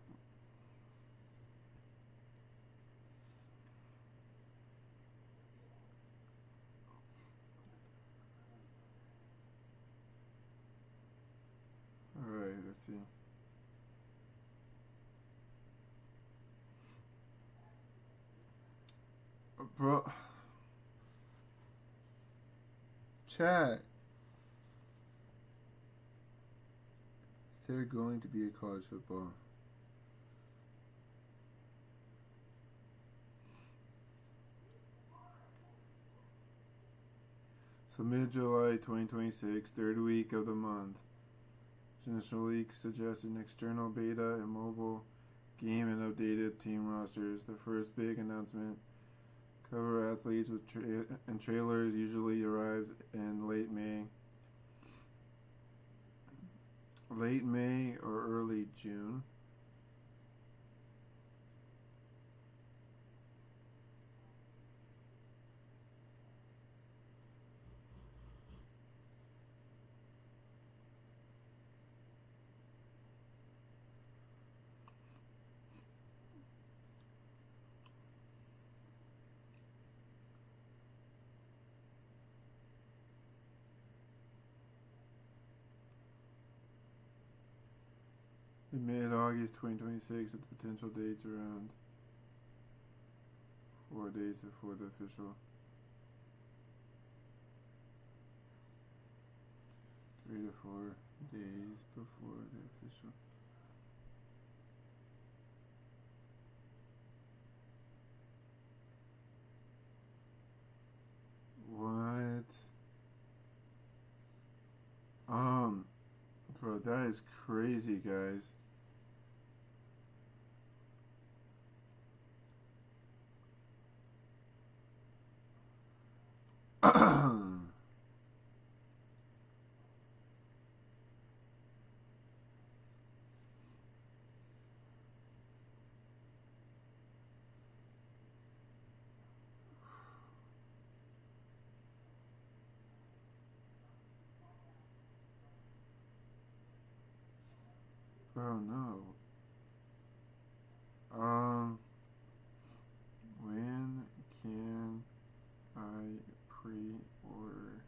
[SPEAKER 1] Alright, let's see. Bro. Chat. Is there going to be a college football? So mid-July 2026, third week of the month. National League suggested an external beta and mobile game and updated team rosters. The first big announcement, cover athletes with and trailers, usually arrives in late May. Late May or early June. In mid-August 2026 with potential dates around 4 days before the official. 3 to 4 days before the official. What? Bro, that is crazy, guys. Bro, no. When can I pre-order?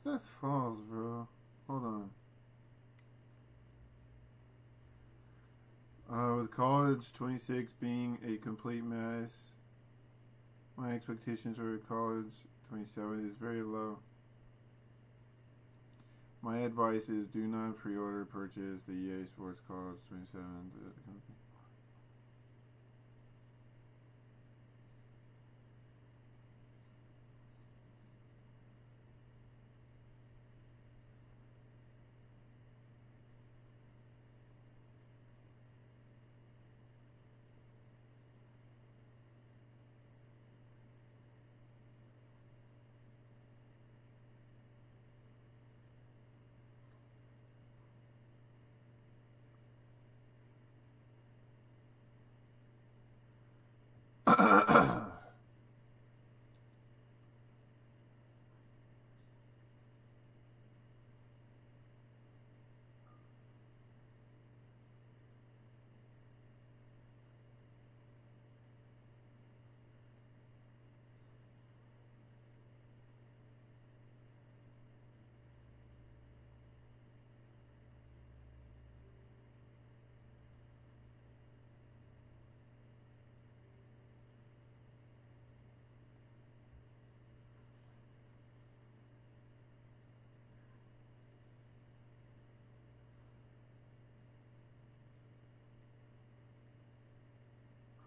[SPEAKER 1] That's false, bro. Hold on. With college 26 being a complete mess, my expectations for college 27 is very low. My advice is do not pre-order purchase the EA Sports College 27.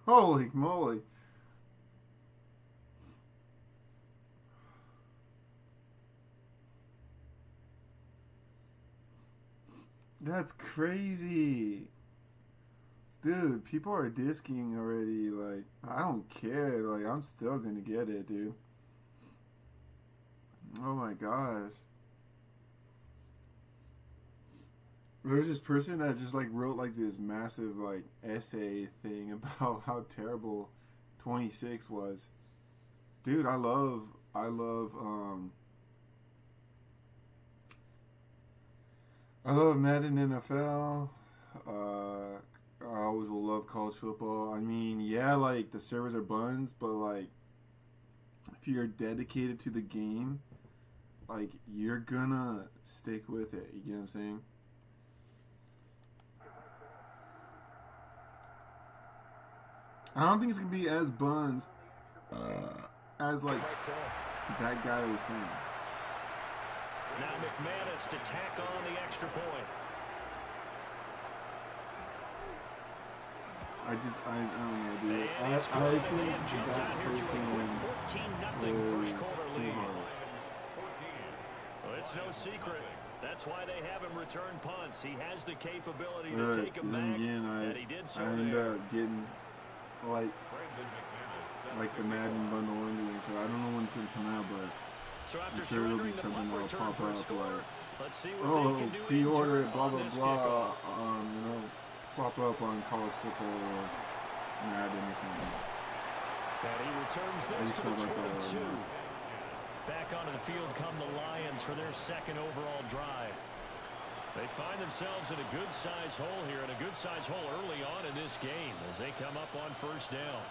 [SPEAKER 1] Holy moly. That's crazy. Dude, people are disking already. Like, I don't care. Like, I'm still gonna get it, dude. Oh my gosh. There's this person that just like wrote like this massive like essay thing about how terrible 26 was. Dude, I love I love Madden NFL. I always will love college football. I mean, yeah, like the servers are buns, but like if you're dedicated to the game, like you're gonna stick with it. You get what I'm saying? I don't think it's gonna be as buns as like that guy was saying.
[SPEAKER 9] Now McManus to tack on the extra point.
[SPEAKER 1] I don't know, dude. I think that person was too harsh.
[SPEAKER 9] Well, it's no secret. That's why they have him return punts. He has the capability to take him back, and he did so
[SPEAKER 1] I end up getting like the Madden bundle anyway, so I don't know when it's gonna come out, but
[SPEAKER 9] so
[SPEAKER 1] I'm sure it'll be something that'll pop up like, pre-order it, blah blah blah, you know, pop up on college football or Madden or something.
[SPEAKER 9] And he returns this to the 22. Back onto the field come the Lions for their second overall drive. They find themselves in a good-sized hole here, and a good-sized hole early on in this game as they come up on first down.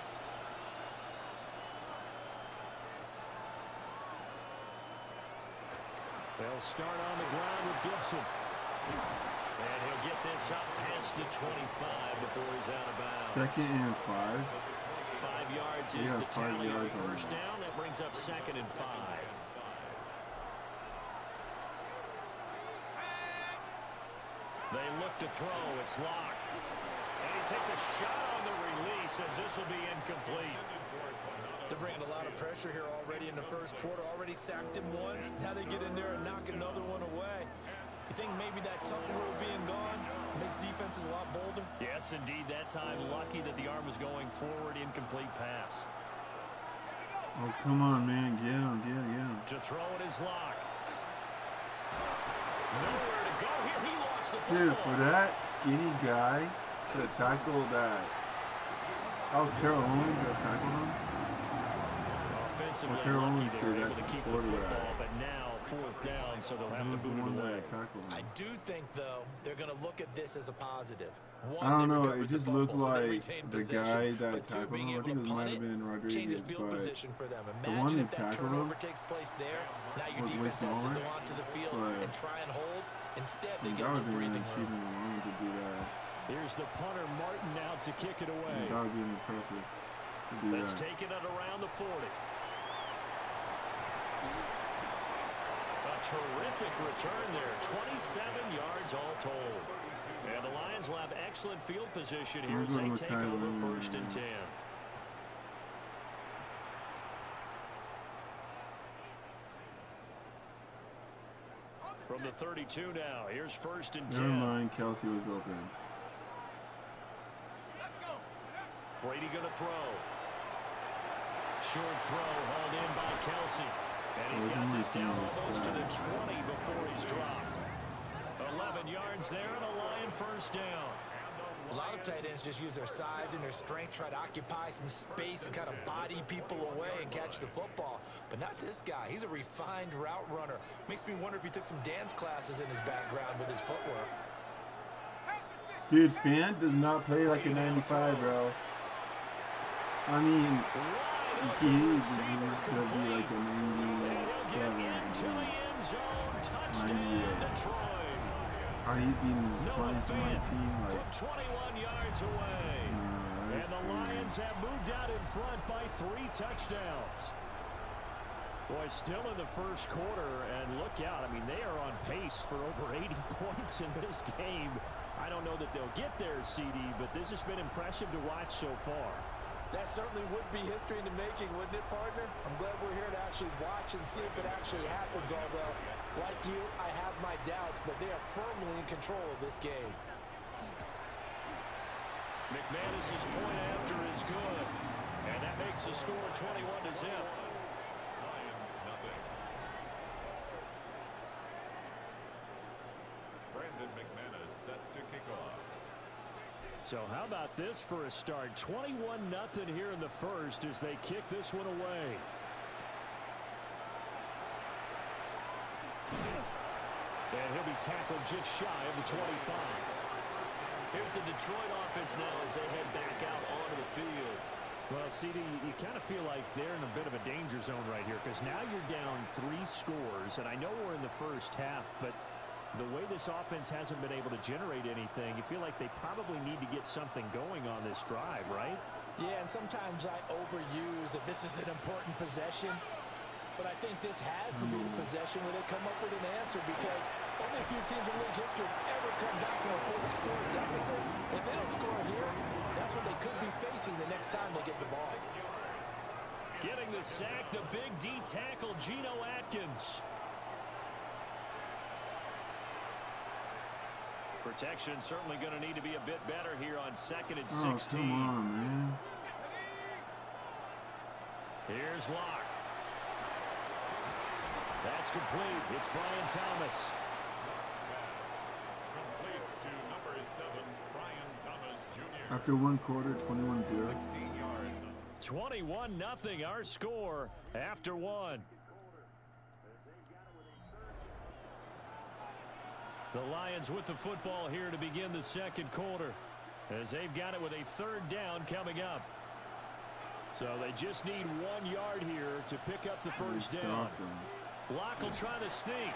[SPEAKER 9] They'll start on the ground with Gibson. And he'll get this up past the 25 before he's out of bounds.
[SPEAKER 1] 2nd and 5.
[SPEAKER 9] 5 yards is the tally on first down. That brings up 2nd and 5. They look to throw. It's Locke. And he takes a shot on the release as this will be incomplete.
[SPEAKER 10] They're bringing a lot of pressure here already in the first quarter. Already sacked him once. Now they get in there and knock another one away. You think maybe that Tucker rule being gone makes defenses a lot bolder?
[SPEAKER 9] Yes, indeed. That time, lucky that the arm was going forward. Incomplete pass.
[SPEAKER 1] Oh, come on, man. Get him, get him, get him.
[SPEAKER 9] To throw it is Locke. Nowhere to go here. He lost the football.
[SPEAKER 1] Dude, for that skinny guy to tackle that was Terrell Owens that tackled him.
[SPEAKER 9] Offensively,
[SPEAKER 1] Terrell
[SPEAKER 9] lucky
[SPEAKER 1] Owens
[SPEAKER 9] they were
[SPEAKER 1] did
[SPEAKER 9] able
[SPEAKER 1] that
[SPEAKER 9] to keep the football,
[SPEAKER 1] quarterback.
[SPEAKER 9] but now 4th down, so they'll have
[SPEAKER 1] He
[SPEAKER 9] to
[SPEAKER 1] was the
[SPEAKER 9] boot
[SPEAKER 1] one
[SPEAKER 9] it away.
[SPEAKER 1] that tackled him.
[SPEAKER 10] I do think, though, they're going to look at this as a positive. One,
[SPEAKER 1] I don't
[SPEAKER 10] they
[SPEAKER 1] know.
[SPEAKER 10] recovered
[SPEAKER 1] It just
[SPEAKER 10] the
[SPEAKER 1] looked
[SPEAKER 10] fumble, so they
[SPEAKER 1] like
[SPEAKER 10] retained
[SPEAKER 1] the
[SPEAKER 10] possession.
[SPEAKER 1] guy that
[SPEAKER 10] But two,
[SPEAKER 1] tackled
[SPEAKER 10] being
[SPEAKER 1] him, I
[SPEAKER 10] able
[SPEAKER 1] think
[SPEAKER 10] to
[SPEAKER 1] it might
[SPEAKER 10] punt
[SPEAKER 1] have been
[SPEAKER 10] it changes
[SPEAKER 1] Rodriguez,
[SPEAKER 10] field
[SPEAKER 1] but
[SPEAKER 10] position for them.
[SPEAKER 1] the one
[SPEAKER 10] Imagine
[SPEAKER 1] who
[SPEAKER 10] if that
[SPEAKER 1] tackled
[SPEAKER 10] turnover
[SPEAKER 1] him
[SPEAKER 10] takes place there. Now your
[SPEAKER 1] was way
[SPEAKER 10] defense has to
[SPEAKER 1] smaller,
[SPEAKER 10] go onto the field
[SPEAKER 1] but
[SPEAKER 10] and try and hold. Instead, they
[SPEAKER 1] that
[SPEAKER 10] get a
[SPEAKER 1] would
[SPEAKER 10] little
[SPEAKER 1] have been
[SPEAKER 10] breathing
[SPEAKER 1] cheating
[SPEAKER 10] room.
[SPEAKER 1] alone to do that.
[SPEAKER 9] Here's the punter, Martin, out to kick it away.
[SPEAKER 1] That would be impressive to do
[SPEAKER 9] Let's
[SPEAKER 1] that.
[SPEAKER 9] take it at around the 40. A terrific return there. 27 yards all told. And the Lions will have excellent field position here as they take over 1st and 10. From the 32 now, here's 1st and 10.
[SPEAKER 1] Never mind, Kelsey was open.
[SPEAKER 9] Brady going to throw. Short throw hauled in by Kelsey. And he's got this down almost to the 20 before he's dropped. 11 yards there and a Lion 1st down.
[SPEAKER 10] A lot of tight ends just use their size and their strength, try to occupy some space and kind of body people away and catch the football. But not this guy. He's a refined route runner. Makes me wonder if he took some dance classes in his background with his footwork.
[SPEAKER 1] Dude, Fan does not play like a 95, bro. I mean, he used to be like a 97, 98. How he's been playing for my team, like,
[SPEAKER 9] 21 yards away. And the Lions have moved out in front by 3 touchdowns. Boy, still in the first quarter, and look out. I mean, they are on pace for over 80 points in this game. I don't know that they'll get there, CD, but this has been impressive to watch so far.
[SPEAKER 10] That certainly would be history in the making, wouldn't it, partner? I'm glad we're here to actually watch and see if it actually happens, although, like you, I have my doubts, but they are firmly in control of this game.
[SPEAKER 9] McManus's point after is good, and that makes the score 21-0.
[SPEAKER 4] Lions nothing. Brandon McManus set to kick off.
[SPEAKER 9] So how about this for a start? 21-0 here in the first as they kick this one away. And he'll be tackled just shy of the 25. Here's the Detroit offense now as they head back out onto the field.
[SPEAKER 6] Well, CD, you kind of feel like they're in a bit of a danger zone right here because now you're down 3 scores, and I know we're in the first half, but the way this offense hasn't been able to generate anything, you feel like they probably need to get something going on this drive, right?
[SPEAKER 10] Yeah, and sometimes I overuse that this is an important possession, but I think this has to be the possession where they come up with an answer because only a few teams in league history have ever come back from a 40-score deficit. If they don't score here, that's what they could be facing the next time they get the ball.
[SPEAKER 9] Getting the sack, the big D tackle, Geno Atkins. Protection certainly going to need to be a bit better here on 2nd and 16.
[SPEAKER 1] Oh, come on, man.
[SPEAKER 9] Here's Locke. That's complete. It's Brian Thomas.
[SPEAKER 4] Complete to number 7, Brian Thomas Jr.
[SPEAKER 1] After 1 quarter, 21-0.
[SPEAKER 4] 16 yards.
[SPEAKER 9] 21-0 our score after 1. The Lions with the football here to begin the 2nd quarter as they've got it with a 3rd down coming up. So they just need 1 yard here to pick up the first down. Locke will try to sneak.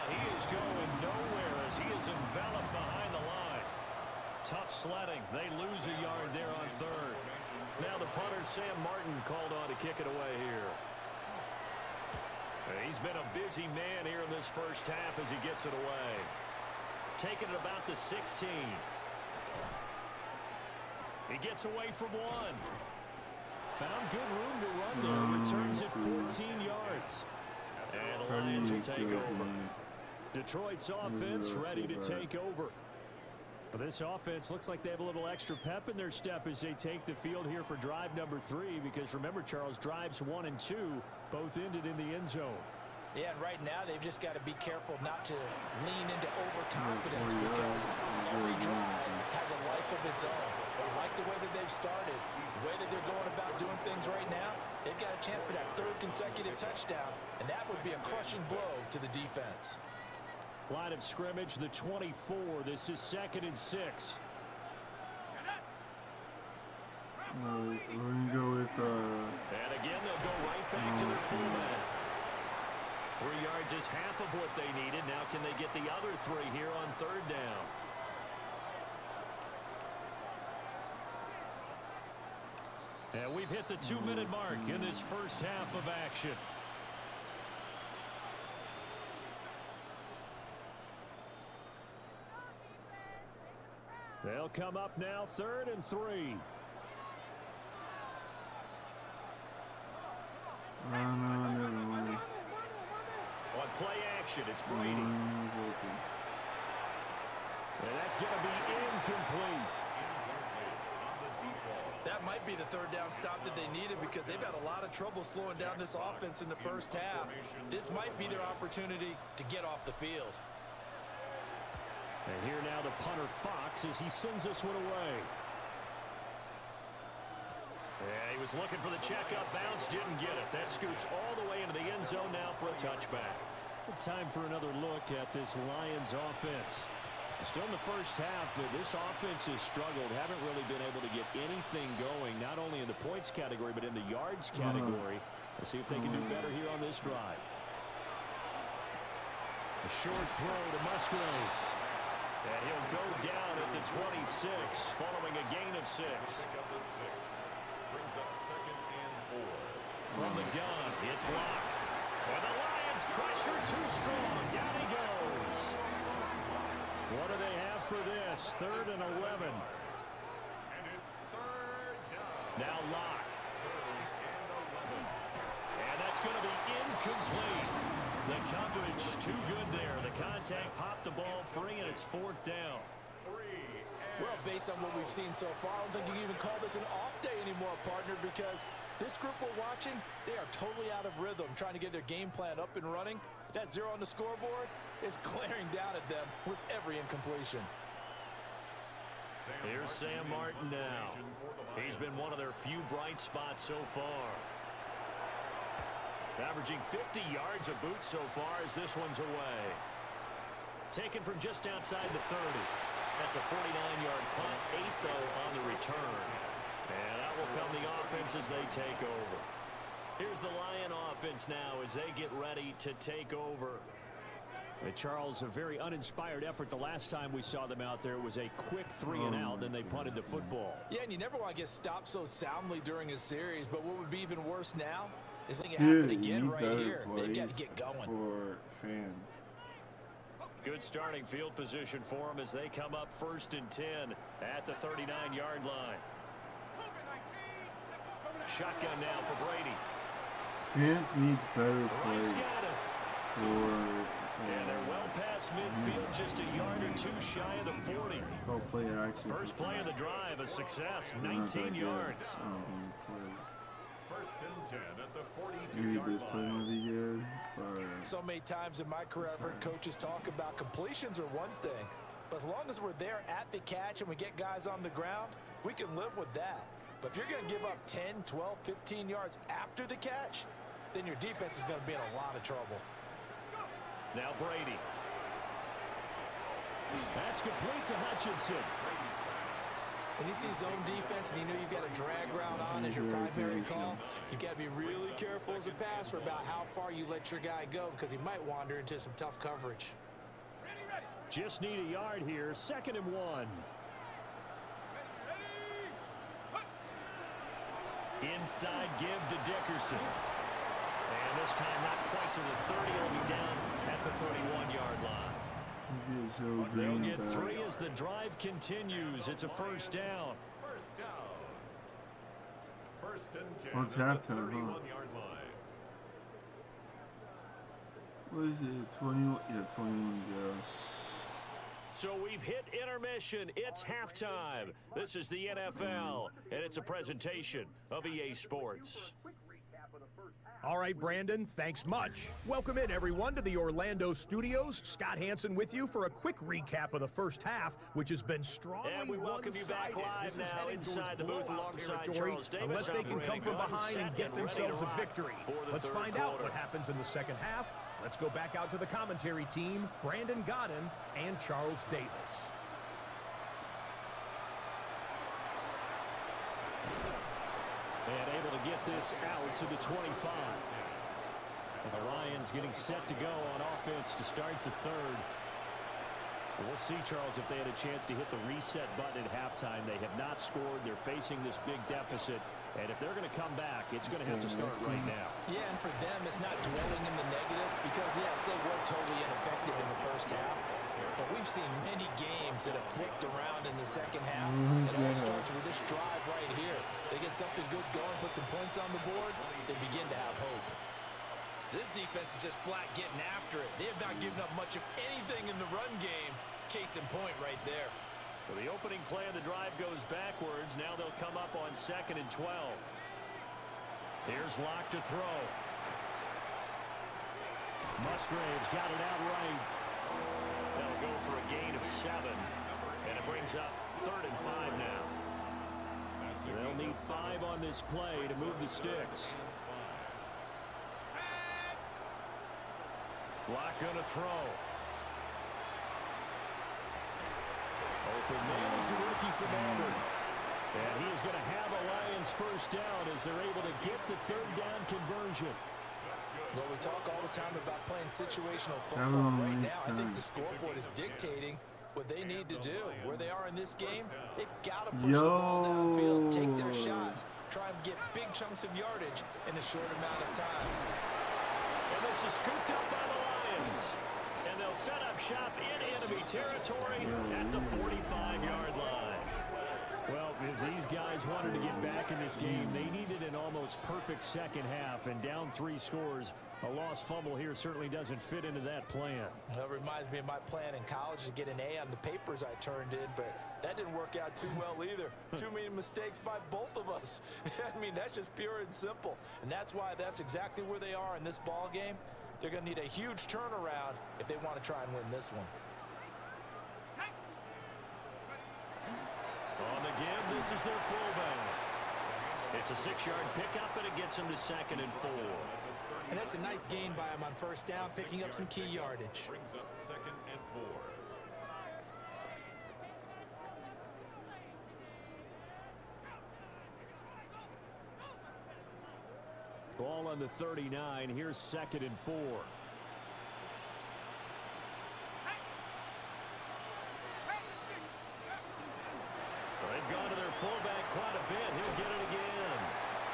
[SPEAKER 9] He is going nowhere as he is enveloped behind the line. Tough sledding. They lose a yard there on 3rd. Now the punter, Sam Martin, called on to kick it away here. He's been a busy man here in this first half as he gets it away. Taking it about the 16. He gets away from 1. Found good room to run there. Returns it 14 yards. And the Lions will take over. Detroit's offense ready to take over. Well, this offense looks like they have a little extra pep in their step as they take the field here for drive number 3. Because remember, Charles, drives 1 and 2 both ended in the end zone.
[SPEAKER 10] Yeah, and right now they've just got to be careful not to lean into overconfidence because every drive has a life of its own. But like the way that they've started, the way that they're going about doing things right now, they've got a chance for that 3rd consecutive touchdown, and that would be a crushing blow to the defense.
[SPEAKER 9] Line of scrimmage, the 24. This is 2nd and 6.
[SPEAKER 1] We're going to go with...
[SPEAKER 9] And again, they'll go right back to the fullback. 3 yards is half of what they needed. Now can they get the other 3 here on 3rd down? And we've hit the 2-minute mark in this first half of action. They'll come up now 3rd and 3.
[SPEAKER 1] never mind.
[SPEAKER 9] On play action, it's Brady. And that's going to be incomplete.
[SPEAKER 10] That might be the 3rd down stop that they needed because they've had a lot of trouble slowing down this offense in the first half. This might be their opportunity to get off the field.
[SPEAKER 9] And here now the punter Fox as he sends this one away. Yeah, he was looking for the checkup bounce, didn't get it. That scoots all the way into the end zone now for a touchback.
[SPEAKER 6] Time for another look at this Lions offense. Still in the first half, but this offense has struggled. Haven't really been able to get anything going, not only in the points category, but in the yards category. Let's see if they can do better here on this drive. A short throw to Musgrave.
[SPEAKER 9] And he'll go down at the 26, following a gain of 6.
[SPEAKER 4] Brings up 2nd and 4.
[SPEAKER 9] From the gun, it's Locke. And the Lions pressure too strong. Down he goes.
[SPEAKER 6] What do they have for this? 3rd and 11.
[SPEAKER 4] And it's 3rd down.
[SPEAKER 9] Now Locke.
[SPEAKER 4] 3rd and 11.
[SPEAKER 9] And that's going to be incomplete. The coverage too good there. The contact popped the ball free, and it's 4th down.
[SPEAKER 10] Well, based on what we've seen so far, I don't think you can even call this an off day anymore, partner, because this group we're watching, they are totally out of rhythm, trying to get their game plan up and running. That 0 on the scoreboard is glaring down at them with every incompletion.
[SPEAKER 9] Here's Sam Martin now. He's been one of their few bright spots so far. Averaging 50 yards a boot so far as this one's away. Taken from just outside the 30. That's a 49-yard punt, 8th, though, on the return. And out will come the offense as they take over. Here's the Lion offense now as they get ready to take over.
[SPEAKER 6] Hey, Charles, a very uninspired effort the last time we saw them out there. It was a quick 3-and-out, then they punted the football.
[SPEAKER 10] Yeah, and you never want to get stopped so soundly during a series, but what would be even worse now is they can happen again right here. They've got to get going.
[SPEAKER 1] For fans.
[SPEAKER 9] Good starting field position for them as they come up 1st and 10 at the 39-yard line. Shotgun now for Brady.
[SPEAKER 1] Fans needs better plays for.
[SPEAKER 9] And they're well past midfield, just a yard or two shy of the 40.
[SPEAKER 1] Play action.
[SPEAKER 9] First play of the drive, a success, 19 yards.
[SPEAKER 1] I don't think it plays.
[SPEAKER 4] 1st and 10 at the 42-yard
[SPEAKER 1] Maybe this play
[SPEAKER 4] line.
[SPEAKER 1] might be good, but
[SPEAKER 10] So many times in my career, I've heard coaches talk about completions are one thing, but as long as we're there at the catch and we get guys on the ground, we can live with that. But if you're going to give up 10, 12, 15 yards after the catch, then your defense is going to be in a lot of trouble.
[SPEAKER 9] Now Brady.
[SPEAKER 6] That's complete to Hutchinson.
[SPEAKER 10] When you see zone defense and you know you've got a drag route on as your primary call, you've got to be really careful as a passer about how far you let your guy go because he might wander into some tough coverage.
[SPEAKER 6] Just need a yard here, 2nd and 1.
[SPEAKER 9] Inside give to Dickerson. And this time not quite to the 30, will be down at the 31-yard line. They'll get 3 as the drive continues. It's a 1st down.
[SPEAKER 4] 1st and 10
[SPEAKER 1] well, it's
[SPEAKER 4] at the
[SPEAKER 1] halftime, huh?
[SPEAKER 4] 31-yard line.
[SPEAKER 1] What is it? 21? Yeah, 21-0.
[SPEAKER 9] So we've hit intermission. It's halftime. This is the NFL, and it's a presentation of EA Sports.
[SPEAKER 6] All right, Brandon, thanks much. Welcome in, everyone, to the Orlando studios. Scott Hansen with you for a quick recap of the first half, which has been strongly
[SPEAKER 9] And we welcome you back live now inside the booth alongside Charles Davis.
[SPEAKER 6] Unless they can come from behind and get themselves a victory. Let's find out what happens in the second half. Let's go back out to the commentary team, Brandon Godden and Charles Davis. And able to get this out to the 25. And the Lions getting set to go on offense to start the 3rd. We'll see, Charles, if they had a chance to hit the reset button at halftime. They have not scored. They're facing this big deficit. And if they're going to come back, it's going to have to start right now.
[SPEAKER 10] Yeah, and for them, it's not dwelling in the negative because, yes, they were totally ineffective in the first half. But we've seen many games that have flipped around in the second half. It all starts with this drive right here. They get something good going, put some points on the board, they begin to have hope. This defense is just flat getting after it. They have not given up much of anything in the run game. Case in point right there.
[SPEAKER 9] So the opening play of the drive goes backwards. Now they'll come up on 2nd and 12. Here's Locke to throw. Musgrave's got it out right. They'll go for a gain of 7. And it brings up 3rd and 5 now. They'll need 5 on this play to move the sticks. Locke gonna throw. Open man is the rookie from Auburn. And he is going to have a Lions 1st down as they're able to get the 3rd down conversion.
[SPEAKER 10] Well, we talk all the time about playing situational football. Right now, I think the scoreboard is dictating what they need to do. Where they are in this game, they've got to push the ball downfield, take their shots, try and get big chunks of yardage in a short amount of time.
[SPEAKER 9] And this is scooped up by the Lions. And they'll set up shop in enemy territory at the 45-yard line.
[SPEAKER 6] Well, if these guys wanted to get back in this game, they needed an almost perfect second half, and down 3 scores. A lost fumble here certainly doesn't fit into that plan.
[SPEAKER 10] That reminds me of my plan in college to get an A on the papers I turned in, but that didn't work out too well either. Too many mistakes by both of us. I mean, that's just pure and simple. And that's why that's exactly where they are in this ball game. They're going to need a huge turnaround if they want to try and win this one.
[SPEAKER 9] On the give, this is their fullback. It's a 6-yard pickup, and it gets them to 2nd and 4.
[SPEAKER 10] And that's a nice gain by him on 1st down, picking up some key yardage.
[SPEAKER 4] Brings up 2nd and 4.
[SPEAKER 9] on the 39. Here's 2nd and 4. They've gone to their fullback quite a bit. He'll get it again.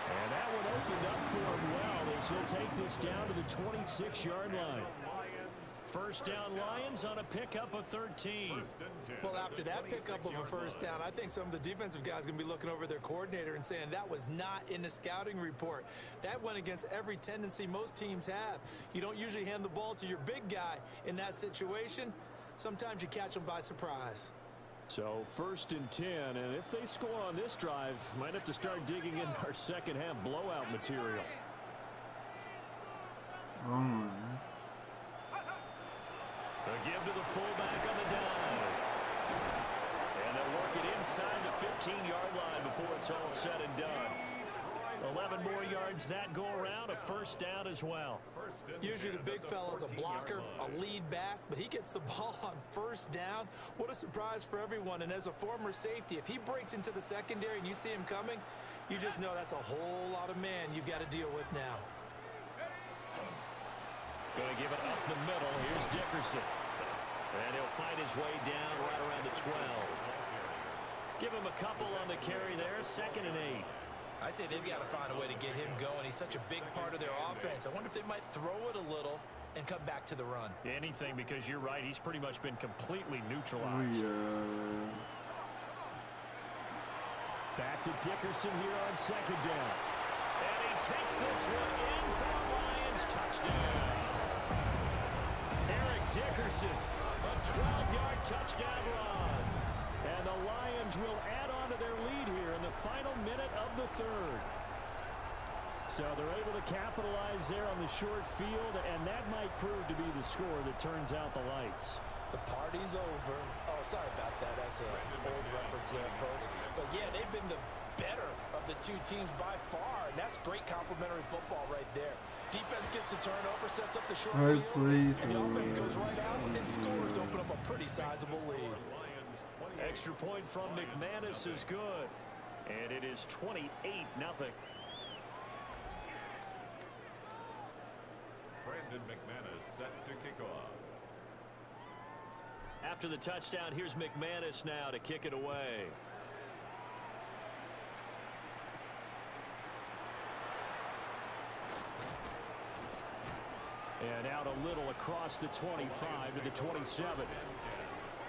[SPEAKER 9] And that one opened up for him well as he'll take this down to the 26-yard line. First down Lions on a pickup of 13.
[SPEAKER 10] Well, after that pickup of a first down, I think some of the defensive guys are going to be looking over their coordinator and saying that was not in the scouting report. That went against every tendency most teams have. You don't usually hand the ball to your big guy in that situation. Sometimes you catch them by surprise.
[SPEAKER 9] So 1st and 10, and if they score on this drive, might have to start digging in our second half blowout material.
[SPEAKER 1] Oh my.
[SPEAKER 9] A give to the fullback on the dive. And they'll work it inside the 15-yard line before it's all said and done. 11 more yards that go around, a first down as well.
[SPEAKER 10] Usually the big fella's a blocker, a lead back, but he gets the ball on first down. What a surprise for everyone. And as a former safety, if he breaks into the secondary and you see him coming, you just know that's a whole lot of man you've got to deal with now.
[SPEAKER 9] Going to give it up the middle. Here's Dickerson. And he'll find his way down right around the 12. Give him a couple on the carry there. 2nd and 8.
[SPEAKER 10] I'd say they've got to find a way to get him going. He's such a big part of their offense. I wonder if they might throw it a little and come back to the run.
[SPEAKER 9] Anything, because you're right. He's pretty much been completely neutralized. Back to Dickerson here on 2nd down. And he takes this one in for a Lions touchdown. Eric Dickerson, a 12-yard touchdown run. And the Lions will add on to their lead here in the final minute of the 3rd. So they're able to capitalize there on the short field, and that might prove to be the score that turns out the lights.
[SPEAKER 10] The party's over. Oh, sorry about that. That's an old reference there, folks. But, yeah, they've been the better of the two teams by far, and that's great complimentary football right there. Defense gets the turnover, sets up the short field, and the offense goes right out and scores to open up a pretty sizable lead.
[SPEAKER 9] Extra point from McManus is good, and it is 28-0.
[SPEAKER 4] Brandon McManus set to kick off.
[SPEAKER 9] After the touchdown, here's McManus now to kick it away. And out a little across the 25 to the 27.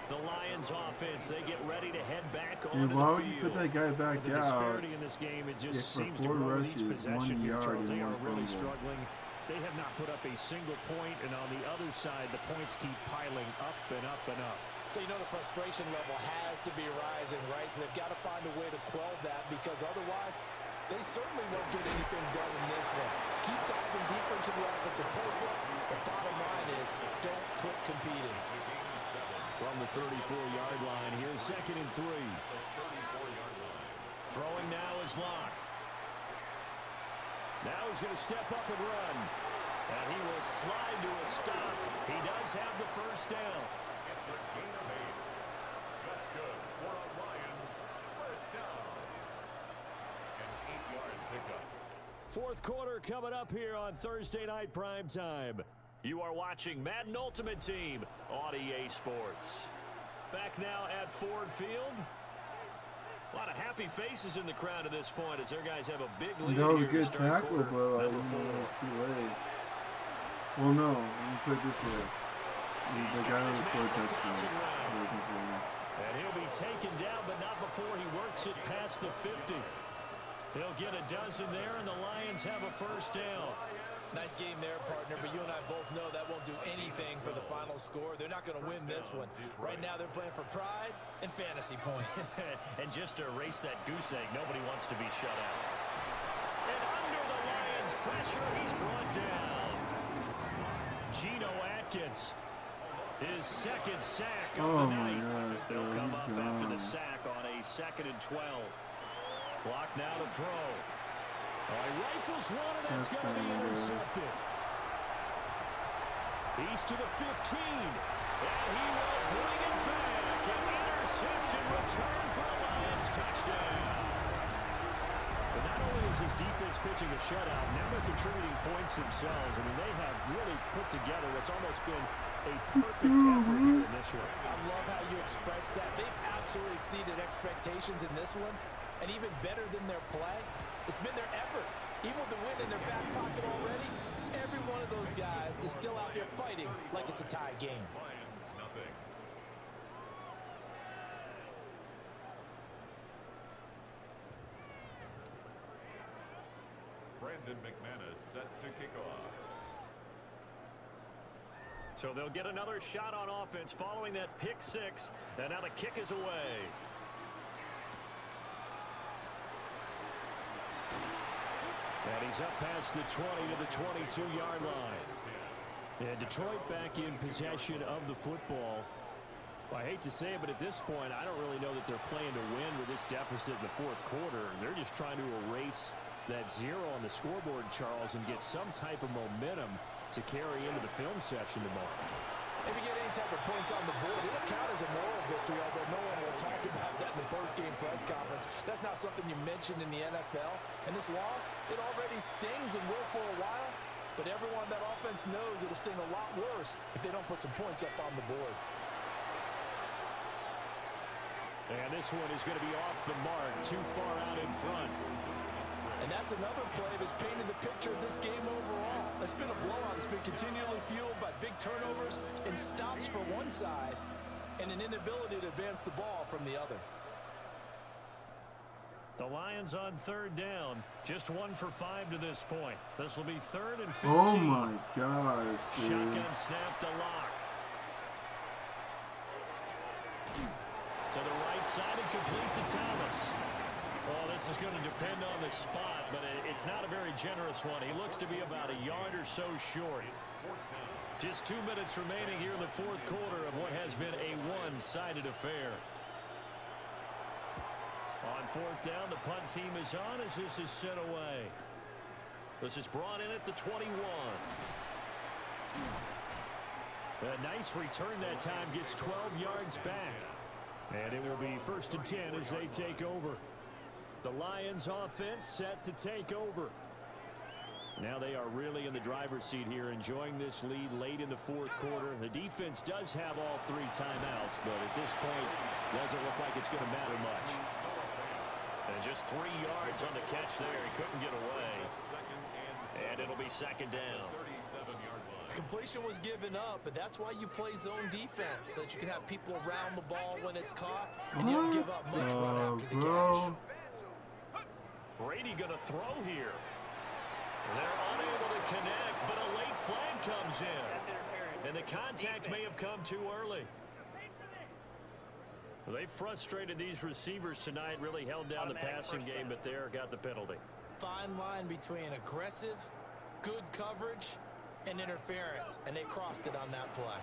[SPEAKER 9] The Lions offense, they get ready to head back onto the field.
[SPEAKER 1] Why would you put that guy back
[SPEAKER 9] the
[SPEAKER 1] out?
[SPEAKER 9] disparity in this game, it just seems to grow each possession here, Charles. They are really struggling. They have not put up a single point, and on the other side, the points keep piling up and up and up.
[SPEAKER 10] So you know the frustration level has to be rising, right? So they've got to find a way to quell that, because otherwise they certainly won't get anything done in this one. Keep diving deeper into the offensive playbook. The bottom line is don't quit competing.
[SPEAKER 9] From the 34-yard line, here's 2nd and 3. Throwing now is Locke. Now he's going to step up and run. And he will slide to a stop. He does have the first down.
[SPEAKER 4] It's a gain of 8. That's good for a Lions first down. An 8-yard pickup.
[SPEAKER 9] Fourth quarter coming up here on Thursday Night Primetime. You are watching Madden Ultimate Team on EA Sports. Back now at Ford Field. A lot of happy faces in the crowd at this point as their guys have a big lead.
[SPEAKER 1] That was a good tackle, but it was too late. Well, no, let me put it this way. The guy who scored a touchdown.
[SPEAKER 9] And he'll be taken down, but not before he works it past the 50. He'll get a dozen there, and the Lions have a first down.
[SPEAKER 10] Nice game there, partner, but you and I both know that won't do anything for the final score. They're not going to win this one. Right now they're playing for pride and fantasy points.
[SPEAKER 9] And just to erase that goose egg, nobody wants to be shut out. And under the Lions' pressure, he's brought down. Geno Atkins, his second sack of the night. They'll come up after the sack on a 2nd and 12. Block now to throw. He rifles one, and that's going to be intercepted. He's to the 15. And he will bring it back. An interception return for a Lions touchdown. But not only has his defense offense pitching a shutout. Now they're contributing points themselves. I mean, they have really put together what's almost been a perfect effort here in this one.
[SPEAKER 10] I love how you express that. They've absolutely exceeded expectations in this one. And even better than their play, it's been their effort. Even with the win in their back pocket already, every one of those guys is still out there fighting like it's a tie game.
[SPEAKER 4] Lions, nothing. Brandon McManus set to kick off.
[SPEAKER 9] So they'll get another shot on offense following that pick six. And now the kick is away. And he's up past the 20 to the 22-yard line. And Detroit back in possession of the football. Well, I hate to say it, but at this point, I don't really know that they're playing to win with this deficit in the fourth quarter. They're just trying to erase that zero on the scoreboard, Charles, and get some type of momentum to carry into the film session tomorrow.
[SPEAKER 10] If you get any type of points on the board, it'll count as a moral victory, although no one will talk about that in the post-game press conference. That's not something you mentioned in the NFL. And this loss, it already stings and will for a while, but everyone on that offense knows it'll sting a lot worse if they don't put some points up on the board.
[SPEAKER 9] And this one is going to be off the mark, too far out in front.
[SPEAKER 10] And that's another play that's painted the picture of this game overall. It's been a blowout. It's been continually fueled by big turnovers and stops for one side and an inability to advance the ball from the other.
[SPEAKER 9] The Lions on third down. Just 1 for 5 to this point. This will be 3rd and 15.
[SPEAKER 1] Oh my gosh, dude.
[SPEAKER 9] Shotgun snap to Lock. To the right side and complete to Thomas. Well, this is going to depend on the spot, but it's not a very generous one. He looks to be about a yard or so short. Just 2 minutes remaining here in the fourth quarter of what has been a one-sided affair. On fourth down, the punt team is on as this is sent away. This is brought in at the 21. A nice return that time, gets 12 yards back. And it will be 1st and 10 as they take over. The Lions offense set to take over. Now they are really in the driver's seat here, enjoying this lead late in the fourth quarter. The defense does have all 3 timeouts, but at this point, doesn't look like it's going to matter much. And just 3 yards on the catch there. He couldn't get away. And it'll be 2nd down.
[SPEAKER 10] Completion was given up, but that's why you play zone defense, so that you can have people around the ball when it's caught, and you don't give up much run after the catch.
[SPEAKER 9] Brady going to throw here. They're unable to connect, but a late flag comes in. And the contact may have come too early. Well, they frustrated these receivers tonight, really held down the passing game, but there got the penalty.
[SPEAKER 10] Fine line between aggressive, good coverage, and interference, and they crossed it on that play.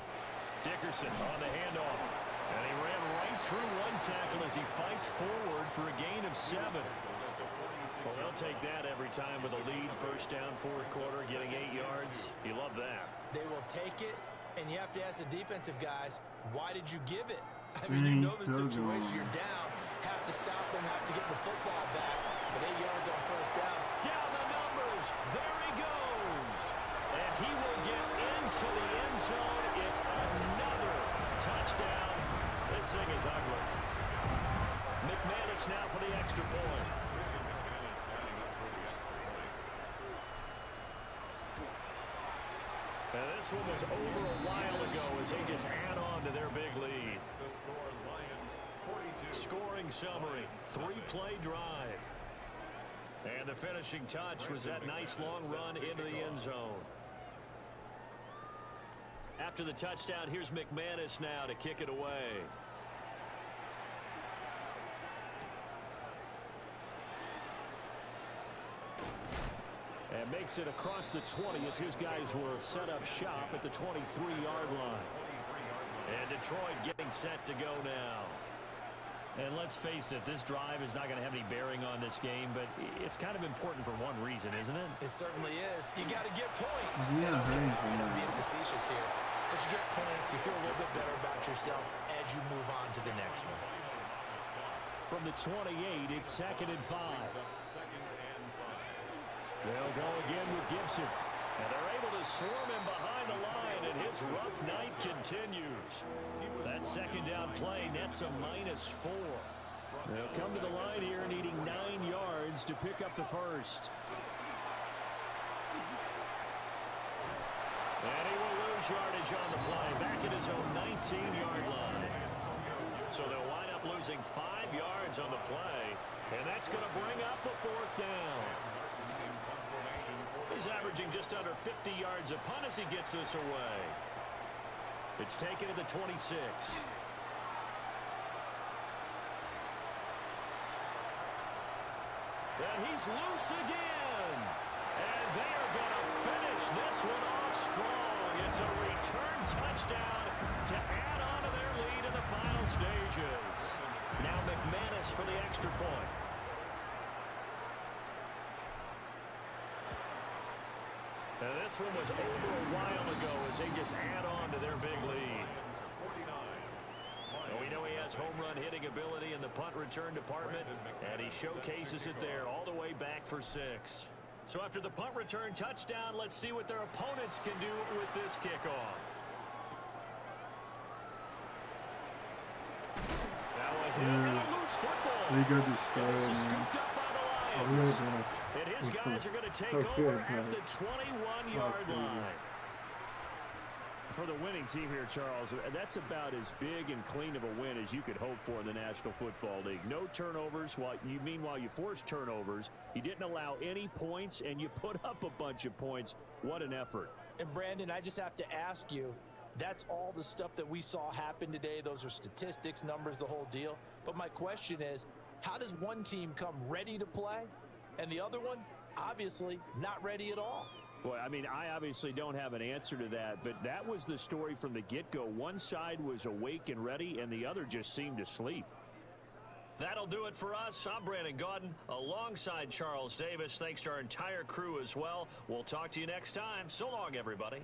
[SPEAKER 9] Dickerson on the handoff. And he ran right through one tackle as he fights forward for a gain of 7. Well, they'll take that every time with a lead. 1st down, fourth quarter, getting 8 yards. You love that.
[SPEAKER 10] They will take it, and you have to ask the defensive guys, why did you give it? I mean, you know the situation. You're down, have to stop them, have to get the football back. But 8 yards on 1st down.
[SPEAKER 9] Down the numbers. There he goes. And he will get into the end zone. It's another touchdown. This thing is ugly. McManus now for the extra point. And this one was over a while ago as they just add on to their big lead. Scoring summary, 3-play drive. And the finishing touch was that nice long run into the end zone. After the touchdown, here's McManus now to kick it away. And makes it across the 20 as his guys will set up shop at the 23-yard line. And Detroit getting set to go now. And let's face it, this drive is not going to have any bearing on this game, but it's kind of important for one reason, isn't it?
[SPEAKER 10] It certainly is. You got to get points.
[SPEAKER 1] Yeah,
[SPEAKER 10] I'm being facetious here. But you get points, you feel a little bit better about yourself as you move on to the next one.
[SPEAKER 9] From the 28, it's 2nd and 5. They'll go again with Gibson. And they're able to swarm him behind the line, and his rough night continues. That second down play nets a -4. They'll come to the line here needing 9 yards to pick up the first. And he will lose yardage on the play, back at his own 19-yard line. So they'll wind up losing 5 yards on the play, and that's going to bring up a 4th down. He's averaging just under 50 yards a punt as he gets this away. It's taken to the 26. And he's loose again. And they're going to finish this one off strong. It's a return touchdown to add on to their lead in the final stages. Now McManus for the extra point. And this one was over a while ago as they just add on to their big lead. Well, we know he has home run hitting ability in the punt return department, and he showcases it there all the way back for 6. So after the punt return touchdown, let's see what their opponents can do with this kickoff. Now a hit and a loose football.
[SPEAKER 1] They got destroyed,
[SPEAKER 9] This is
[SPEAKER 1] man.
[SPEAKER 9] scooped up by the
[SPEAKER 1] Oh,
[SPEAKER 9] Lions.
[SPEAKER 1] really bad.
[SPEAKER 9] And his guys are going to take
[SPEAKER 1] Oh,
[SPEAKER 9] over
[SPEAKER 1] yeah,
[SPEAKER 9] at the
[SPEAKER 1] That's
[SPEAKER 9] 21-yard
[SPEAKER 1] crazy.
[SPEAKER 9] line.
[SPEAKER 11] For the winning team here, Charles, that's about as big and clean of a win as you could hope for in the National Football League. No turnovers. Meanwhile, you forced turnovers. You didn't allow any points, and you put up a bunch of points. What an effort.
[SPEAKER 10] And, Brandon, I just have to ask you, that's all the stuff that we saw happen today. Those are statistics, numbers, the whole deal. But my question is, how does one team come ready to play, and the other one, obviously, not ready at all?
[SPEAKER 11] Boy, I mean, I obviously don't have an answer to that, but that was the story from the get-go. One side was awake and ready, and the other just seemed to sleep.
[SPEAKER 9] That'll do it for us. I'm Brandon Gaudin alongside Charles Davis. Thanks to our entire crew as well. We'll talk to you next time. So long, everybody.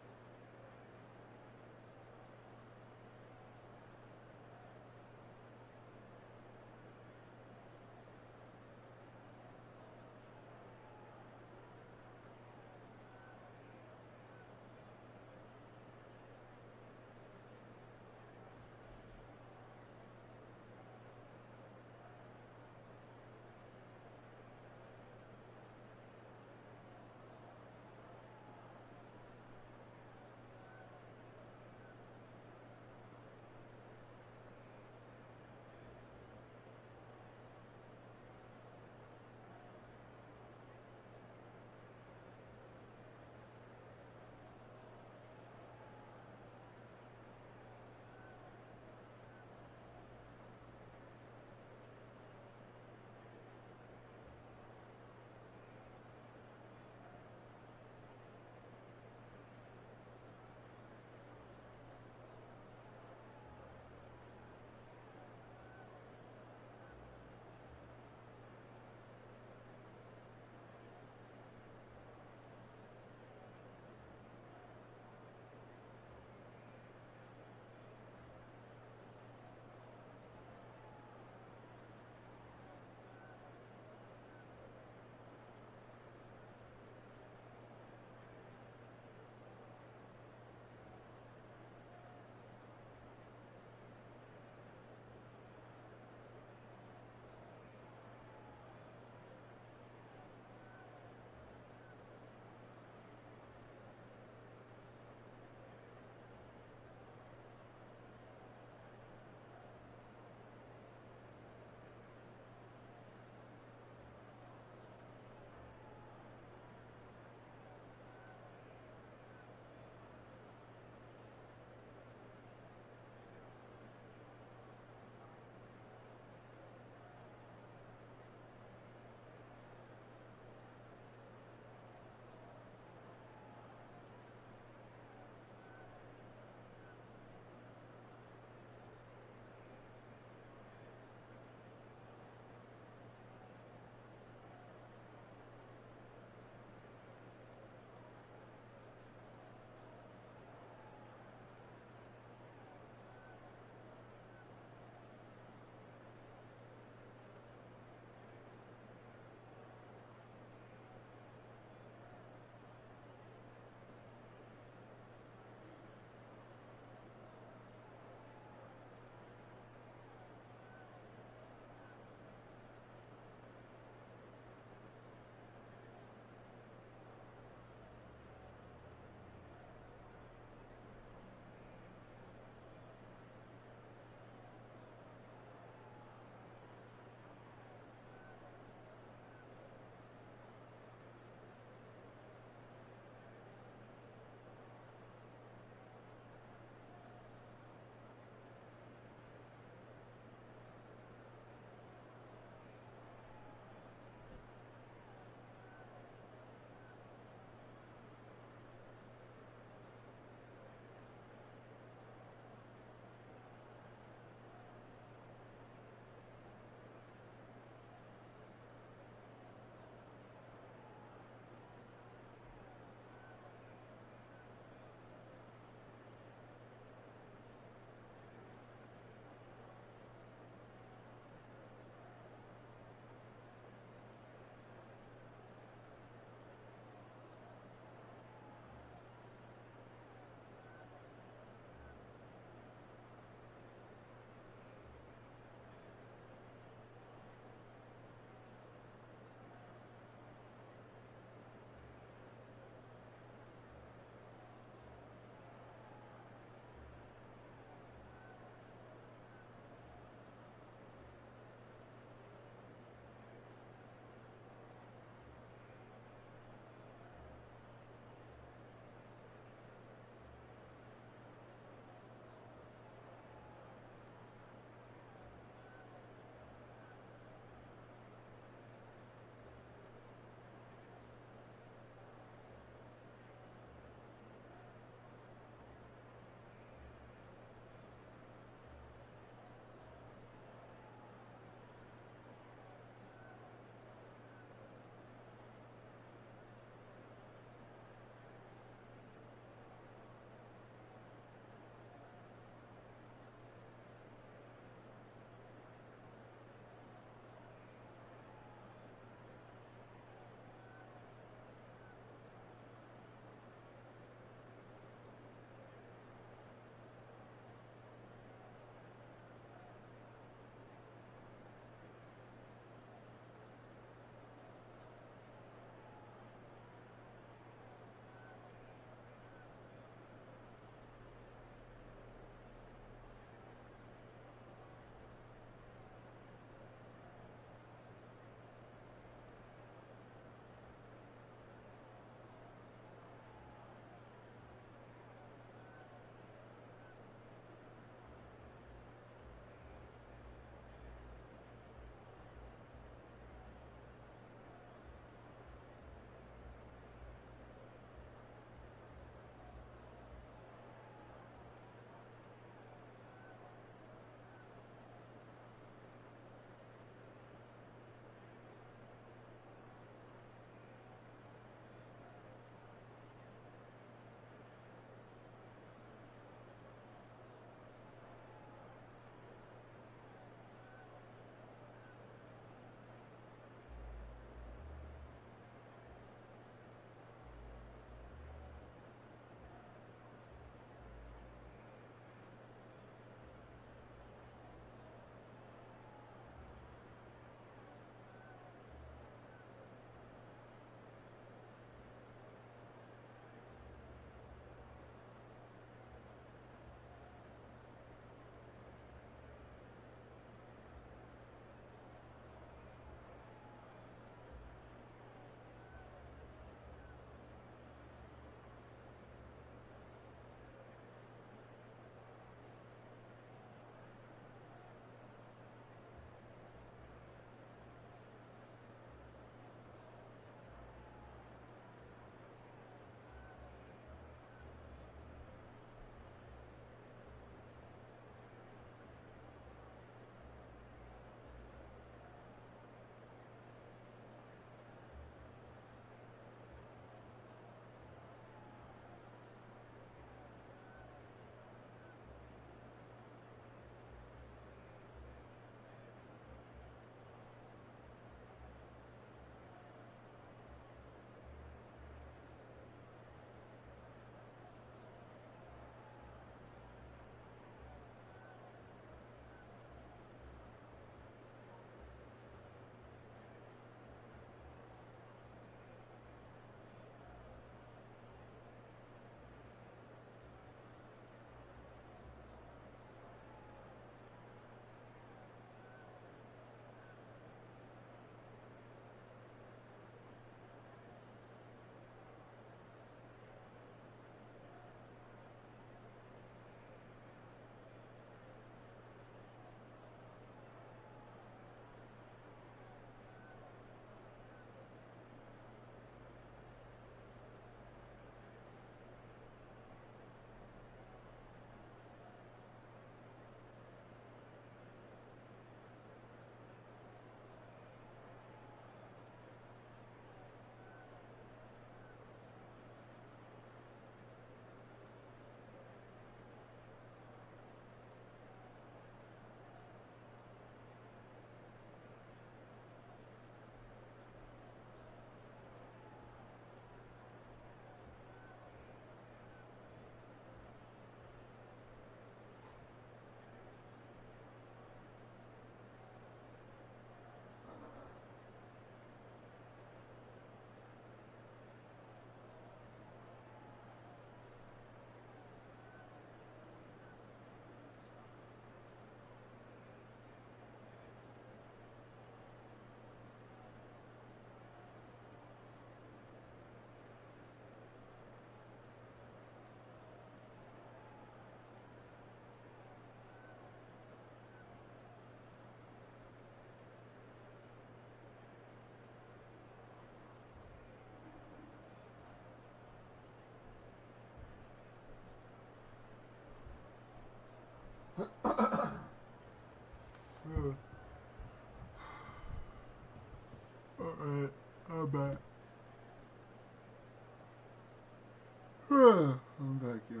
[SPEAKER 1] I'm back, yeah.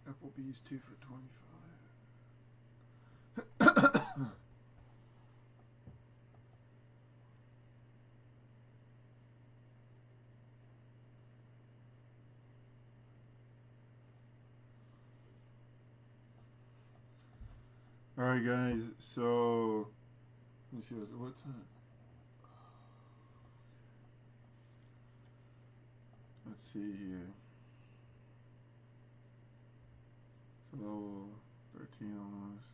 [SPEAKER 1] Applebee's 2 for $25. Alright guys, so let me see what time. Let's see here. It's level 13 almost.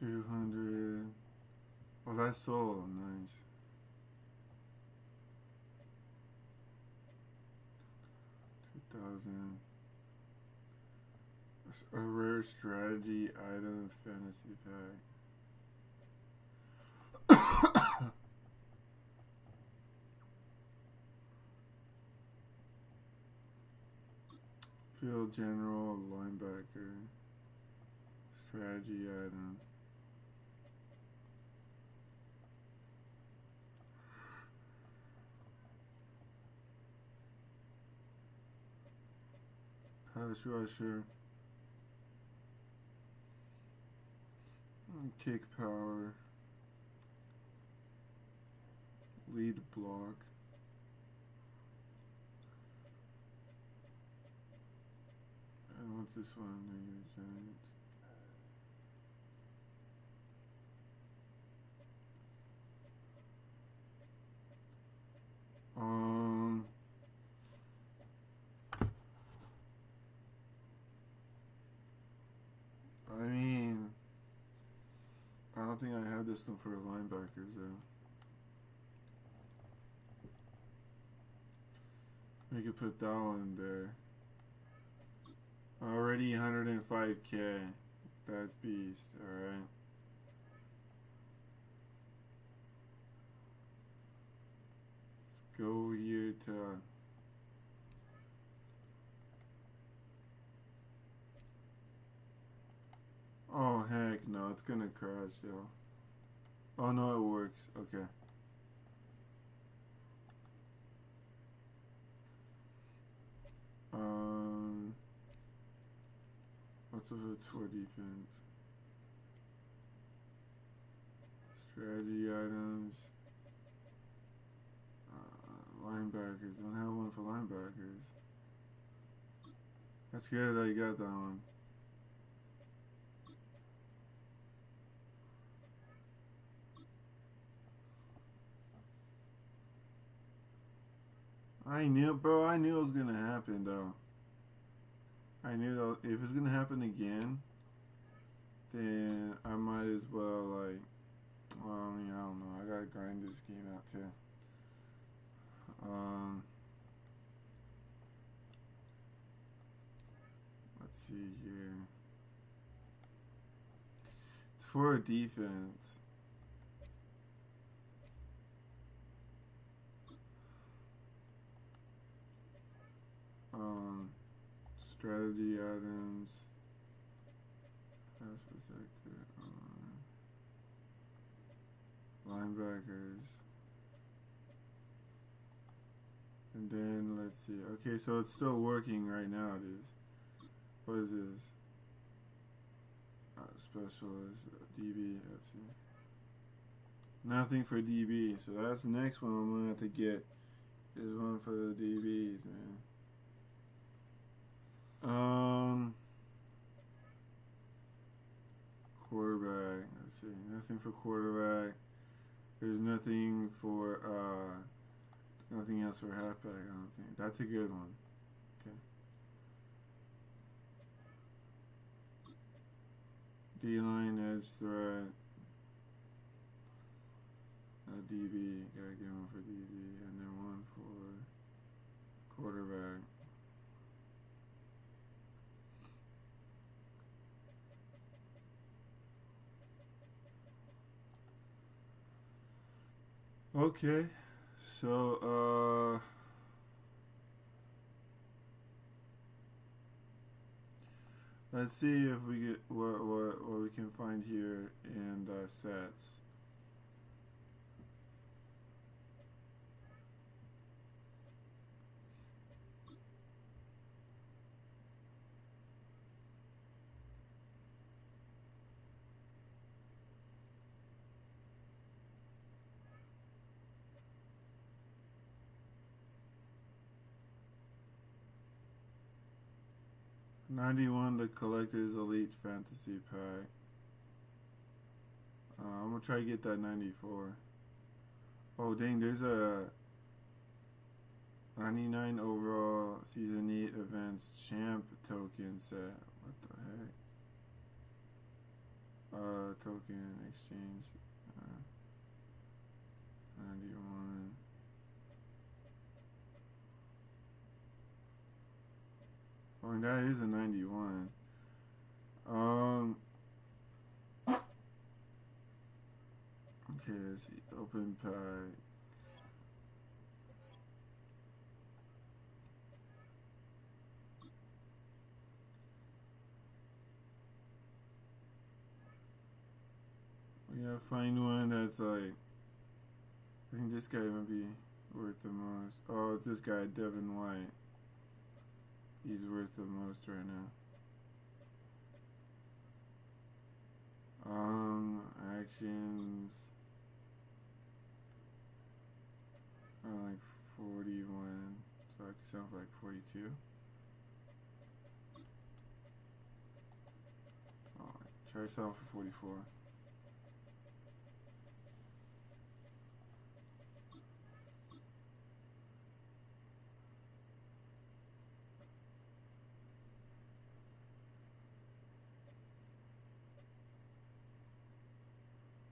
[SPEAKER 1] $200. Oh, that's so nice. $2,000. A rare strategy item fantasy pack. Field general, linebacker, strategy item. Pass rusher. Kick power. Lead block. And what's this one? New York Giants. I mean, I don't think I have this one for linebackers though. We could put that one there. Already 105K. That's beast, alright. Let's go here to oh heck no, it's gonna crash though. Oh no, it works. Okay. What's if it's for defense? Strategy items. Linebackers. Don't have one for linebackers. That's good that you got that one. I knew, bro. I knew it was gonna happen, though. I knew that if it's gonna happen again, then I might as well, like, well, I mean, I don't know. I gotta grind this game out too. Let's see here. It's for a defense. Strategy items, pass protector, linebackers, and then let's see. Okay, so it's still working right now. It is. What is this? Specialist, DB. Let's see. Nothing for DB. So that's the next one I'm gonna have to get. Is one for the DBs, man. Quarterback. Let's see. Nothing for quarterback. There's nothing for nothing else for halfback. I don't think that's a good one. Okay. D-line, edge threat. DB. Gotta get one for DB, and then one for quarterback. Okay, so let's see if we get what we can find here in sets. $91, the Collector's Elite Fantasy Pack. I'm gonna try to get that 94. Oh dang, there's a 99 overall Season 8 Events Champ token set. What the heck? Token exchange. 91. Oh, that is a 91. Okay, let's see. Open pack. We gotta find one that's like, I think this guy might be worth the most. Oh, it's this guy, Devin White. He's worth the most right now. Actions. Like 41. So I can sound like 42. Alright, try selling for 44.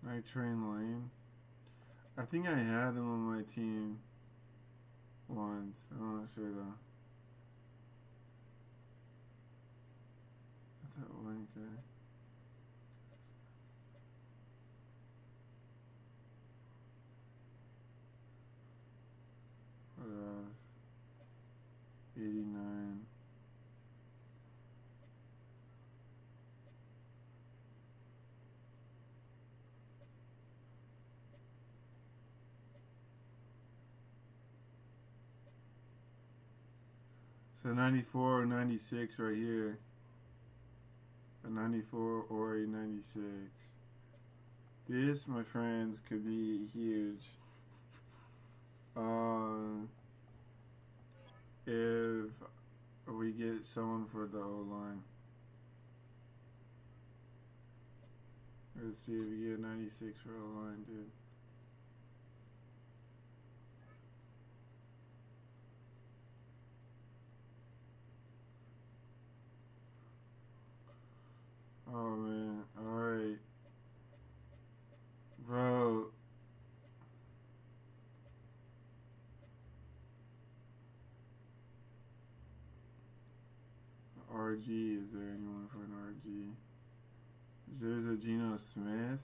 [SPEAKER 1] Night Train Lane. I think I had him on my team once. I'm not sure though. What's that one guy? What else? 89. So 94 or 96 right here. A 94 or a 96. This, my friends, could be huge. If we get someone for the O-line. Let's see if we get 96 for O-line, dude. Oh man, alright. Bro. RG, is there anyone for an RG? There's a Geno Smith.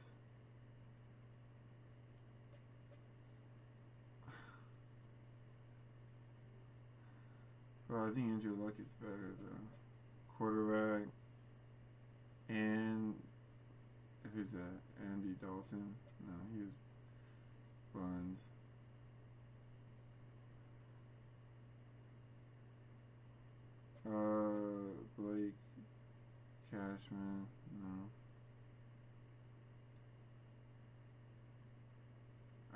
[SPEAKER 1] Well, I think Andrew Luck is better though. Quarterback. And who's that? Andy Dalton? No, he was Buns. Blake Cashman? No.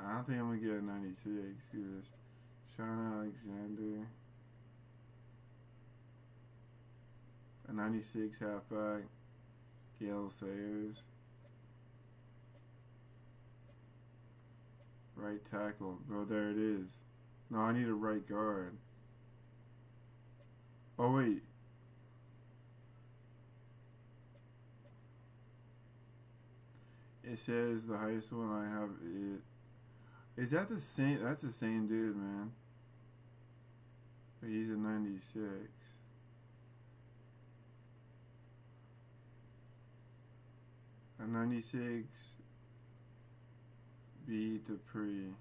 [SPEAKER 1] I don't think I'm gonna get a 96 because Sean Alexander. A 96 halfback. Gale Sayers. Right tackle. Bro, there it is. No, I need a right guard. Oh, wait. It says the highest one I have is that the same? That's the same dude, man. But he's a 96. A 96 B Dupree.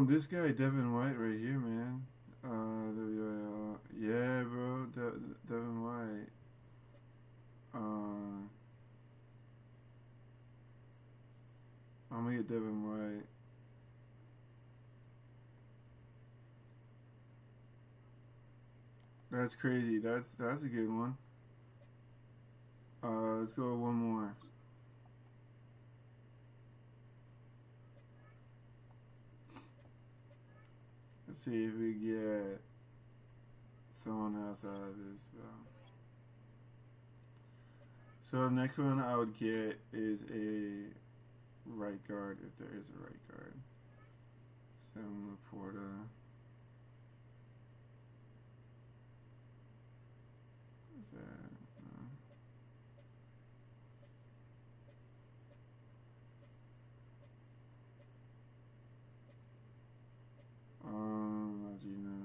[SPEAKER 1] This guy Devin White right here, man. Yeah, bro, Devin White. I'm gonna get Devin White. That's crazy. That's a good one. Let's go with one more. Let's see if we get someone else out of this. So the next one I would get is a right guard, if there is a right guard. Sam Laporta. What's that? Gino.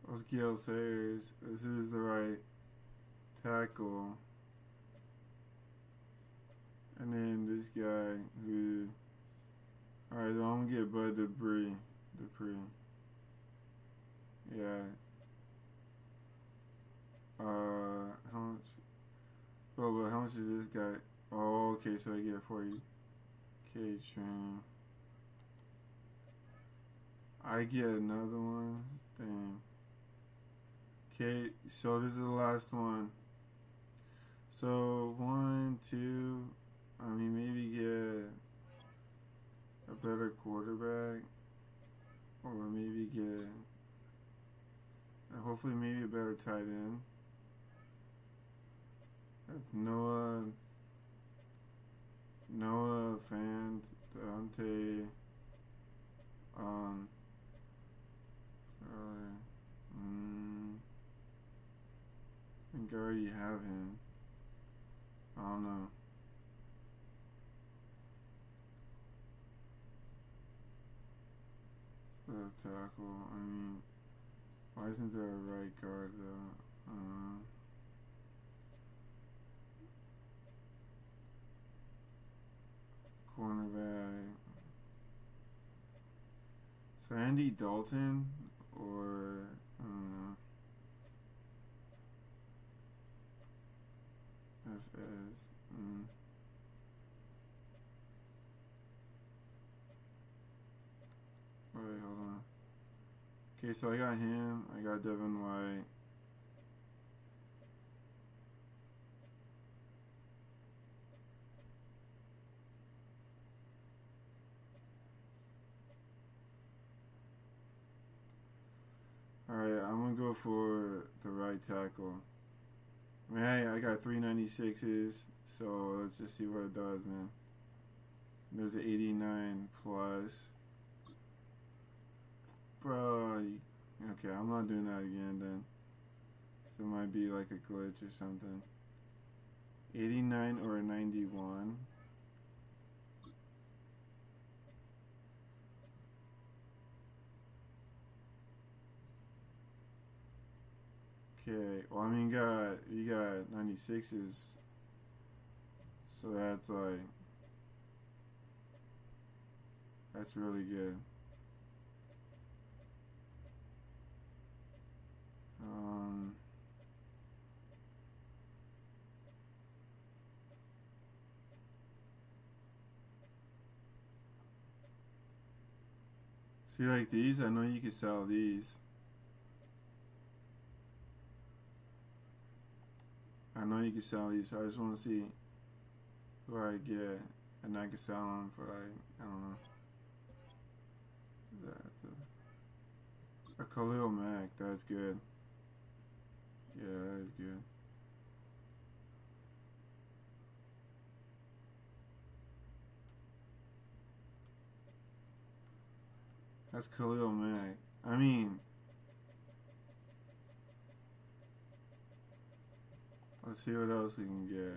[SPEAKER 1] Let's get Sayers. This is the right tackle. And then this guy who... Alright, then I'm gonna get Bud Dupree. Yeah. How much? Oh, but how much is this guy? Oh, okay, so I get 40K training. I get another one. Dang. Okay, so this is the last one. So 1, 2. I mean, maybe get a better quarterback, or maybe get, hopefully maybe a better tight end. That's Noah Fant, Dante, I think I already have him. I don't know. Tackle. I mean, why isn't there a right guard though? Cornerback. So Andy Dalton, or I don't know. FS. Alright, hold on. Okay, so I got him. I got Devin White. Alright, I'm gonna go for the right tackle. I mean, hey, I got 396s, so let's just see what it does, man. There's an 89 plus. Bro, okay, I'm not doing that again then. So it might be like a glitch or something. 89 or a 91. Okay, well I mean you got 96s. So that's like, that's really good. See, like these, I know you can sell these. I know you can sell these, so I just want to see who I get, and I can sell them for like, I don't know. A Khalil Mack, that's good. Yeah, that is good. That's Khalil Mack. I mean, let's see what else we can get.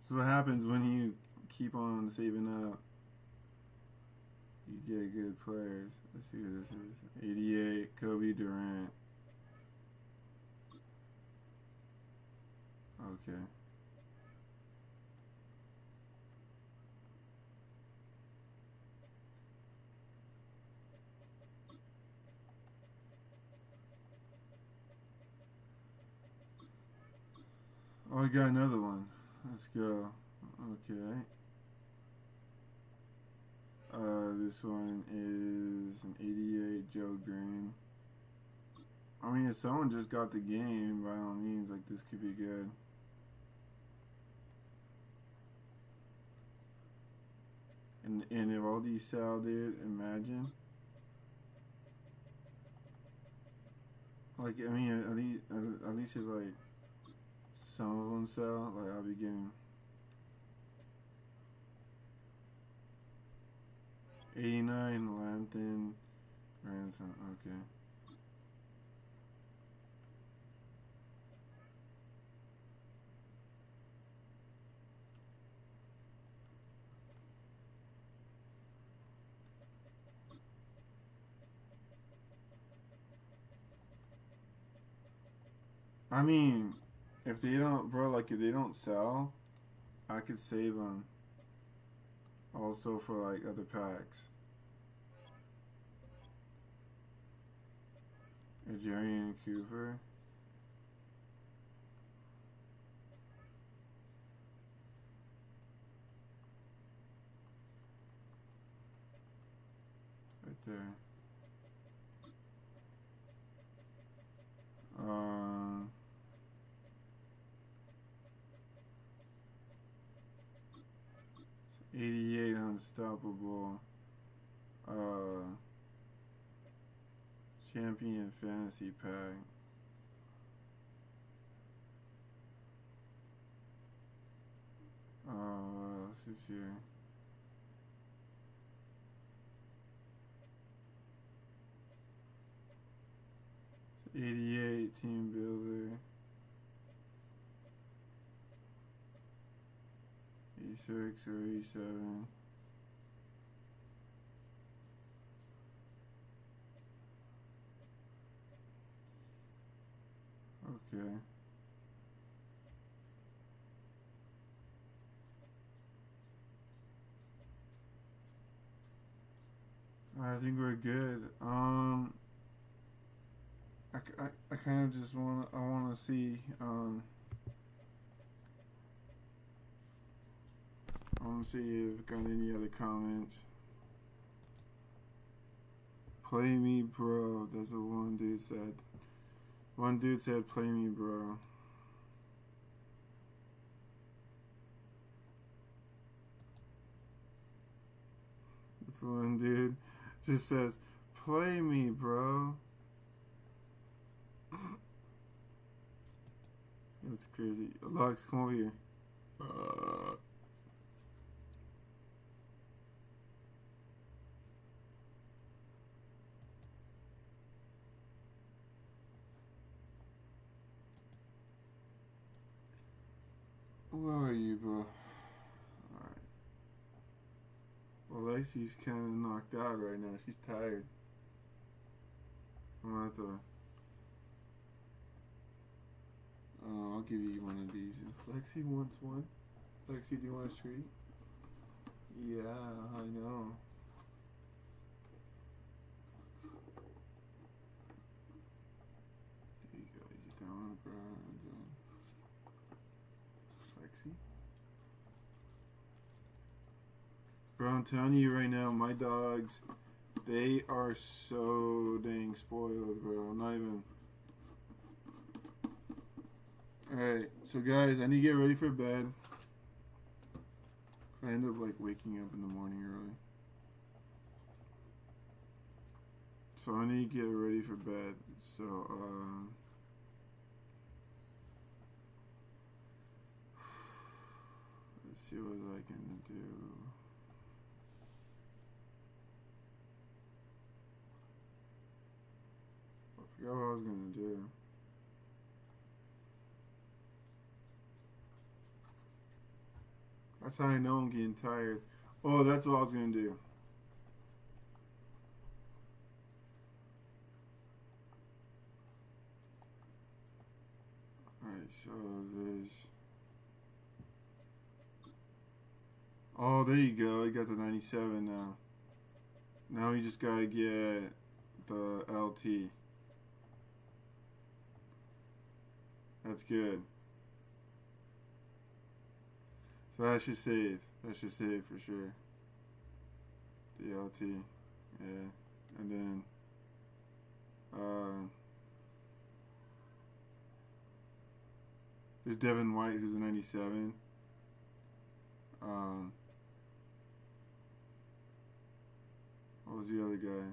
[SPEAKER 1] So what happens when you keep on saving up? You get good players. Let's see what this is. 88, Kobe Durant. Okay. Oh, I got another one. Let's go. Okay. This one is an 88 Joe Green. I mean, if someone just got the game, by all means, like, this could be good. And if all these sell, dude, imagine. Like, I mean, at least if, like, some of them sell, like, I'll be getting 89 Lanthan Ransom. Okay. I mean, if they don't, bro, like, if they don't sell, I could save them. Also for, like, other packs. Jerry Cooper. Right there. 88 Unstoppable. Champion Fantasy Pack. What else is here? It's 88 Team Builder. 86 or 87. Okay. I think we're good. I kind of just want to see I want to see if we got any other comments. Play me, bro. That's what one dude said. One dude said, play me, bro. That's one dude just says, play me, bro. That's crazy. Lux, come over here. Where are you, bro? Alright. Well, Lexi's kind of knocked out right now. She's tired. I'm gonna have to... I'll give you one of these. If Lexi wants one. Lexi, do you want a treat? Yeah, I know. There you go. You get that one, bro. Lexi. Bro, I'm telling you right now, my dogs, they are so dang spoiled, bro. I'm not even... Alright, so guys, I need to get ready for bed. I end up like waking up in the morning early. So I need to get ready for bed. So, let's see what I can do. forgot what I was gonna do. That's how I know I'm getting tired. Oh, that's what I was gonna do. Alright, so there's... Oh, there you go. I got the 97 now. Now we just gotta get the LT. That's good. So that should save. That should save for sure. The LT. Yeah. And then there's Devin White, who's a 97. What was the other guy?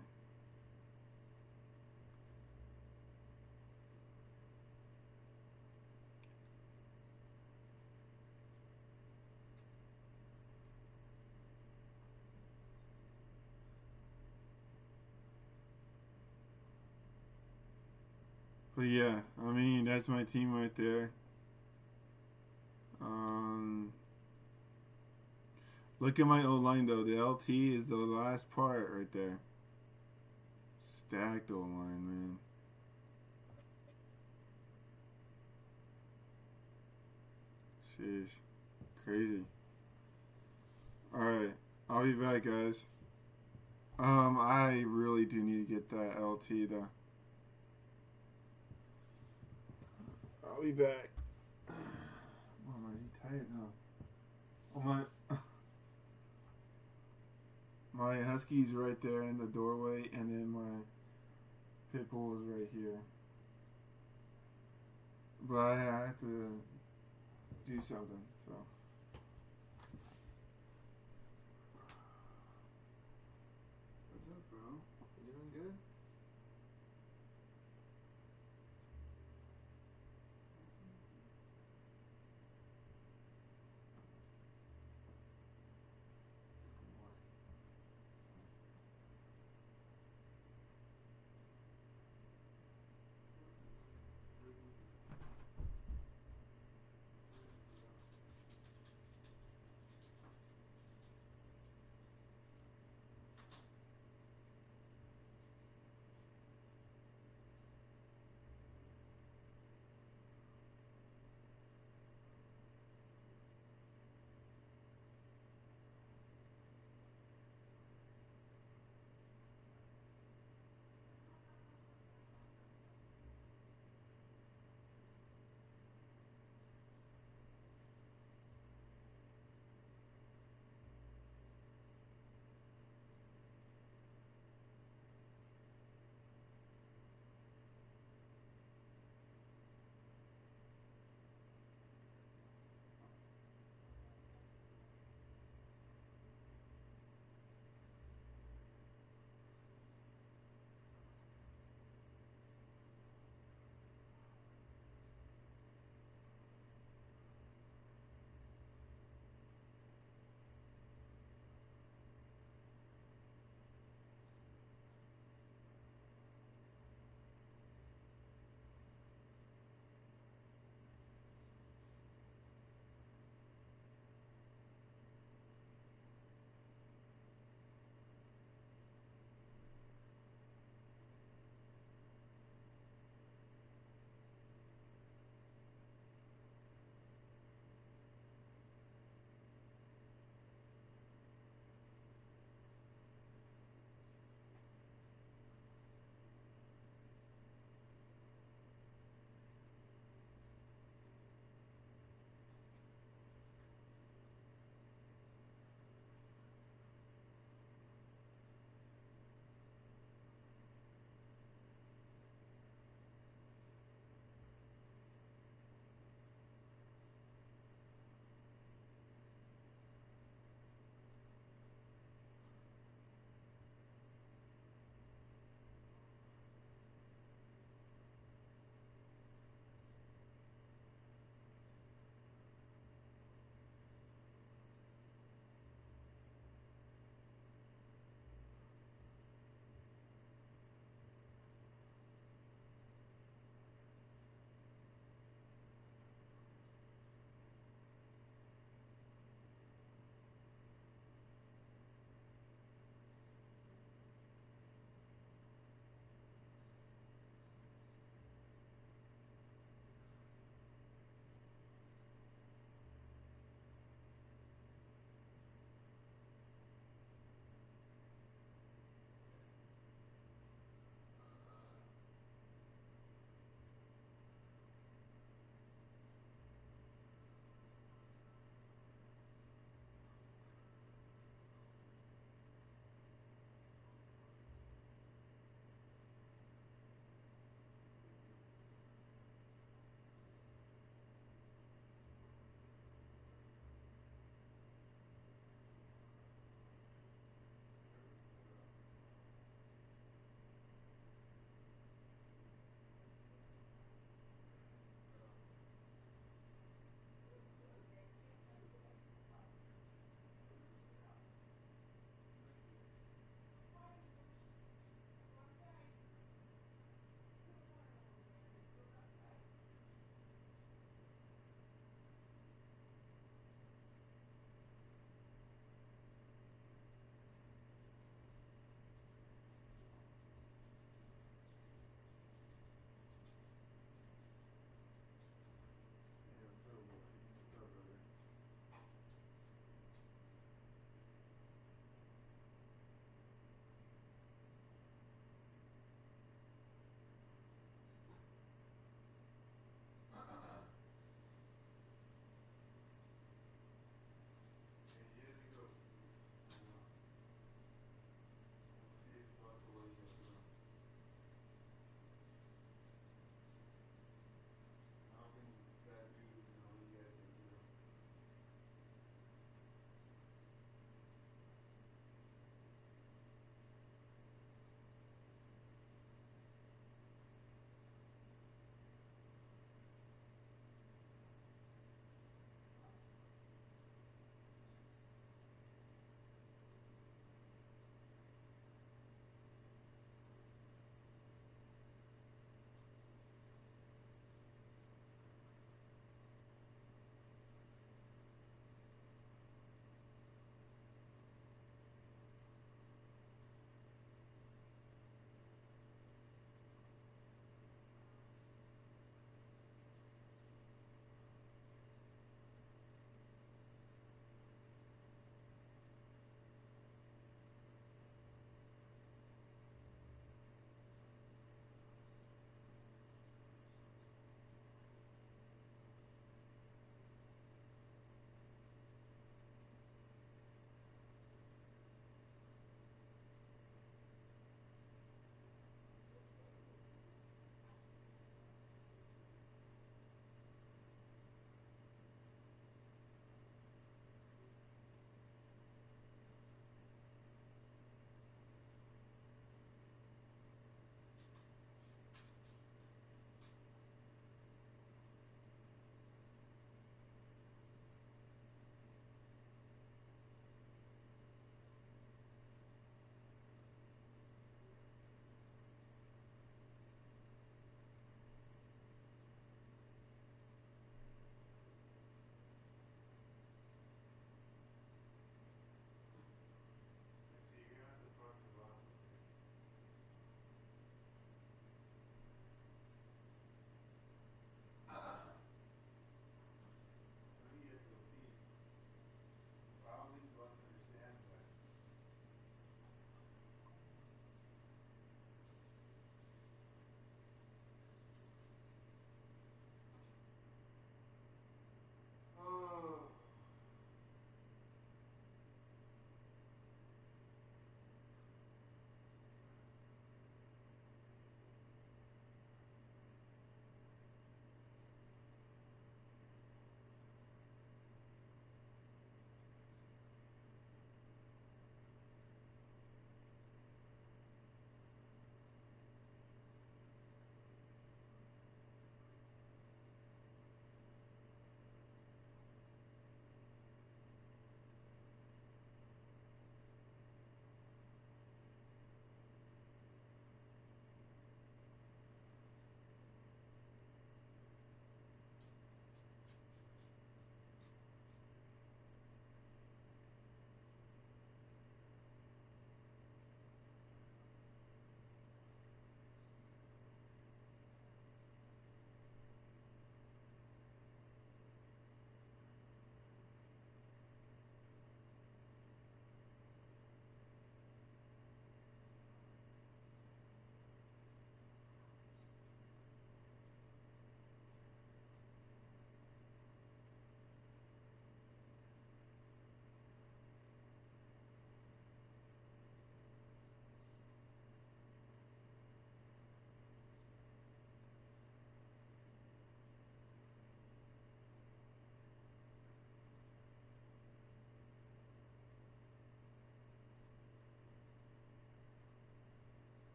[SPEAKER 1] But yeah, I mean, that's my team right there. Look at my O-line though. The LT is the last part right there. Stacked O-line, man. Sheesh. Crazy. Alright. I'll be back, guys. I really do need to get that LT though. I'll be back. Oh, am I tired now? Oh, my husky's right there in the doorway, and then my pit bull is right here. But I have to do something, so. What's up, bro? You doing good?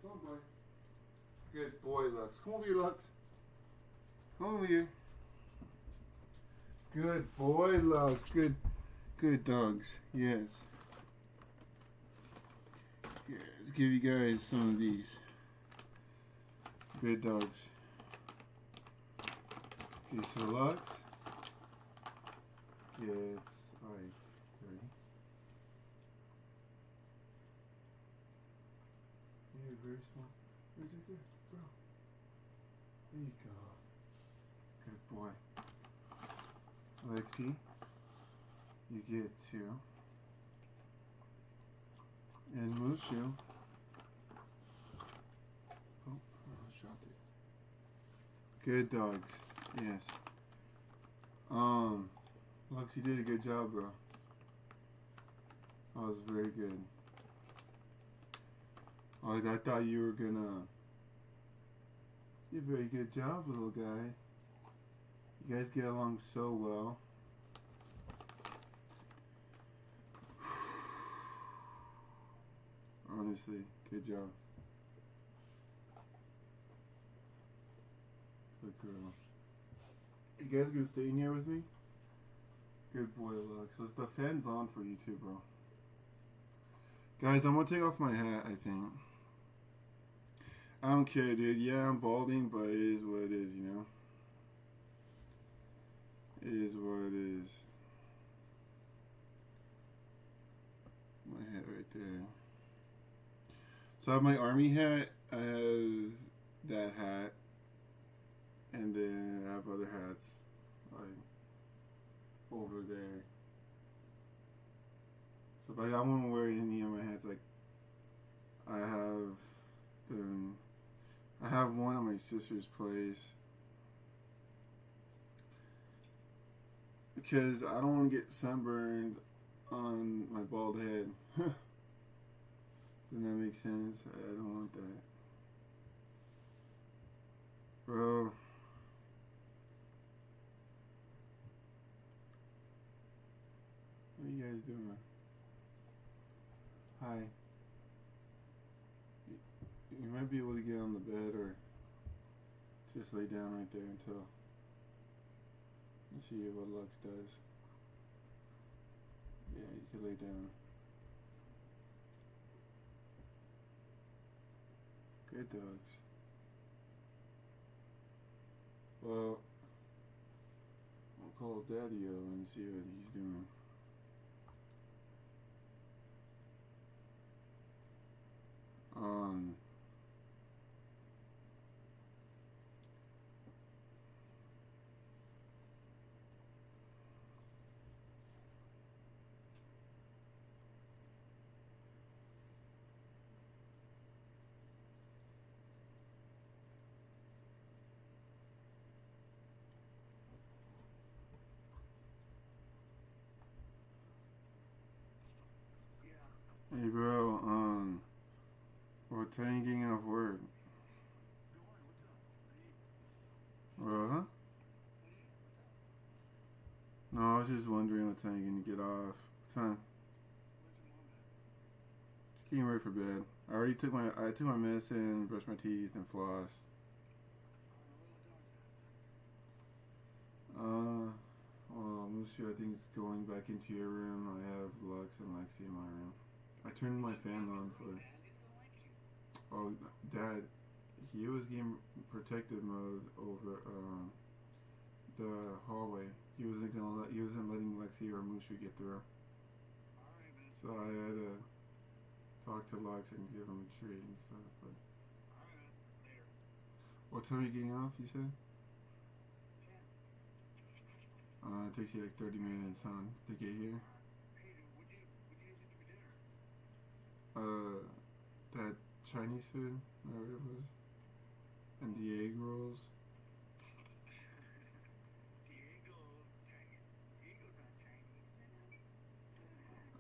[SPEAKER 1] Come on, boy. Good boy, Lux. Come over here, Lux. Come over here. Good boy, Lux. Good dogs. Yes. Yeah, let's give you guys some of these. Good dogs. Okay, so Lux. Yes. Alright. Ready? Yeah, very small. Where's it there? Bro. There you go. Good boy. Lexi, you get 2. And Mushu. Oh, I almost dropped it. Good dogs. Yes. Lux, you did a good job, bro. That was very good. Oh, I thought you were gonna. You did a very good job, little guy. You guys get along so well. Honestly, good job. Good girl. You guys gonna stay in here with me? Good boy, Lux. So the fan's on for you too, bro. Guys, I'm gonna take off my hat, I think. I don't care, dude. Yeah, I'm balding, but it is what it is, you know? It is what it is. My hat right there. So I have my army hat, I have that hat, and then I have other hats, like, over there. So if I want to wear any of my hats, like, I have one at my sister's place, because I don't want to get sunburned on my bald head. Doesn't that make sense? I don't want that. Bro. What are you guys doing? Hi. You might be able to get on the bed or just lay down right there until you see what Lux does. Yeah, you can lay down. Good dogs. Well, I'll call Daddy-O and see what he's doing. Hey bro, what time you getting off work? Huh? No, I was just wondering what time you're gonna get off. What time? Just getting ready for bed. I took my medicine, brushed my teeth, and flossed. Well, Mushu, I think is going back into your room. I have Lux and Lexi in my room. I turned my fan on for. Oh, Dad, he was getting protective mode over the hallway. He wasn't letting Lexi or Mushu get through. So I had to talk to Lux and give him a treat and stuff. But what time are you getting off? You said. It takes you like 30 minutes, huh, to get here. That Chinese food, whatever it was, and the egg rolls.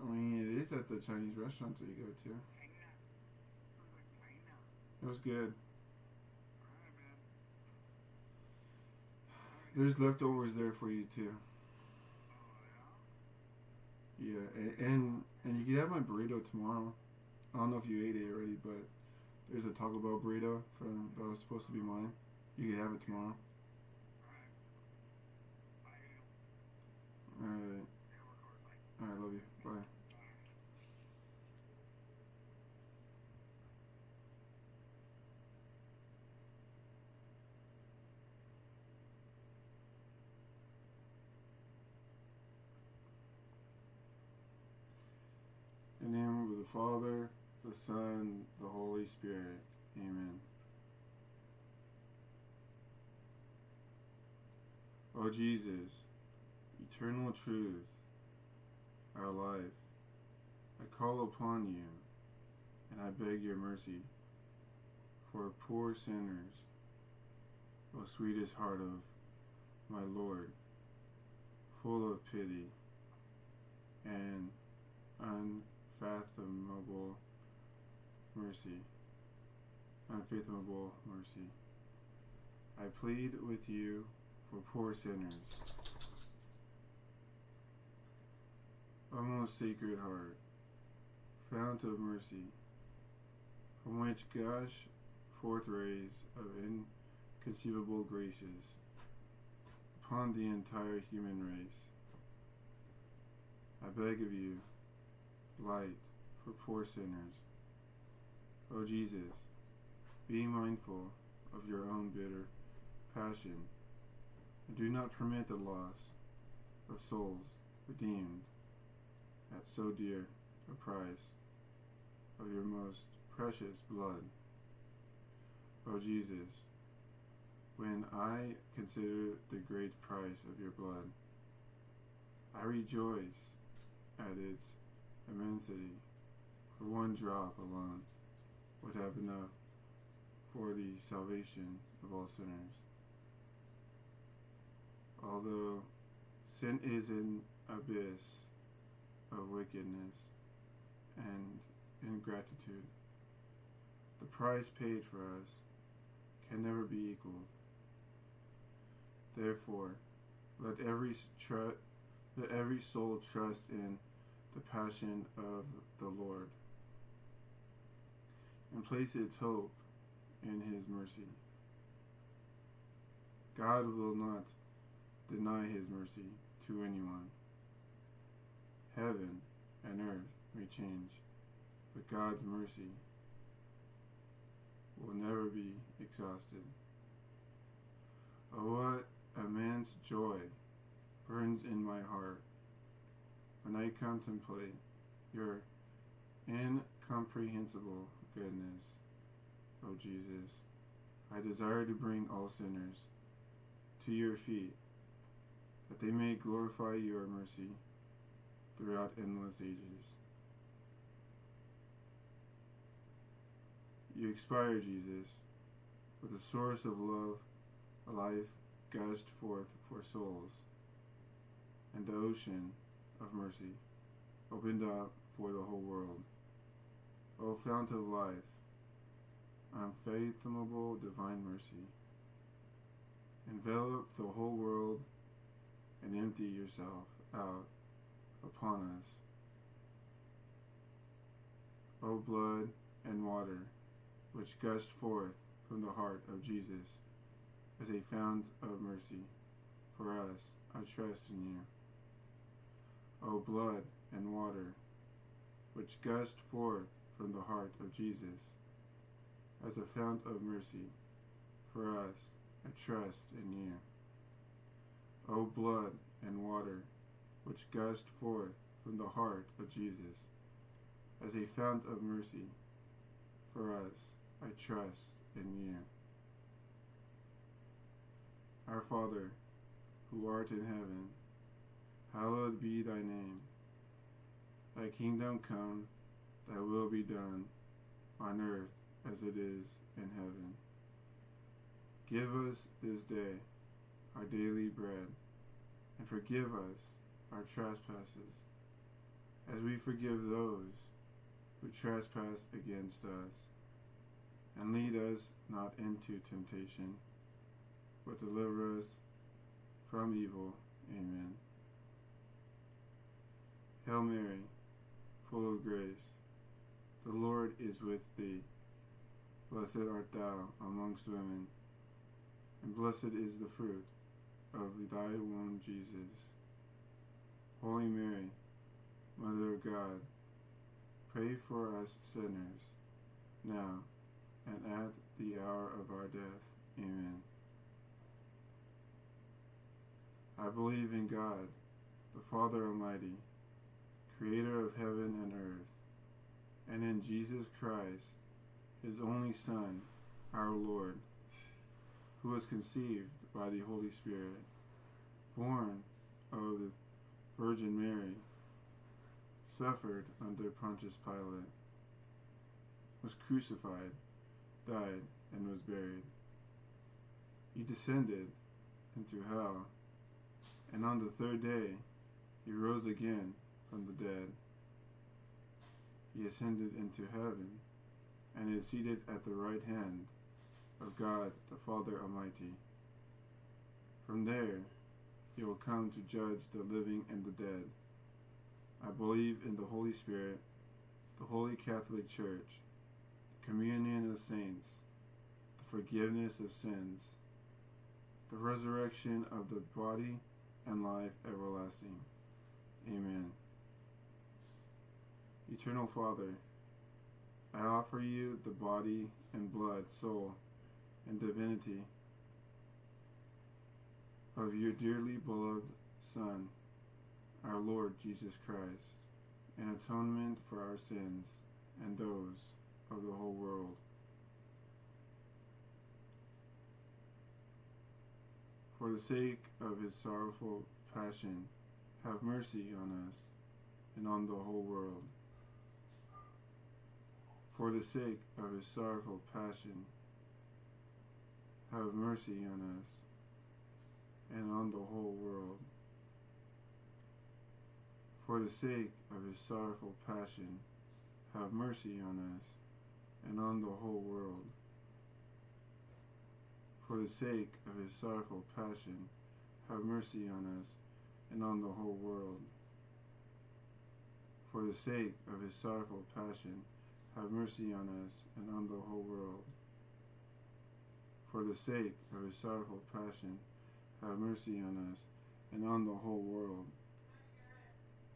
[SPEAKER 1] I mean, it is at the Chinese restaurants that you go to. It was good. There's leftovers there for you too. Yeah, and you can have my burrito tomorrow. I don't know if you ate it already, but There's a Taco Bell burrito that was supposed to be mine. You can have it tomorrow. Alright. Alright, love you. Bye. In the name of the Father, the Son, the Holy Spirit. Amen. O Jesus, eternal truth, our life, I call upon you, and I beg your mercy for poor sinners, O sweetest heart of my Lord, full of pity and unfathomable mercy. I plead with you for poor sinners. O most sacred heart, fount of mercy, from which gush forth rays of inconceivable graces upon the entire human race, I beg of you, light for poor sinners. O Jesus, be mindful of your own bitter passion, and do not permit the loss of souls redeemed at so dear a price of your most precious blood. O Jesus, when I consider the great price of your blood, I rejoice at its immensity, for one drop alone would have enough for the salvation of all sinners. Although sin is an abyss of wickedness and ingratitude, the price paid for us can never be equaled. Therefore, let every soul trust in the passion of the Lord, and place its hope in his mercy. God will not deny his mercy to anyone. Heaven and earth may change, but God's mercy will never be exhausted. Oh, what immense joy burns in my heart when I contemplate your incomprehensible goodness, O Jesus. I desire to bring all sinners to your feet, that they may glorify your mercy throughout endless ages. You expire, Jesus, with the source of love, a life gushed forth for souls, and the ocean of mercy opened up for the whole world. O fount of life, unfathomable divine mercy, envelop the whole world and empty yourself out upon us. O blood and water, which gushed forth from the heart of Jesus as a fount of mercy for us, I trust in you. O blood and water, which gushed forth from the heart of Jesus as a fount of mercy for us, I trust in you. O blood and water, which gushed forth from the heart of Jesus as a fount of mercy for us, I trust in you. Our Father, who art in heaven, hallowed be thy name. Thy kingdom come, thy will be done, on earth as it is in heaven. Give us this day our daily bread, and forgive us our trespasses, as we forgive those who trespass against us. And lead us not into temptation, but deliver us from evil. Amen. Hail Mary, full of grace, the Lord is with thee. Blessed art thou amongst women, and blessed is the fruit of thy womb, Jesus. Holy Mary, Mother of God, pray for us sinners, now and at the hour of our death. Amen. I believe in God, the Father Almighty, creator of heaven and earth, and in Jesus Christ, his only Son, our Lord, who was conceived by the Holy Spirit, born of the Virgin Mary, suffered under Pontius Pilate, was crucified, died, and was buried. He descended into hell, and on the third day he rose again from the dead. He ascended into heaven, and is seated at the right hand of God the Father Almighty. From there he will come to judge the living and the dead. I believe in the Holy Spirit, the Holy Catholic Church, the communion of saints, the forgiveness of sins, the resurrection of the body, and life everlasting. Amen. Eternal Father, I offer you the body and blood, soul, and divinity of your dearly beloved Son, our Lord Jesus Christ, in atonement for our sins and those of the whole world. For the sake of his sorrowful passion, have mercy on us and on the whole world. For the sake of his sorrowful passion, have mercy on us and on the whole world. For the sake of his sorrowful passion, have mercy on us and on the whole world. For the sake of his sorrowful passion, have mercy on us and on the whole world. For the sake of his sorrowful passion, have mercy on us and on the whole world. For the sake of his sorrowful passion, have mercy on us and on the whole world.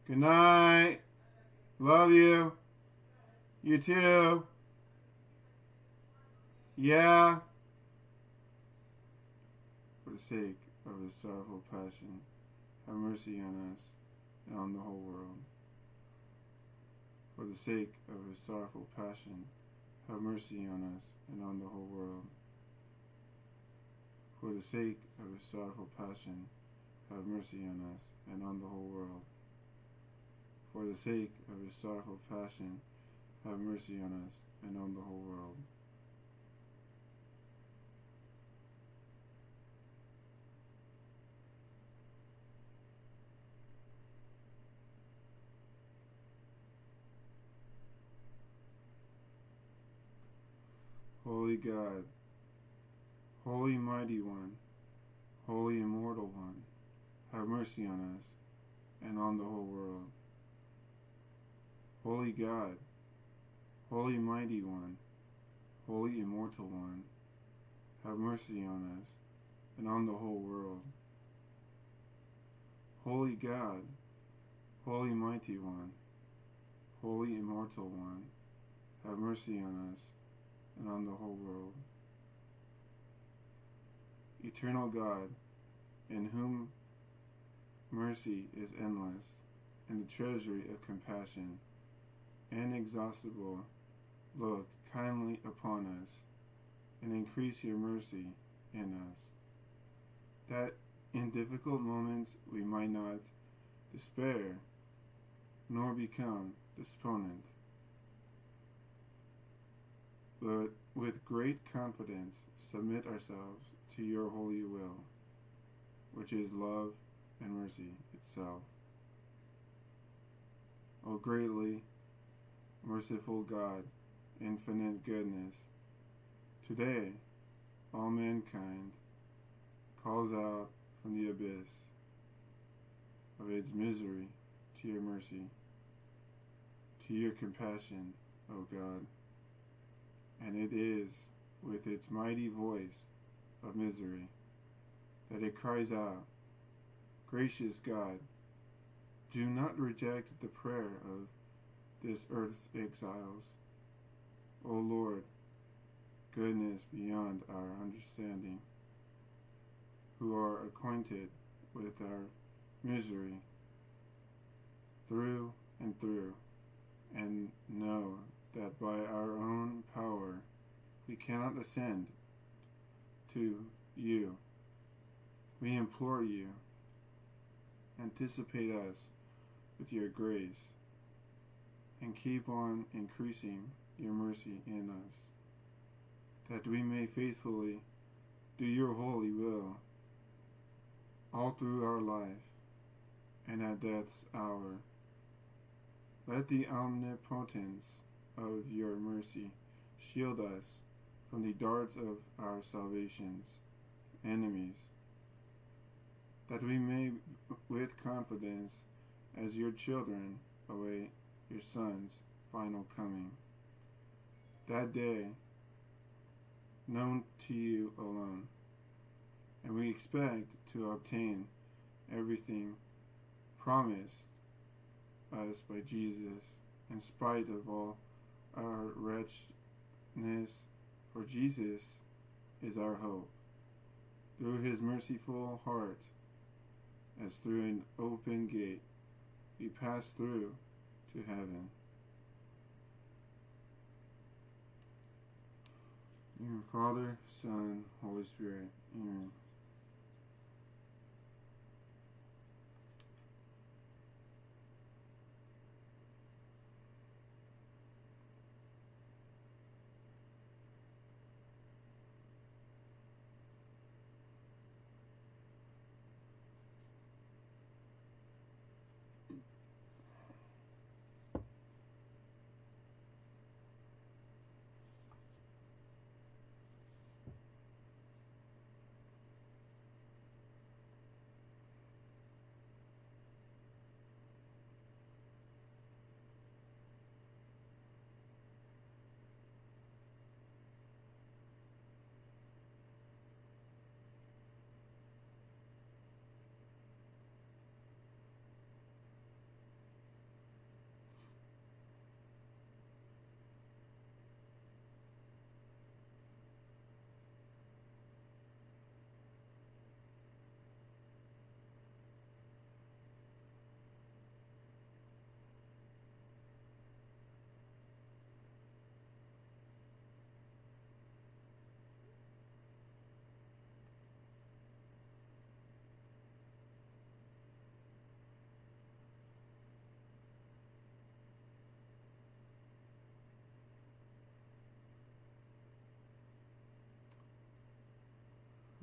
[SPEAKER 1] Good night. Love you. You too. Yeah. For the sake of his sorrowful passion, have mercy on us and on the whole world. For the sake of his sorrowful passion, have mercy on us and on the whole world. For the sake of his sorrowful passion, have mercy on us and on the whole world. For the sake of his sorrowful passion, have mercy on us and on the whole world. Holy God, Holy Mighty One, Holy Immortal One, have mercy on us and on the whole world. Holy God, Holy Mighty One, Holy Immortal One, have mercy on us and on the whole world. Holy God, Holy Mighty One, Holy Immortal One, have mercy on us and on the whole world. Eternal God, in whom mercy is endless, and the treasury of compassion inexhaustible, look kindly upon us, and increase your mercy in us, that in difficult moments we might not despair, nor become despondent, but with great confidence submit ourselves to your holy will, which is love and mercy itself. O greatly merciful God, infinite goodness, today all mankind calls out from the abyss of its misery to your mercy, to your compassion, O God, and it is with its mighty voice of misery that it cries out, "Gracious God, do not reject the prayer of this earth's exiles. O Lord, goodness beyond our understanding, who are acquainted with our misery through and through, and know that by our own power we cannot ascend to you. We implore you, anticipate us with your grace, and keep on increasing your mercy in us, that we may faithfully do your holy will all through our life and at death's hour. Let the omnipotence of your mercy shield us from the darts of our salvation's enemies, that we may with confidence as your children await your Son's final coming. That day, known to you alone, and we expect to obtain everything promised us by Jesus, in spite of all our wretchedness, for Jesus is our hope. Through his merciful heart, as through an open gate, we pass through to heaven. In Father, Son, Holy Spirit. Amen.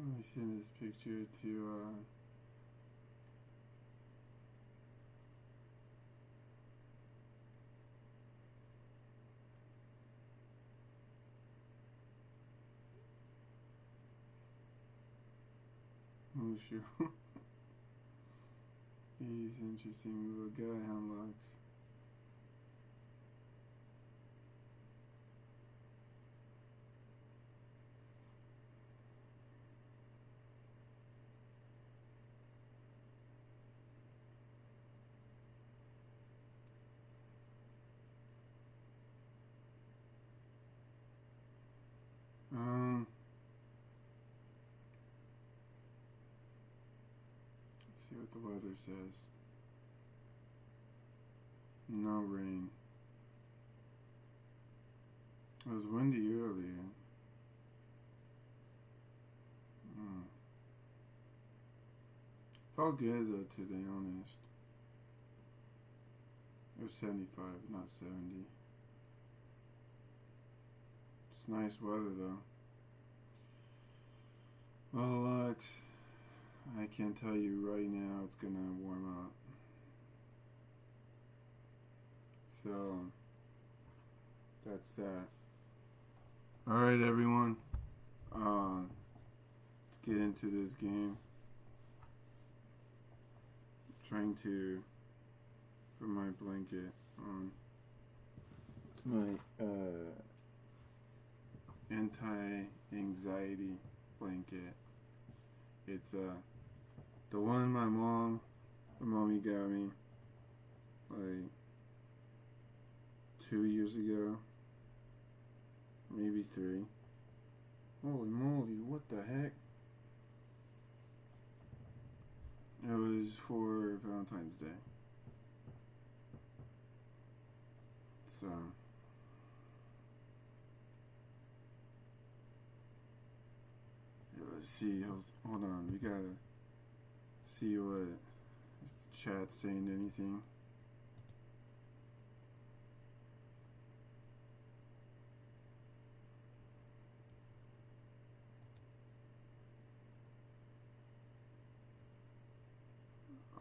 [SPEAKER 1] Let me send this picture to Mushu. He's interesting little guy, Helix. Let's see what the weather says. No rain. It was windy earlier. Felt good though, to be honest. It was 75, not 70. It's nice weather though. Well, Lex, I can tell you right now it's gonna warm up. So, that's that. Alright, everyone. Let's get into this game. I'm trying to put my blanket on. It's my anti-anxiety blanket. It's the one my mommy got me like 2 years ago, maybe 3. Holy moly, what the heck? It was for Valentine's Day. So yeah, let's see. Hold on, we gotta see what is the chat saying. Anything?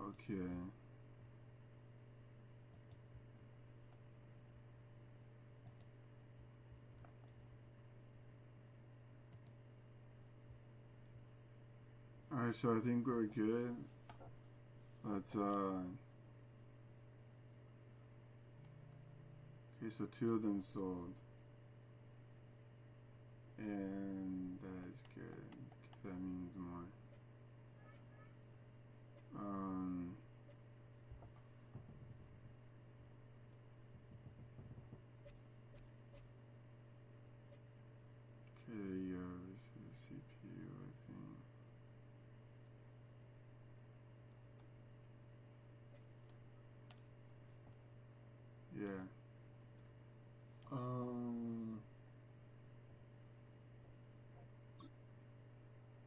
[SPEAKER 1] Okay. Alright, so I think we're good. Let's okay, so 2 of them sold. And that is good, 'cause that means more. Okay, yeah, this is CPU, I think. Yeah.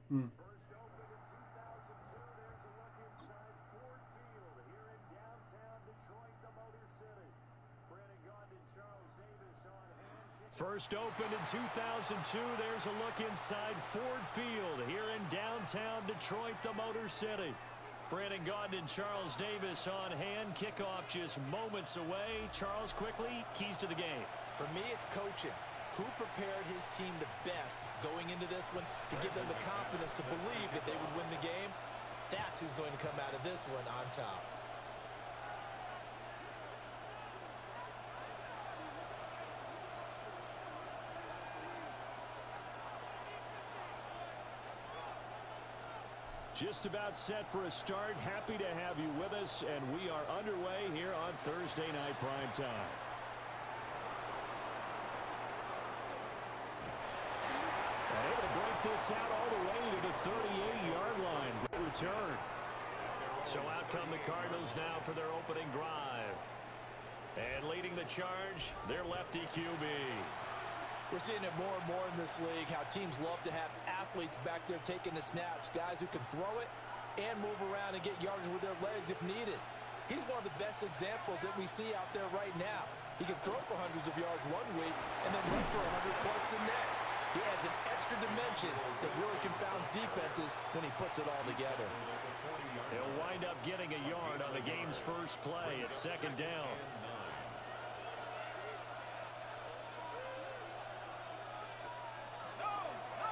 [SPEAKER 9] First opened in 2002, there's a look inside Ford Field here in downtown Detroit, the Motor City. Brandon Gaudin, Charles Davis on hand. First opened in 2002, there's a look inside Ford Field here in downtown Detroit, the Motor City. Brandon Gaudin and Charles Davis on hand. Kickoff just moments away. Charles, quickly, keys to the game.
[SPEAKER 10] For me, it's coaching. Who prepared his team the best going into this one to give them the confidence to believe that they would win the game? That's who's going to come out of this one on top.
[SPEAKER 11] Just about set for a start. Happy to have you with us, and we are underway here on Thursday Night Prime Time. Able to break this out all the way to the 38-yard line. Great return. So out come the Cardinals now for their opening drive. And leading the charge, their lefty QB.
[SPEAKER 10] We're seeing it more and more in this league, how teams love to have athletes back there taking the snaps, guys who can throw it and move around and get yardage with their legs if needed. He's one of the best examples that we see out there right now. He can throw for hundreds of yards one week and then run for 100 plus the next. He adds an extra dimension that really confounds defenses when he puts it all together.
[SPEAKER 11] He'll wind up getting a yard on the game's first play at second down.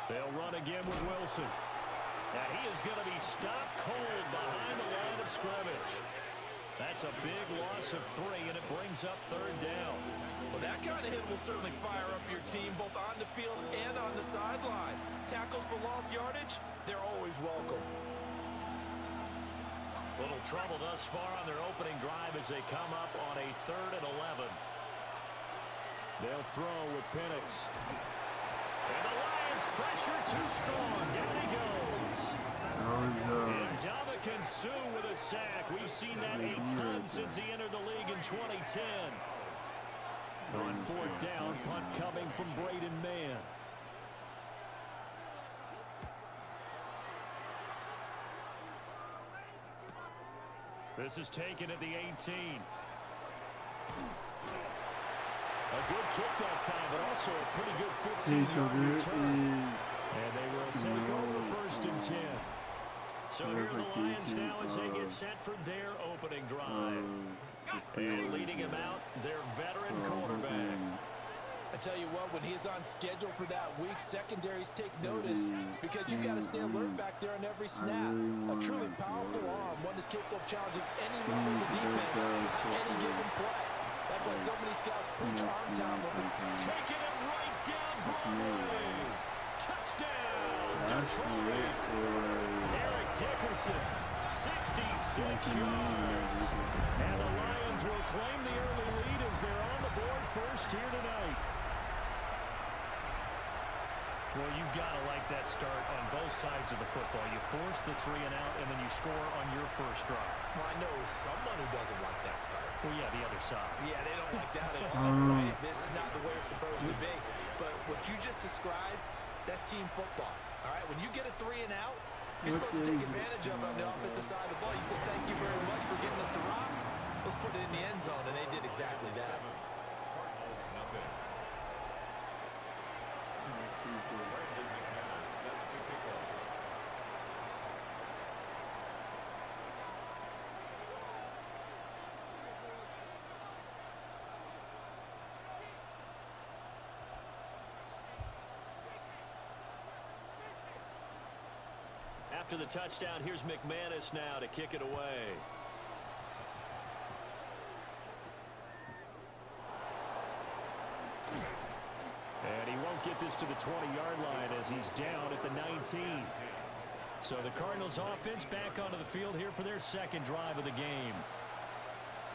[SPEAKER 11] They'll run again with Wilson. And he is going to be stopped cold behind the line of scrimmage. That's a big loss of 3, and it brings up third down.
[SPEAKER 10] Well, that kind of hit will certainly fire up your team both on the field and on the sideline. Tackles for lost yardage, they're always welcome.
[SPEAKER 11] Little trouble thus far on their opening drive as they come up on a 3rd and 11. They'll throw with Penix. And the Lions pressure too strong. Down he goes. And Dominican Sue with a sack. We've seen that 8 times since he entered the league in 2010. On 4th down, punt coming from Braden Mann. This is taken at the 18. A good kick that time, but also a pretty good 15-yard return. And they will take over 1st and 10. So here are the Lions now as they get set for their opening drive. And leading him out, their veteran quarterback.
[SPEAKER 10] I tell you what, when he is on schedule for that week, secondaries take notice because you've got to stay alert back there on every snap. A truly powerful arm, one that's capable of challenging any level of the defense on any given play. That's why so many scouts preach arm talent.
[SPEAKER 11] Taking it right
[SPEAKER 9] down Broadway. Touchdown, Detroit. Eric Dickerson, 66 yards. And the Lions will claim the early lead as they're on the board first here tonight. Well, you've got to like that start on both sides of the football. You force the 3 and out, and then you score on your first drive.
[SPEAKER 10] Well, I know someone who doesn't like that start.
[SPEAKER 9] Well, yeah, the other side.
[SPEAKER 10] Yeah, they don't like that at all, right? This is not the way it's supposed to be. But what you just described, that's team football, all right? When you get a 3 and out, you're supposed to take advantage of it on the offensive side of the ball. You said, thank you very much for getting us the rock. Let's put it in the end zone, and they did exactly that.
[SPEAKER 9] After the touchdown, here's McManus now to kick it away. And he won't get this to the 20-yard line as he's down at the 19. So the Cardinals offense back onto the field here for their second drive of the game.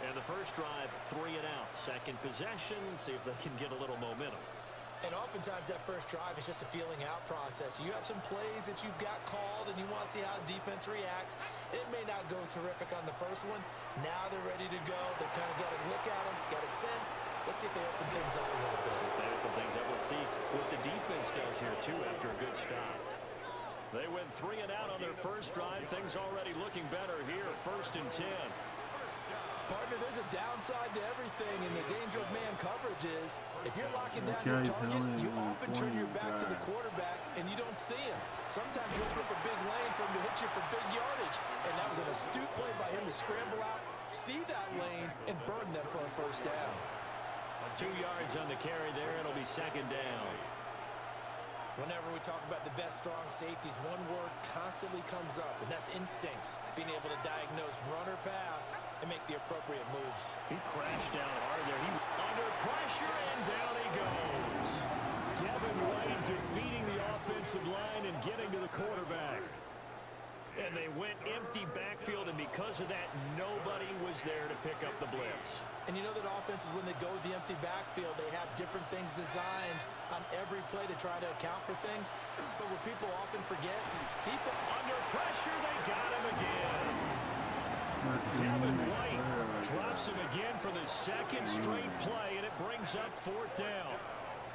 [SPEAKER 9] And the first drive, 3 and out. Second possession, see if they can get a little momentum.
[SPEAKER 10] And oftentimes that first drive is just a feeling out process. You have some plays that you've got called and you want to see how the defense reacts. It may not go terrific on the first one. Now they're ready to go. They've kind of got a look at them, got a sense. Let's see if they open things up a little bit.
[SPEAKER 9] See if they open things up. Let's see what the defense does here, too, after a good stop. They went 3 and out on their first drive. Things already looking better here. 1st and 10.
[SPEAKER 10] Partner, there's a downside to everything, and the danger of man coverage is if you're locking down your target, you often turn your back to the quarterback, and you don't see him. Sometimes you open up a big lane for him to hit you for big yardage, and that was an astute play by him to scramble out, see that lane, and burn them for a first down.
[SPEAKER 9] 2 yards on the carry there. It'll be 2nd down.
[SPEAKER 10] Whenever we talk about the best strong safeties, one word constantly comes up, and that's instincts. Being able to diagnose run or pass and make the appropriate moves.
[SPEAKER 9] He crashed down hard there. He under pressure, and down he goes. Devin White defeating the offensive line and getting to the quarterback. And they went empty backfield, and because of that, nobody was there to pick up the blitz.
[SPEAKER 10] And you know that offenses, when they go with the empty backfield, they have different things designed on every play to try to account for things. But what people often forget, defense
[SPEAKER 9] under pressure, they got him again. Devin White drops him again for the 2nd straight play, and it brings up 4th down.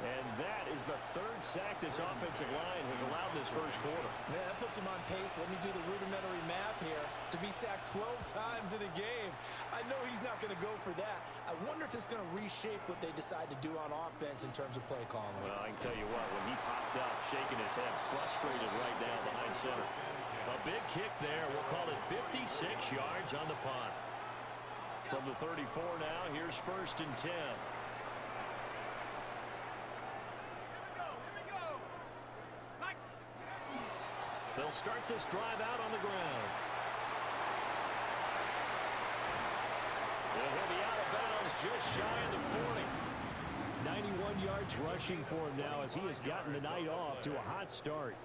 [SPEAKER 9] And that is the 3rd sack this offensive line has allowed this first quarter.
[SPEAKER 10] Man, that puts him on pace. Let me do the rudimentary math here. To be sacked 12 times in a game. I know he's not going to go for that. I wonder if it's going to reshape what they decide to do on offense in terms of play calling.
[SPEAKER 9] Well, I can tell you what, when he popped up, shaking his head, frustrated right now behind center. A big kick there. We'll call it 56 yards on the punt. From the 34 now, here's 1st and 10. They'll start this drive out on the ground. And he'll be out of bounds just shy of the 40. 91 yards rushing for him now as he has gotten the night off to a hot start.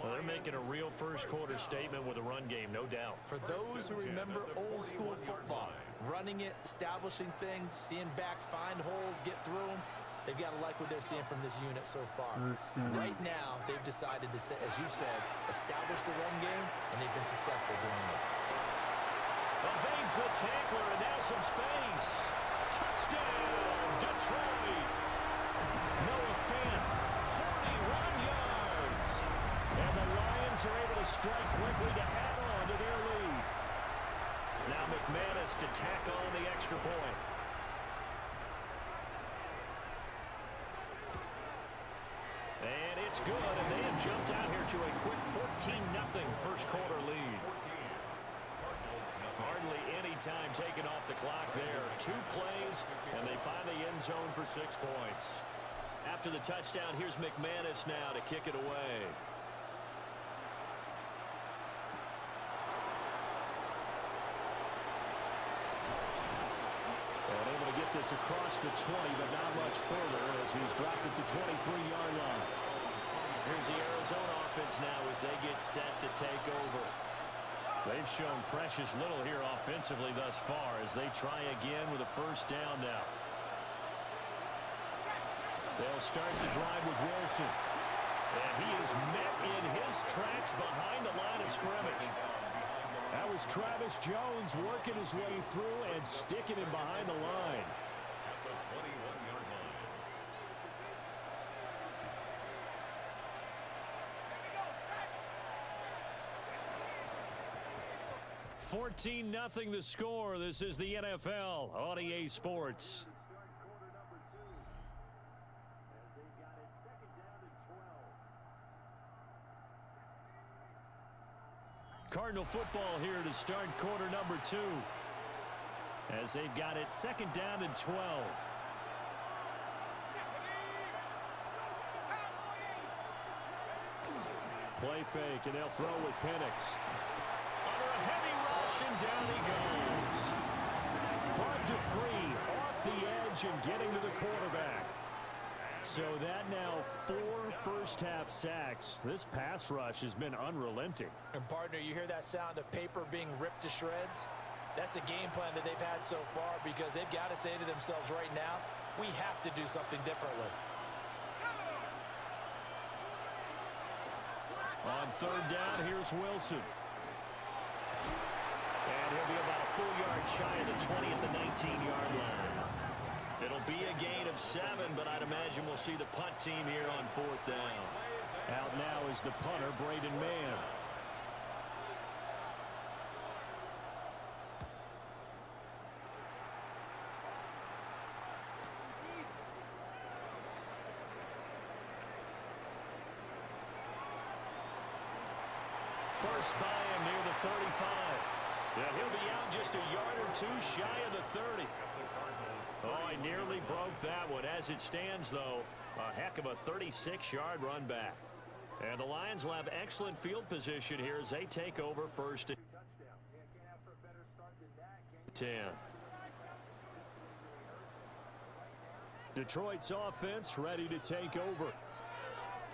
[SPEAKER 9] Well, they're making a real first quarter statement with a run game, no doubt.
[SPEAKER 10] For those who remember old school football, running it, establishing things, seeing backs find holes, get through them, they've got to like what they're seeing from this unit so far. Right now, they've decided to, as you said, establish the run game, and they've been successful doing it.
[SPEAKER 9] Evades the tackler, and now some space. Touchdown, Detroit. Noah Fant, 41 yards. And the Lions are able to strike quickly to add on to their lead. Now McManus to tack on the extra point. And it's good, and they have jumped out here to a quick 14-0 first quarter lead. Hardly any time taken off the clock there. 2 plays, and they find the end zone for 6 points. After the touchdown, here's McManus now to kick it away. And able to get this across the 20, but not much further as
[SPEAKER 11] who's dropped at the 23-yard line. Here's the Arizona offense now as they get set to take over. They've shown precious little here offensively thus far as they try again with a first down now. They'll start the drive with Wilson. And he is met in his tracks behind the line of scrimmage. That was Travis Jones working his way through and sticking him behind the line.
[SPEAKER 4] At the 21-yard line.
[SPEAKER 11] 14-0 the score. This is the NFL on EA Sports. Cardinal football here to start quarter number 2. As they've got it second down and 12. Play fake, and they'll throw with Penix. Under a heavy rush, and down he goes. Bud Dupree off the edge and getting to the quarterback. So that now 4 first-half sacks. This pass rush has been unrelenting.
[SPEAKER 10] And, partner, you hear that sound of paper being ripped to shreds? That's the game plan that they've had so far because they've got to say to themselves right now, we have to do something differently.
[SPEAKER 11] On third down, here's Wilson. And he'll be about a full yard shy of the 20 at the 19-yard line. It'll be a gain of 7, but I'd imagine we'll see the punt team here on fourth down. Out now is the punter, Braden Mann. First by him near the 35. Yeah, he'll be out just a yard or 2 shy of the 30. Oh, I nearly broke that one. As it stands, though, a heck of a 36-yard run back. And the Lions will have excellent field position here as they take over first and 10. Detroit's offense ready to take over.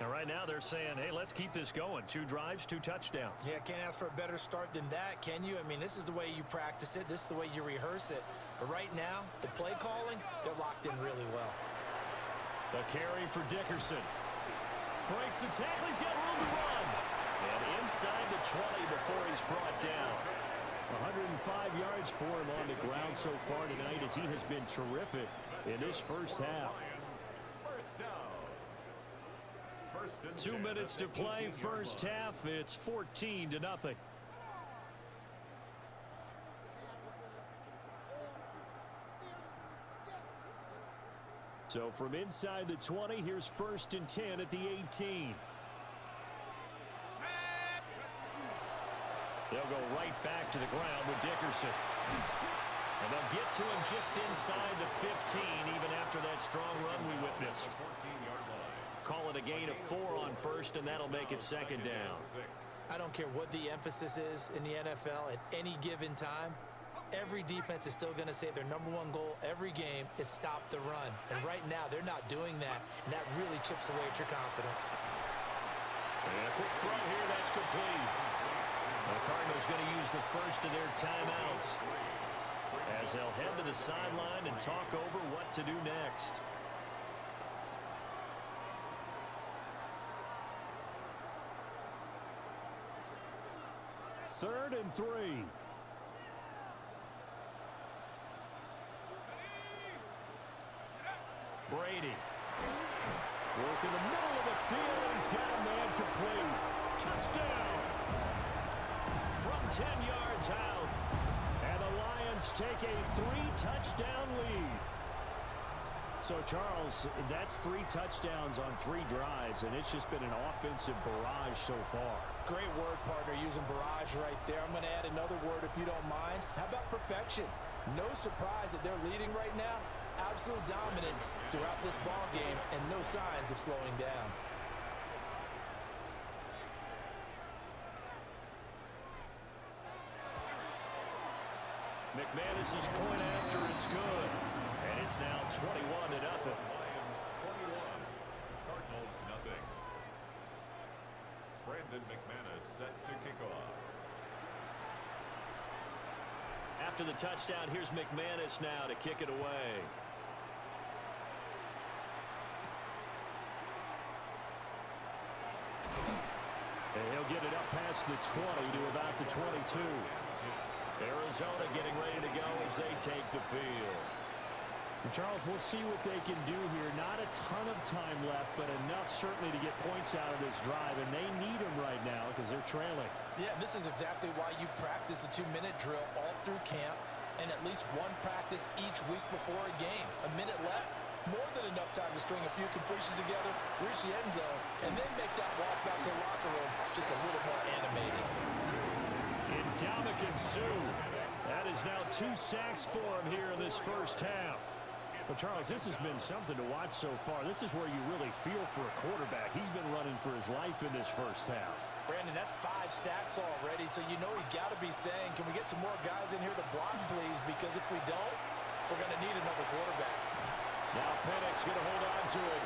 [SPEAKER 11] And right now they're saying, hey, let's keep this going. 2 drives, 2 touchdowns.
[SPEAKER 10] Yeah, can't ask for a better start than that, can you? I mean, this is the way you practice it. This is the way you rehearse it. But right now, the play calling, they're locked in really well.
[SPEAKER 11] The carry for Dickerson. Breaks the tackle. He's got room to run. And inside the 20 before he's brought down. 105 yards for him on the ground so far tonight as he has been terrific in this first half. 2 minutes to play, first half. It's 14-0. So from inside the 20, here's first and 10 at the 18. They'll go right back to the ground with Dickerson. And they'll get to him just inside the 15, even after that strong run we witnessed. Call it a gain of 4 on first, and that'll make it second down.
[SPEAKER 10] I don't care what the emphasis is in the NFL at any given time. Every defense is still going to say their number 1 goal every game is stop the run. And right now, they're not doing that, and that really chips away at your confidence.
[SPEAKER 11] And a quick throw here, that's complete. The Cardinals going to use the first of their timeouts as they'll head to the sideline and talk over what to do next. Third and 3. Brady. Work in the middle of the field, and he's got a man complete. Touchdown! From 10 yards out. And the Lions take a 3-touchdown lead. So, Charles, that's 3 touchdowns on 3 drives, and it's just been an offensive barrage so far.
[SPEAKER 10] Great word, partner, using barrage right there. I'm going to add another word if you don't mind. How about perfection? No surprise that they're leading right now. Absolute dominance throughout this ball game and no signs of slowing down.
[SPEAKER 11] McManus's point after is good. And it's now 21-0.
[SPEAKER 9] after the touchdown. Here's McManus now to kick it away.
[SPEAKER 11] And he'll get it up past the 20 to about the 22.
[SPEAKER 9] Arizona getting ready to go as they take the field.
[SPEAKER 11] And Charles, we'll see what they can do here. Not a ton of time left, but enough certainly to get points out of this drive, and they need them right now because they're trailing.
[SPEAKER 10] Yeah, this is exactly why you practice a 2-minute drill all through camp and at least one practice each week before a game. A minute left, more than enough time to string a few completions together, reach the end zone, and then make that walk back to the locker room just a little more animated.
[SPEAKER 11] Ndamukong Suh. That is now 2 sacks for him here in this first half. Well, Charles, this has been something to watch so far. This is where you really feel for a quarterback. He's been running for his life in this first half.
[SPEAKER 10] Brandon, that's 5 sacks already, so you know he's got to be saying, can we get some more guys in here to block, please? Because if we don't, we're going to need another quarterback.
[SPEAKER 11] Now Penix going to hold on to it.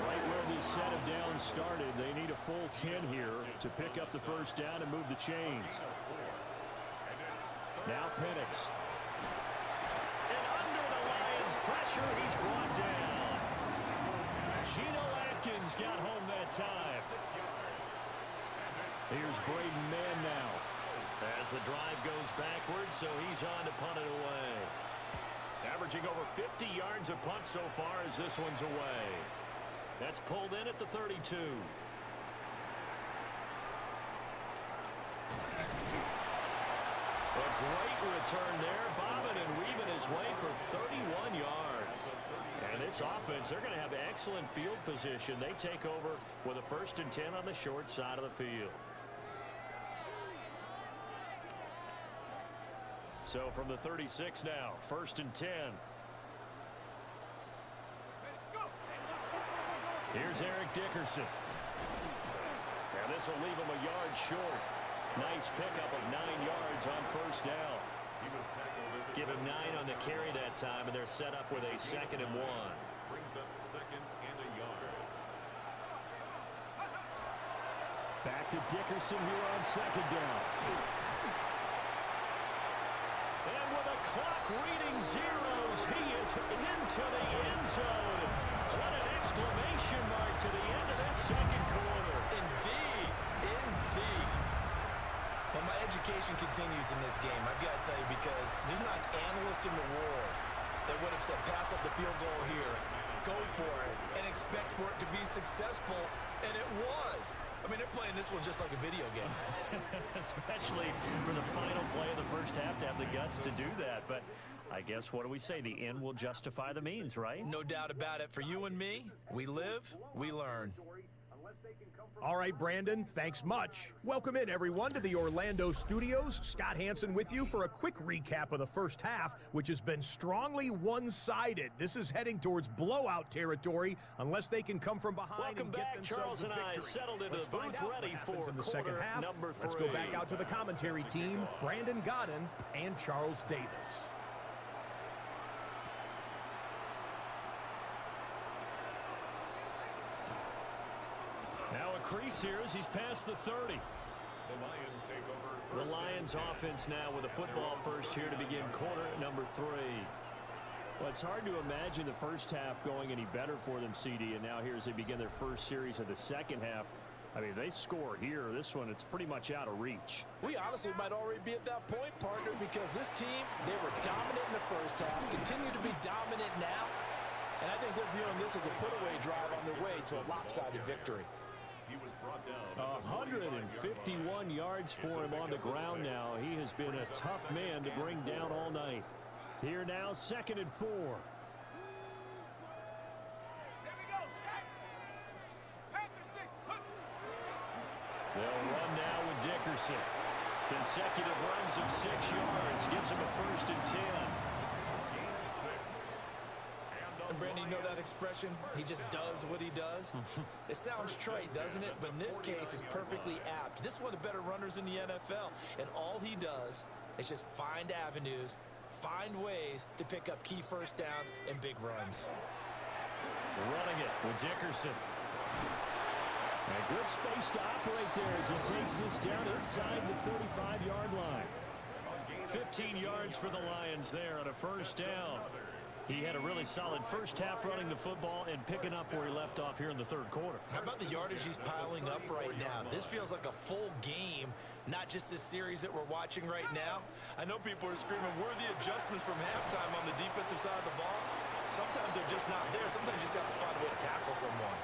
[SPEAKER 11] Right where this set of downs started, they need a full 10 here to pick up the first down and move the chains. Now Penix.
[SPEAKER 9] And under the Lions' pressure, he's brought down. Geno Atkins got home that time.
[SPEAKER 11] Here's Braden Mann now.
[SPEAKER 9] As the drive goes backwards, so he's on to punt it away. Averaging over 50 yards a punt so far as this one's away. That's pulled in at the 32. A great return there, bobbing and weaving his way for 31 yards. And this offense, they're going to have excellent field position. They take over with a 1st and 10 on the short side of the field. So from the 36 now, 1st and 10. Here's Eric Dickerson. Now this will leave him a yard short. Nice pickup of 9 yards on 1st down. Give him 9 on the carry that time, and they're set up with a 2nd and 1.
[SPEAKER 4] Brings up 2nd and a yard.
[SPEAKER 11] Back to Dickerson here on 2nd down.
[SPEAKER 9] And with a clock reading zeros, he is into the end zone. What an exclamation mark to the end of this 2nd quarter.
[SPEAKER 10] Indeed, indeed. And my education continues in this game, I've got to tell you, because there's not an analyst in the world that would have said pass up the field goal here, go for it, and expect for it to be successful, and it was. I mean, they're playing this one just like a video game.
[SPEAKER 9] Especially for the final play of the first half to have the guts to do that. But I guess, what do we say? The end will justify the means, right?
[SPEAKER 10] No doubt about it. For you and me, we live, we learn.
[SPEAKER 6] All right, Brandon, thanks much. Welcome in, everyone, to the Orlando studios. Scott Hansen with you for a quick recap of the first half, which has been strongly one-sided. This is heading towards blowout territory unless they can come from behind.
[SPEAKER 9] Welcome
[SPEAKER 6] and
[SPEAKER 9] back.
[SPEAKER 6] get themselves
[SPEAKER 9] Charles and I settled into the booth ready for
[SPEAKER 6] in the second half.
[SPEAKER 9] number 3.
[SPEAKER 6] Let's go back out to the commentary team, Brandon Godden and Charles Davis.
[SPEAKER 9] Now a crease here as he's past the 30.
[SPEAKER 4] The Lions take over.
[SPEAKER 9] The Lions offense now with a football first here to begin quarter number 3.
[SPEAKER 11] Well, it's hard to imagine the first half going any better for them, CD, and now here as they begin their first series of the second half. I mean, they score here. This one, it's pretty much out of reach.
[SPEAKER 10] We honestly might already be at that point, partner, because this team, they were dominant in the first half, continue to be dominant now, and I think they're viewing this as a put-away drive on their way to a lopsided victory.
[SPEAKER 4] He was brought down.
[SPEAKER 11] 151 yards for him on the ground now. He has been a tough man to bring down all night. Here now, 2nd and 4.
[SPEAKER 9] They'll run now with Dickerson. Consecutive runs of 6 yards gives him a 1st and 10.
[SPEAKER 10] And Brandon, you know that expression? He just does what he does? It sounds trite, doesn't it? But in this case, it's perfectly apt. This is one of the better runners in the NFL. And all he does is just find avenues, find ways to pick up key first downs and big runs.
[SPEAKER 9] Running it with Dickerson.
[SPEAKER 11] A good space to operate there as he takes this down inside the 35-yard line.
[SPEAKER 9] 15 yards for the Lions there on a first down. He had a really solid first half running the football and picking up where he left off here in the third quarter.
[SPEAKER 10] How about the yardage he's piling up right now? This feels like a full game, not just this series that we're watching right now. I know people are screaming, where are the adjustments from halftime on the defensive side of the ball? Sometimes they're just not there. Sometimes you just got to find a way to tackle someone.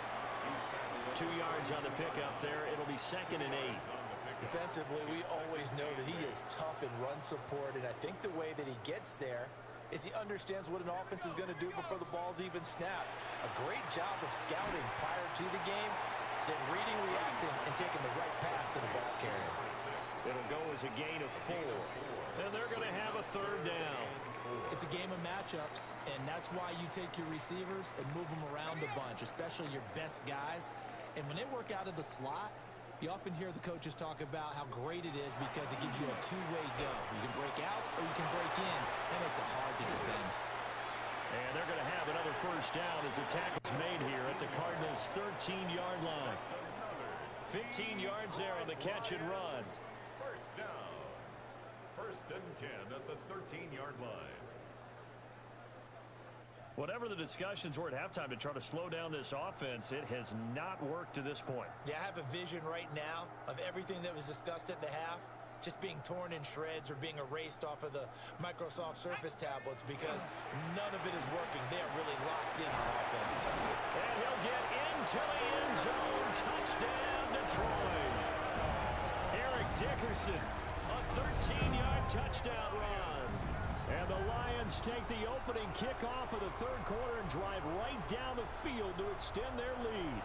[SPEAKER 9] 2 yards on the pickup there. It'll be 2nd and 8.
[SPEAKER 10] Defensively, we always know that he is tough in run support, and I think the way that he gets there is he understands what an offense is going to do before the ball's even snapped. A great job of scouting prior to the game, then reading, reacting, and taking the right path to the ball carrier.
[SPEAKER 9] It'll go as a gain of 4, and they're going to have a 3rd down.
[SPEAKER 10] It's a game of matchups, and that's why you take your receivers and move them around a bunch, especially your best guys. And when they work out of the slot, you often hear the coaches talk about how great it is because it gives you a two-way go. You can break out or you can break in. That makes it hard to defend.
[SPEAKER 9] And they're going to have another first down as the tackle's made here at the Cardinals' 13-yard line. 15 yards there on the catch and run.
[SPEAKER 4] First down. 1st and 10 at the 13-yard line.
[SPEAKER 9] Whatever the discussions were at halftime to try to slow down this offense, it has not worked to this point.
[SPEAKER 10] Yeah, I have a vision right now of everything that was discussed at the half just being torn in shreds or being erased off of the Microsoft Surface tablets because none of it is working. They are really locked in on offense.
[SPEAKER 9] And he'll get into the end zone. Touchdown, Detroit. Eric Dickerson, a 13-yard touchdown run. And the Lions take the opening kickoff of the third quarter and drive right down the field to extend their lead.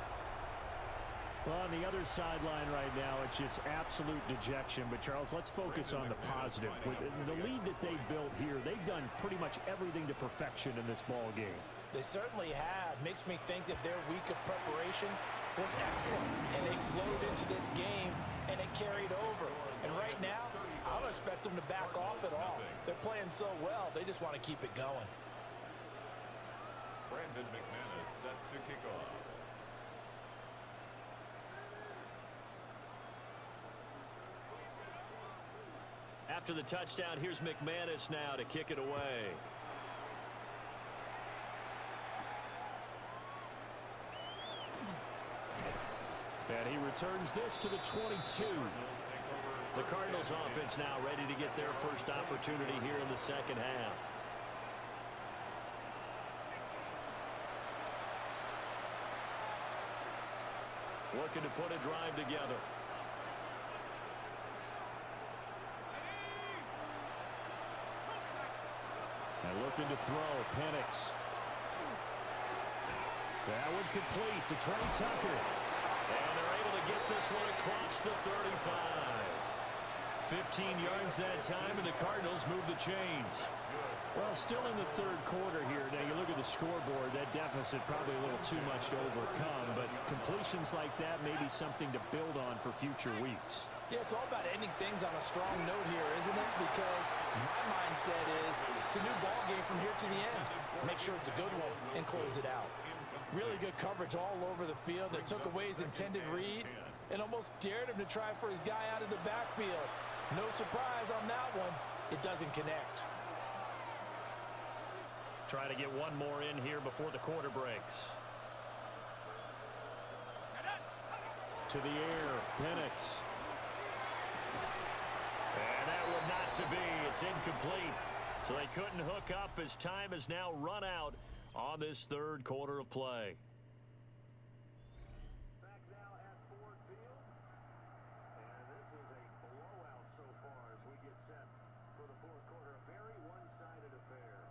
[SPEAKER 9] Well, on the other sideline right now, it's just absolute dejection. But, Charles, let's focus on the positive. With the lead that they built here, they've done pretty much everything to perfection in this ball game.
[SPEAKER 10] They certainly have. Makes me think that their week of preparation was excellent. And they flowed into this game, and it carried over. And right now, I don't expect them to back off at all. They're playing so well, they just want to keep it going.
[SPEAKER 4] Brandon McManus set to kick off.
[SPEAKER 9] After the touchdown, here's McManus now to kick it away. And he returns this to the 22. The Cardinals offense now ready to get their first opportunity here in the second half. Looking to put a drive together. And looking to throw, Penix. That would complete to Trey Tucker. And they're able to get this one across the 35. 15 yards that time, and the Cardinals move the chains. Well, still in the third quarter here. Now, you look at the scoreboard, that deficit probably a little too much to overcome, but completions like that may be something to build on for future weeks.
[SPEAKER 10] Yeah, it's all about ending things on a strong note here, isn't it? Because my mindset is it's a new ball game from here to the end. Make sure it's a good one and close it out. Really good coverage all over the field. It took away his intended read and almost dared him to try for his guy out of the backfield. No surprise on that one. It doesn't connect.
[SPEAKER 9] Try to get one more in here before the quarter breaks. To the air, Penix. And that would not to be. It's incomplete. So they couldn't hook up as time has now run out on this third quarter of play.
[SPEAKER 11] Back now at Ford Field. And this is a blowout so far as we get set for the fourth quarter. A very one-sided affair.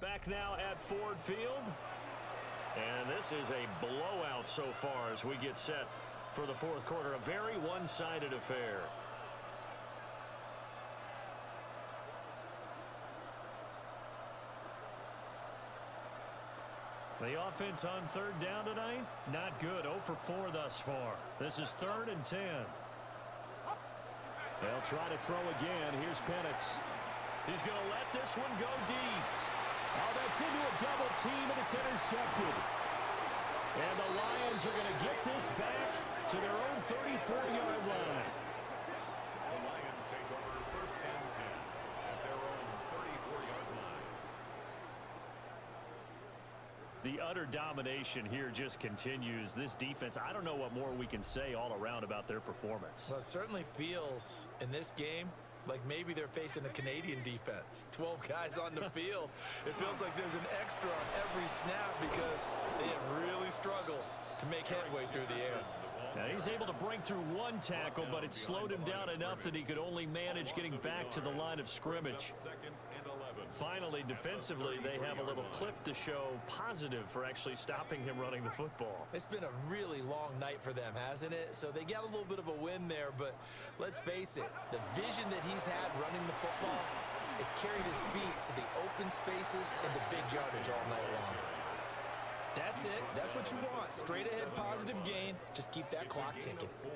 [SPEAKER 9] Back now at Ford Field. And this is a blowout so far as we get set for the fourth quarter. A very one-sided affair. The offense on third down tonight, not good. 0 for 4 thus far. This is 3rd and 10. They'll try to throw again. Here's Penix. He's going to let this one go deep. Oh, that's into a double team, and it's intercepted. And the Lions are going to get this back to their own 34-yard line. The utter domination here just continues. This defense, I don't know what more we can say all around about their performance.
[SPEAKER 10] Well, it certainly feels in this game like maybe they're facing a Canadian defense. 12 guys on the field. It feels like there's an extra on every snap because they have really struggled to make headway through the air.
[SPEAKER 9] Now he's able to break through one tackle, but it slowed him down enough that he could only manage getting back to the line of scrimmage. Finally, defensively, they have a little clip to show positive for actually stopping him running the football.
[SPEAKER 10] It's been a really long night for them, hasn't it? So they got a little bit of a win there, but let's face it, the vision that he's had running the football has carried his feet to the open spaces and the big yardage all night long. That's it. That's what you want. Straight ahead positive gain. Just keep that clock ticking.
[SPEAKER 4] 4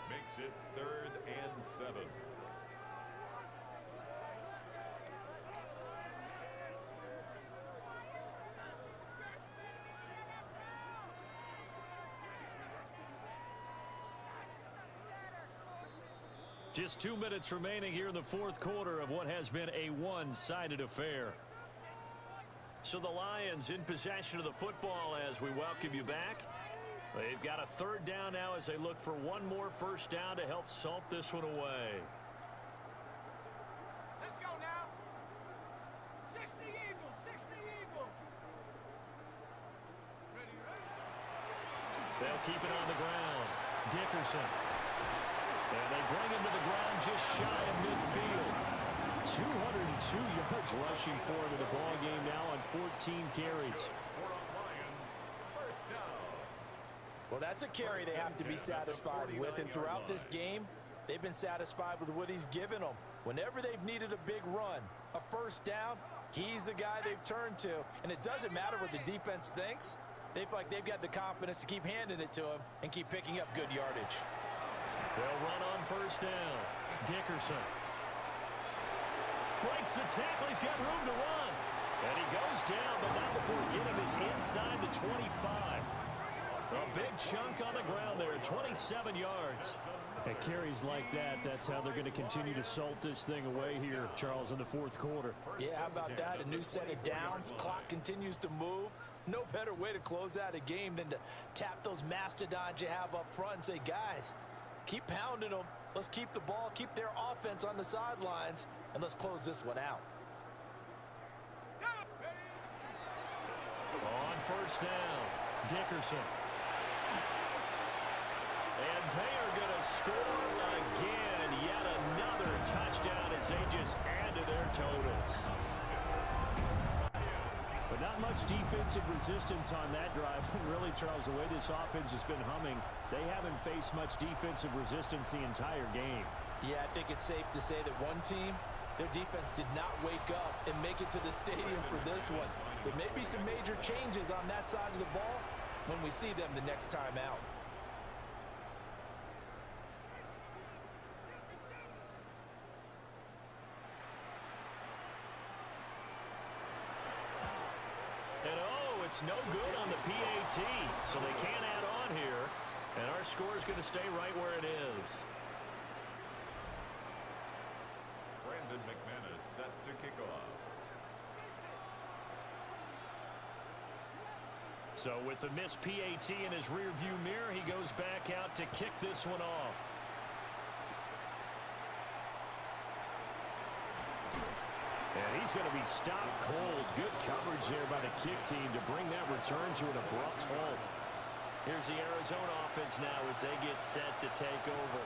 [SPEAKER 4] makes it 3rd and 7.
[SPEAKER 9] Just 2 minutes remaining here in the fourth quarter of what has been a one-sided affair. So the Lions in possession of the football as we welcome you back. They've got a 3rd down now as they look for one more first down to help salt this one away.
[SPEAKER 3] Let's go now. 60 Eagles, 60 Eagles. Ready, ready.
[SPEAKER 9] They'll keep it on the ground. Dickerson. And they bring him to the ground just shy of midfield. 202 yards rushing for him in the ball game now on 14 carries.
[SPEAKER 10] Well, that's a carry they have to be satisfied with, and throughout this game, they've been satisfied with what he's given them. Whenever they've needed a big run, a first down, he's the guy they've turned to, and it doesn't matter what the defense thinks. They feel like they've got the confidence to keep handing it to him and keep picking up good yardage.
[SPEAKER 9] They'll run on first down. Dickerson breaks the tackle. He's got room to run. And he goes down, but not before getting his inside the 25. A big chunk on the ground there, 27 yards.
[SPEAKER 11] At carries like that, that's how they're going to continue to salt this thing away here, Charles, in the fourth quarter.
[SPEAKER 10] Yeah, how about that? A new set of downs. Clock continues to move. No better way to close out a game than to tap those mastodons you have up front and say, guys, keep pounding them. Let's keep the ball, keep their offense on the sidelines, and let's close this one out.
[SPEAKER 9] On first down, Dickerson. And they are going to score again. Yet another touchdown as they just add to their totals.
[SPEAKER 11] But not much defensive resistance on that drive. And really, Charles, the way this offense has been humming, they haven't faced much defensive resistance the entire game.
[SPEAKER 10] Yeah, I think it's safe to say that one team, their defense did not wake up and make it to the stadium for this one. There may be some major changes on that side of the ball when we see them the next time out.
[SPEAKER 9] And oh, it's no good on the PAT, so they can't add on here. And our score is going to stay right where it is.
[SPEAKER 4] Brandon McManus set to kick off.
[SPEAKER 9] So with the missed PAT in his rearview mirror, he goes back out to kick this one off.
[SPEAKER 11] And he's going to be stopped cold. Good coverage there by the kick team to bring that return to an abrupt halt.
[SPEAKER 9] Here's the Arizona offense now as they get set to take over.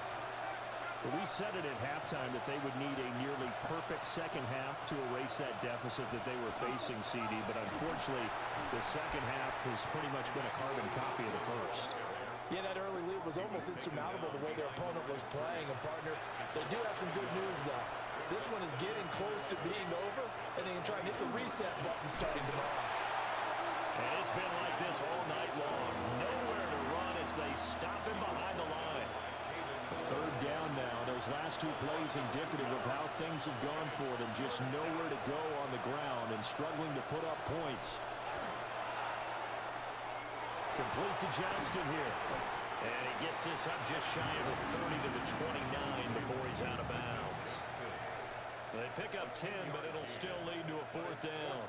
[SPEAKER 11] Well, we said it at halftime that they would need a nearly perfect second half to erase that deficit that they were facing, CD. But unfortunately, the second half has pretty much been a carbon copy of the first.
[SPEAKER 10] Yeah, that early lead was almost insurmountable the way their opponent was playing. And, partner, they do have some good news, though. This one is getting close to being over, and they can try and hit the reset button starting tomorrow.
[SPEAKER 9] And it's been like this all night long. Nowhere to run as they stop him behind the line.
[SPEAKER 11] A third down now. Those last two plays indicative of how things have gone for them. Just nowhere to go on the ground and struggling to put up points. Complete to Johnston here.
[SPEAKER 9] And he gets this up just shy of the 30 to the 29 before he's out of bounds. They pick up 10, but it'll still lead to a fourth down.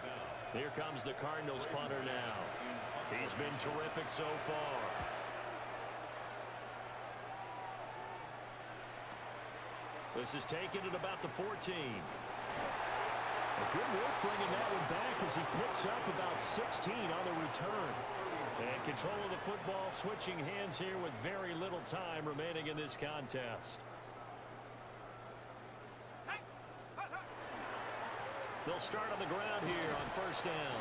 [SPEAKER 9] Here comes the Cardinals punter now. He's been terrific so far. This is taken at about the 14.
[SPEAKER 11] Good work bringing that one back as he picks up about 16 on the return.
[SPEAKER 9] And control of the football switching hands here with very little time remaining in this contest. They'll start on the ground here on first down.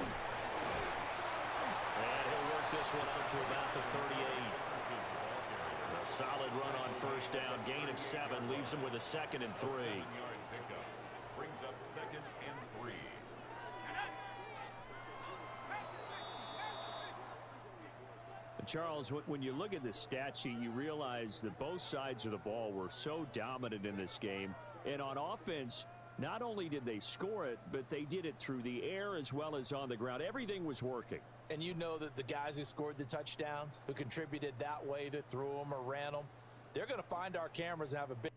[SPEAKER 9] And he'll work this one out to about the 38. A solid run on first down. Gain of 7 leaves him with a 2nd and 3.
[SPEAKER 4] Brings up 2nd and 3.
[SPEAKER 11] Charles, when you look at the stat sheet, you realize that both sides of the ball were so dominant in this game. And on offense, not only did they score it, but they did it through the air as well as on the ground. Everything was working.
[SPEAKER 10] And you know that the guys who scored the touchdowns, who contributed that way, that threw them or ran them, they're going to find our cameras and have a big